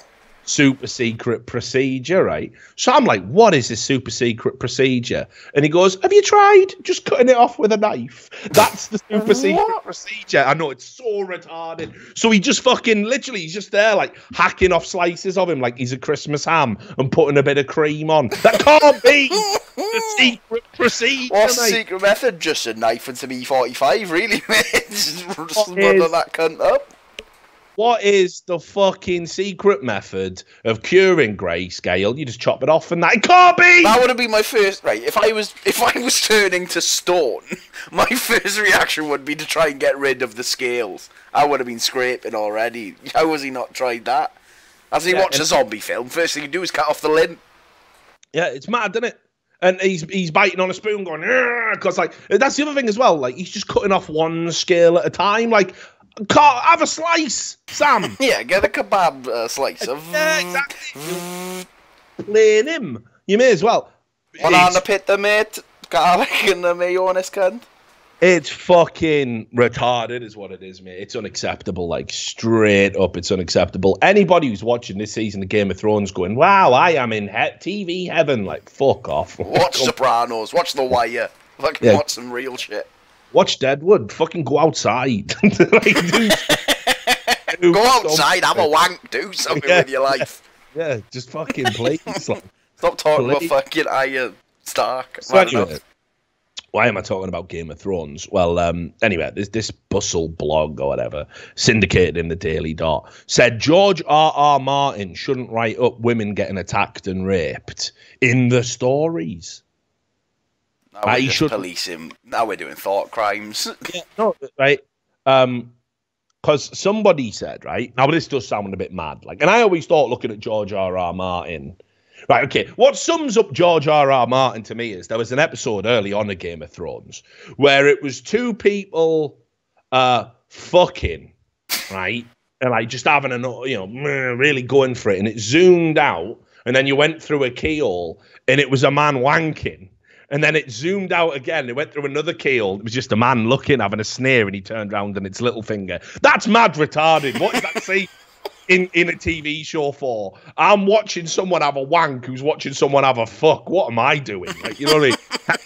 super secret procedure, right? So I'm like, "What is this super secret procedure?" And he goes, "Have you tried just cutting it off with a knife? That's the super secret procedure." I know, it's so retarded. So he just fucking literally, he's just there like hacking off slices of him like he's a Christmas ham and putting a bit of cream on. That can't be the secret procedure. What's the secret method? Just a knife and some E45, really, mate. Just run that cunt up. What is the fucking secret method of curing grayscale? You just chop it off and that. It can't be! That would have been my first... Right, if I was turning to stone, my first reaction would be to try and get rid of the scales. I would have been scraping already. How has he not tried that? Has he watched a zombie film? First thing you do is cut off the limb. Yeah, it's mad, isn't it? And he's biting on a spoon going, because like, that's the other thing as well. Like, he's just cutting off one scale at a time. Like, Can't have a slice, Sam. Yeah, get a kebab slice of. Yeah, exactly. Playing him. You may as well. One on the pit, the mate. Garlic and the mayonnaise cunt. It's fucking retarded is what it is, mate. It's unacceptable, like, straight up, it's unacceptable. Anybody who's watching this season of Game of Thrones going, wow, I am in TV heaven, like, fuck off. Watch Sopranos, watch The Wire. Fucking watch some real shit. Watch Deadwood, fucking go outside. Like, go outside, have a wank, do something with your life. Yeah, just fucking please. Like, stop talking about fucking Arya Stark. So anyway, why am I talking about Game of Thrones? Well, anyway, there's this Bustle blog or whatever, syndicated in the Daily Dot, said George R.R. Martin shouldn't write up women getting attacked and raped in the stories. Now we're just policing. Now we're doing thought crimes. Yeah, no, right? Because somebody said, right? Now, this does sound a bit mad. Like, and I always thought, looking at George R.R. Martin, right, okay, what sums up George R.R. Martin to me is there was an episode early on of Game of Thrones where it was two people fucking, right? And like just having a, really going for it. And it zoomed out and then you went through a keyhole and it was a man wanking. And then it zoomed out again. It went through another keyhole. It was just a man looking, having a sneer, and he turned around and it's little finger. That's mad retarded. What does that say in a TV show for? I'm watching someone have a wank who's watching someone have a fuck. What am I doing? Like, you know what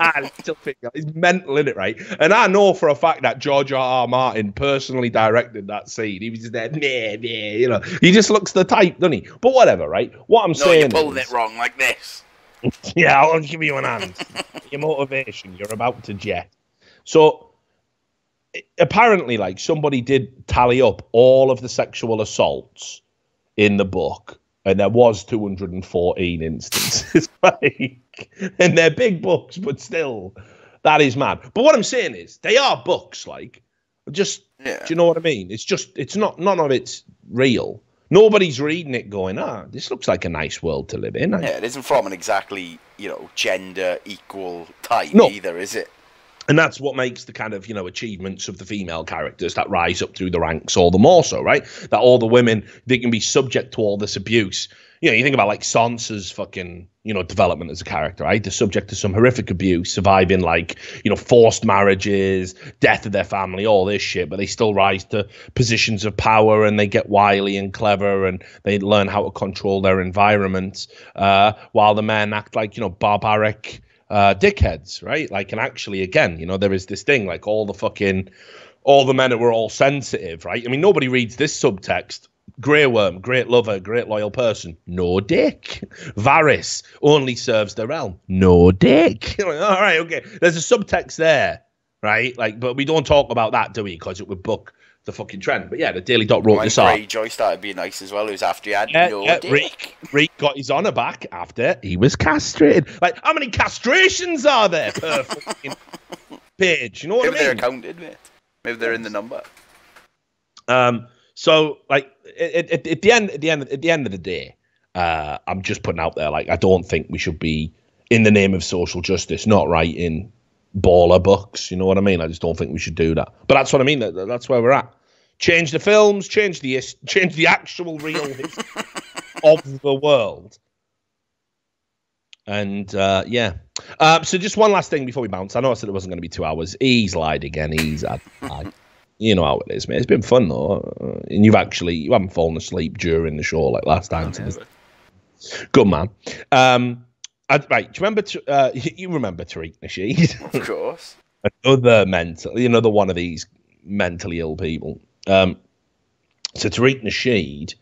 I mean? Little finger. It's mental, isn't it, right? And I know for a fact that George R.R. Martin personally directed that scene. He was just there, he just looks the type, doesn't he? But whatever, right? What I'm saying you pulled it wrong like this. Yeah, I'll give you an hand. Your motivation, you're about to jet. So apparently, like, somebody did tally up all of the sexual assaults in the book, and there was 214 instances. Like, and they're big books, but still, that is mad. But what I'm saying is, they are books, like, just, do you know what I mean? It's just, it's not, none of it's real. Nobody's reading it going, this looks like a nice world to live in. Yeah, it isn't from an exactly, gender equal type either, is it? And that's what makes the kind of, achievements of the female characters that rise up through the ranks all the more so, right? That all the women, they can be subject to all this abuse. You think about like Sansa's fucking, development as a character, right? They're subject to some horrific abuse, surviving like, forced marriages, death of their family, all this shit, but they still rise to positions of power and they get wily and clever and they learn how to control their environment, while the men act like, barbaric dickheads, right? Like, and actually, again, there is this thing, like all the men who were all sensitive, right? I mean, nobody reads this subtext. Grey Worm, great lover, great loyal person, no dick. Varys only serves the realm, no dick. All right, okay. There's a subtext there, right? Like, but we don't talk about that, do we? Because it would book the fucking trend. But yeah, the Daily Dot wrote this up. Greyjoy started being nice as well. It was after he had no dick. Reek got his honour back after he was castrated. Like, how many castrations are there per fucking page? You know what I mean? Maybe they're counted, mate. Maybe they're in the number. So, like, at the end of the day, I'm just putting out there, like, I don't think we should be, in the name of social justice, not writing baller books. You know what I mean? I just don't think we should do that. But that's what I mean. That's where we're at. Change the films, change the actual real history of the world. And yeah. So just one last thing before we bounce. I know I said it wasn't going to be 2 hours. He's lied again. He's lied. You know how it is, mate. It's been fun though, and you haven't fallen asleep during the show like last time. Good man. Right, do you remember? You remember Tariq Nasheed? Of course. Another another one of these mentally ill people. So Tariq Nasheed,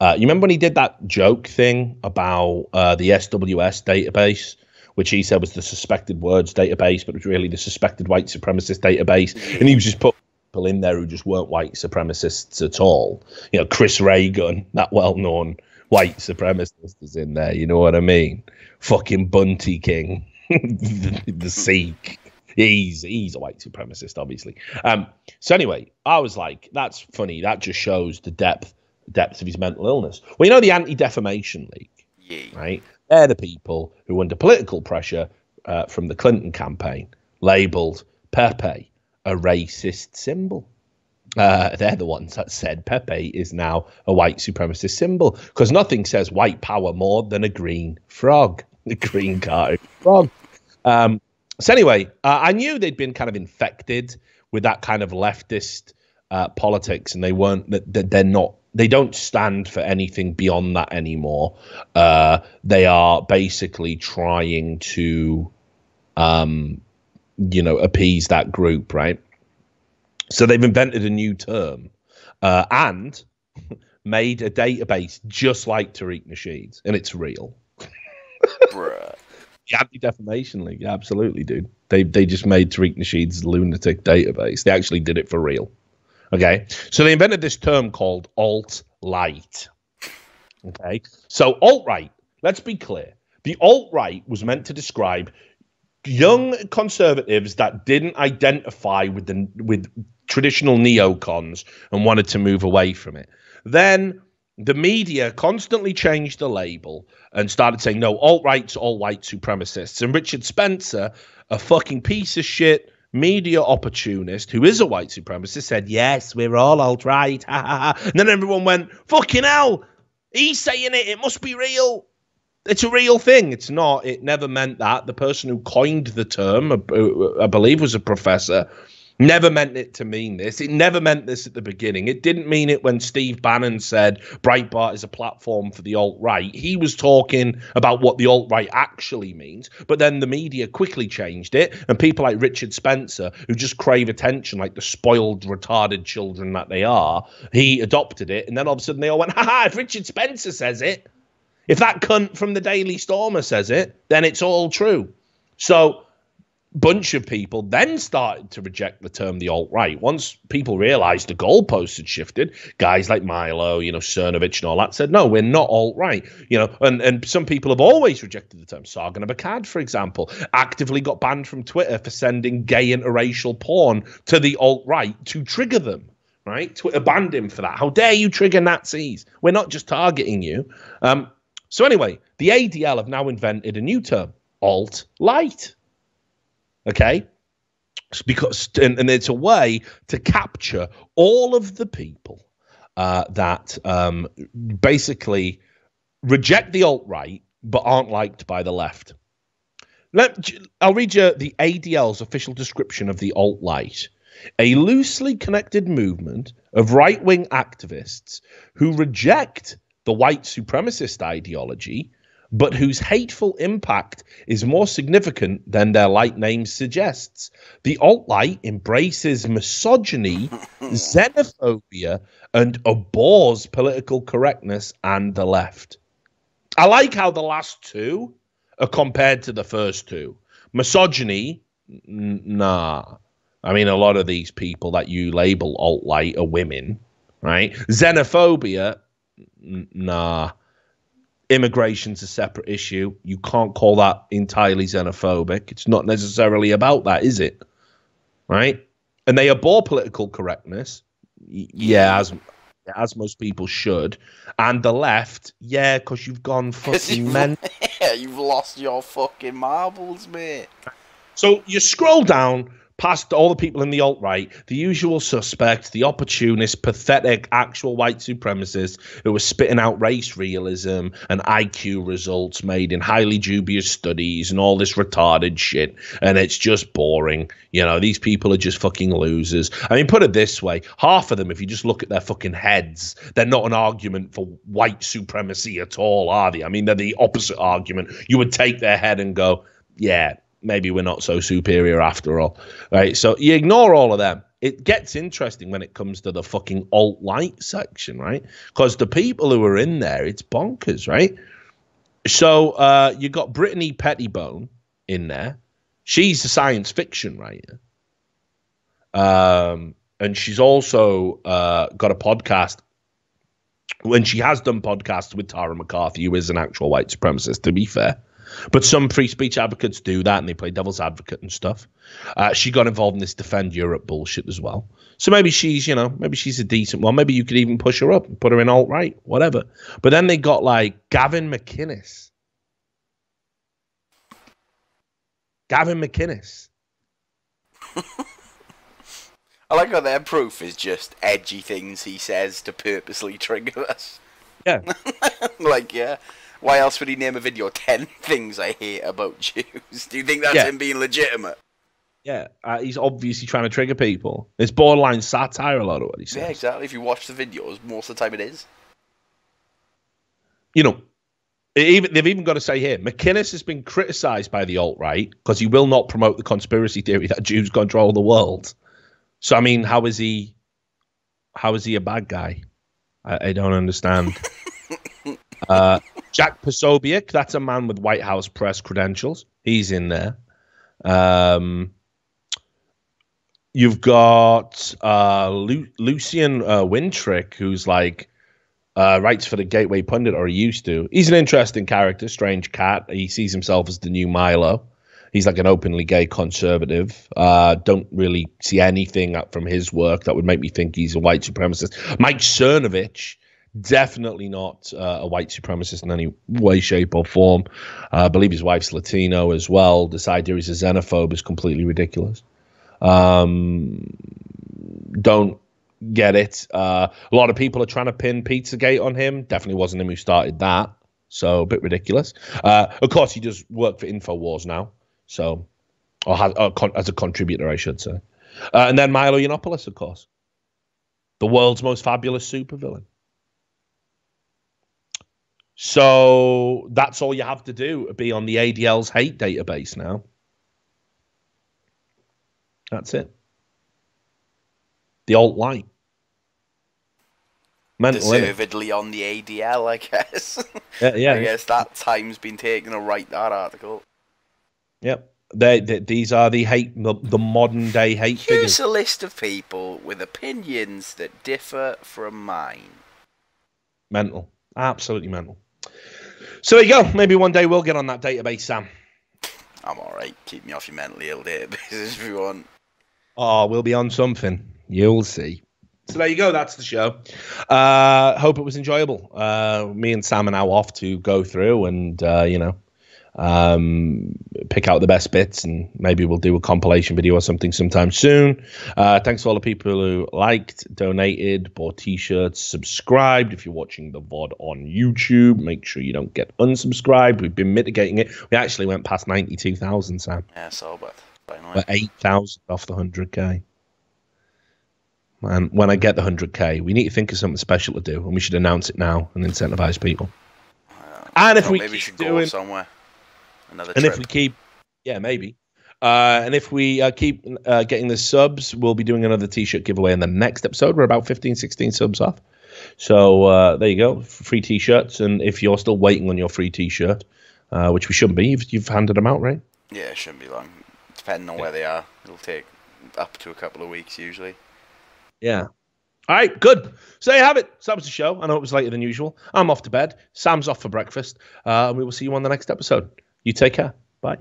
you remember when he did that joke thing about the SWS database, which he said was the suspected words database, but it was really the suspected white supremacist database, and he was just put in there who just weren't white supremacists at all. Chris Reagan, that well-known white supremacist, is in there. You know what I mean? Fucking Bunty King, the Sikh. He's a white supremacist, obviously. So anyway, I was like, that's funny. That just shows the depth of his mental illness. Well, the Anti-Defamation League, right? They're the people who, under political pressure from the Clinton campaign, labelled Pepe a racist symbol, They're the ones that said Pepe is now a white supremacist symbol because nothing says white power more than a green frog, the green card frog. So anyway, I knew they'd been kind of infected with that kind of leftist politics, and they don't stand for anything beyond that anymore. They are basically trying to, appease that group, right? So they've invented a new term and made a database just like Tariq Nasheed's, and it's real. Bruh. The Anti-Defamation League, absolutely, dude. They just made Tariq Nasheed's lunatic database. They actually did it for real. Okay, so they invented this term called alt-light. Okay, so alt-right, let's be clear. The alt-right was meant to describe young conservatives that didn't identify with traditional neocons and wanted to move away from it. Then the media constantly changed the label and started saying, no, alt-right's all white supremacists. And Richard Spencer, a fucking piece of shit media opportunist who is a white supremacist, said, yes, we're all alt-right. And then everyone went, fucking hell, he's saying it. It must be real. It's a real thing. It's not. It never meant that. The person who coined the term, I believe, was a professor, never meant it to mean this. It never meant this at the beginning. It didn't mean it when Steve Bannon said Breitbart is a platform for the alt-right. He was talking about what the alt-right actually means, but then the media quickly changed it, and people like Richard Spencer, who just crave attention like the spoiled, retarded children that they are, he adopted it, and then all of a sudden they all went, haha, if Richard Spencer says it, if that cunt from the Daily Stormer says it, then it's all true. So bunch of people then started to reject the term the alt-right. Once people realized the goalposts had shifted, guys like Milo, Cernovich and all that said, no, we're not alt-right. And some people have always rejected the term. Sargon of Akkad, for example, actively got banned from Twitter for sending gay interracial porn to the alt-right to trigger them. Right? Twitter banned him for that. How dare you trigger Nazis? We're not just targeting you. So anyway, the ADL have now invented a new term, alt-light. Okay? Because and it's a way to capture all of the people that basically reject the alt-right but aren't liked by the left. I'll read you the ADL's official description of the alt-light. A loosely connected movement of right-wing activists who reject the white supremacist ideology, but whose hateful impact is more significant than their light name suggests. The alt-right embraces misogyny, xenophobia, and abhors political correctness and the left. I like how the last two are compared to the first two. Misogyny, nah. I mean, a lot of these people that you label alt-right are women, right? Xenophobia, nah. Immigration's a separate issue. You can't call that entirely xenophobic. It's not necessarily about that, is it? Right? And they abhor political correctness. Yeah, as most people should. And the left, yeah, because you've gone fucking mental. Yeah, you've lost your fucking marbles, mate. So you scroll down past all the people in the alt-right, the usual suspects, the opportunists, pathetic actual white supremacists who were spitting out race realism and IQ results made in highly dubious studies and all this retarded shit. And it's just boring. These people are just fucking losers. I mean, put it this way. Half of them, if you just look at their fucking heads, they're not an argument for white supremacy at all, are they? I mean, they're the opposite argument. You would take their head and go, yeah, maybe we're not so superior after all, right? So you ignore all of them. It gets interesting when it comes to the fucking alt-light section, right? Because the people who are in there, it's bonkers, right? So you got Brittany Pettibone in there. She's a science fiction writer. And she's also got a podcast. When she has done podcasts with Tara McCarthy, who is an actual white supremacist, to be fair. But some free speech advocates do that, and they play devil's advocate and stuff. She got involved in this Defend Europe bullshit as well. So maybe she's, maybe she's a decent one. Maybe you could even push her up and put her in alt-right, whatever. But then they got, Gavin McInnes. Gavin McInnes. I like how their proof is just edgy things he says to purposely trigger us. Yeah. Like, yeah. Why else would he name a video 10 things I hate about Jews? Do you think that's him being legitimate? Yeah, he's obviously trying to trigger people. It's borderline satire, a lot of what he says. Yeah, exactly. If you watch the videos, most of the time it is. You know, they've even got to say here, McInnes has been criticised by the alt-right because he will not promote the conspiracy theory that Jews control the world. So, I mean, how is he a bad guy? I don't understand. Jack Posobiec, that's a man with White House press credentials. He's in there. You've got Lucian Wintrick, who's like writes for the Gateway Pundit, or he used to. He's an interesting character, strange cat. He sees himself as the new Milo. He's like an openly gay conservative. Don't really see anything from his work that would make me think he's a white supremacist. Mike Cernovich, definitely not a white supremacist in any way, shape, or form. I believe his wife's Latino as well. This idea he's a xenophobe is completely ridiculous. Don't get it. A lot of people are trying to pin Pizzagate on him. Definitely wasn't him who started that. So a bit ridiculous. Of course, he does work for InfoWars now. So, or as a contributor, I should say. And then Milo Yiannopoulos, of course. The world's most fabulous supervillain. So that's all you have to do to be on the ADL's hate database now. That's it. The alt-right. Deservedly on the ADL, I guess. Yeah. I guess that time's been taken to write that article. Yep. These are the modern day hate figures. Here's a list of people with opinions that differ from mine. Mental. Absolutely mental. So there you go. Maybe one day we'll get on that database, Sam. I'm alright. Keep me off your mentally ill databases if you want. Oh, we'll be on something. You'll see. So there you go. That's the show. Hope it was enjoyable. Me and Sam are now off to go through and, pick out the best bits, and maybe we'll do a compilation video or something sometime soon. Thanks to all the people who liked, donated, bought t-shirts, subscribed. If you're watching the VOD on YouTube, make sure you don't get unsubscribed. We've been mitigating it. We actually went past 92,000, Sam. Yeah, so bad. We're 8,000 off the 100k. And when I get the 100k, we need to think of something special to do, and we should announce it now and incentivize people. And if we maybe keep should doing go somewhere. Another and trip. if we keep, yeah, maybe. And if we keep getting the subs, we'll be doing another t-shirt giveaway in the next episode. We're about 15, 16 subs off. So there you go, free t-shirts. And if you're still waiting on your free t-shirt, which we shouldn't be, you've handed them out, right? Yeah, it shouldn't be long. Depending on where they are, it'll take up to a couple of weeks usually. Yeah. All right, good. So there you have it. So that was the show. I know it was later than usual. I'm off to bed. Sam's off for breakfast. And we will see you on the next episode. You take care. Bye.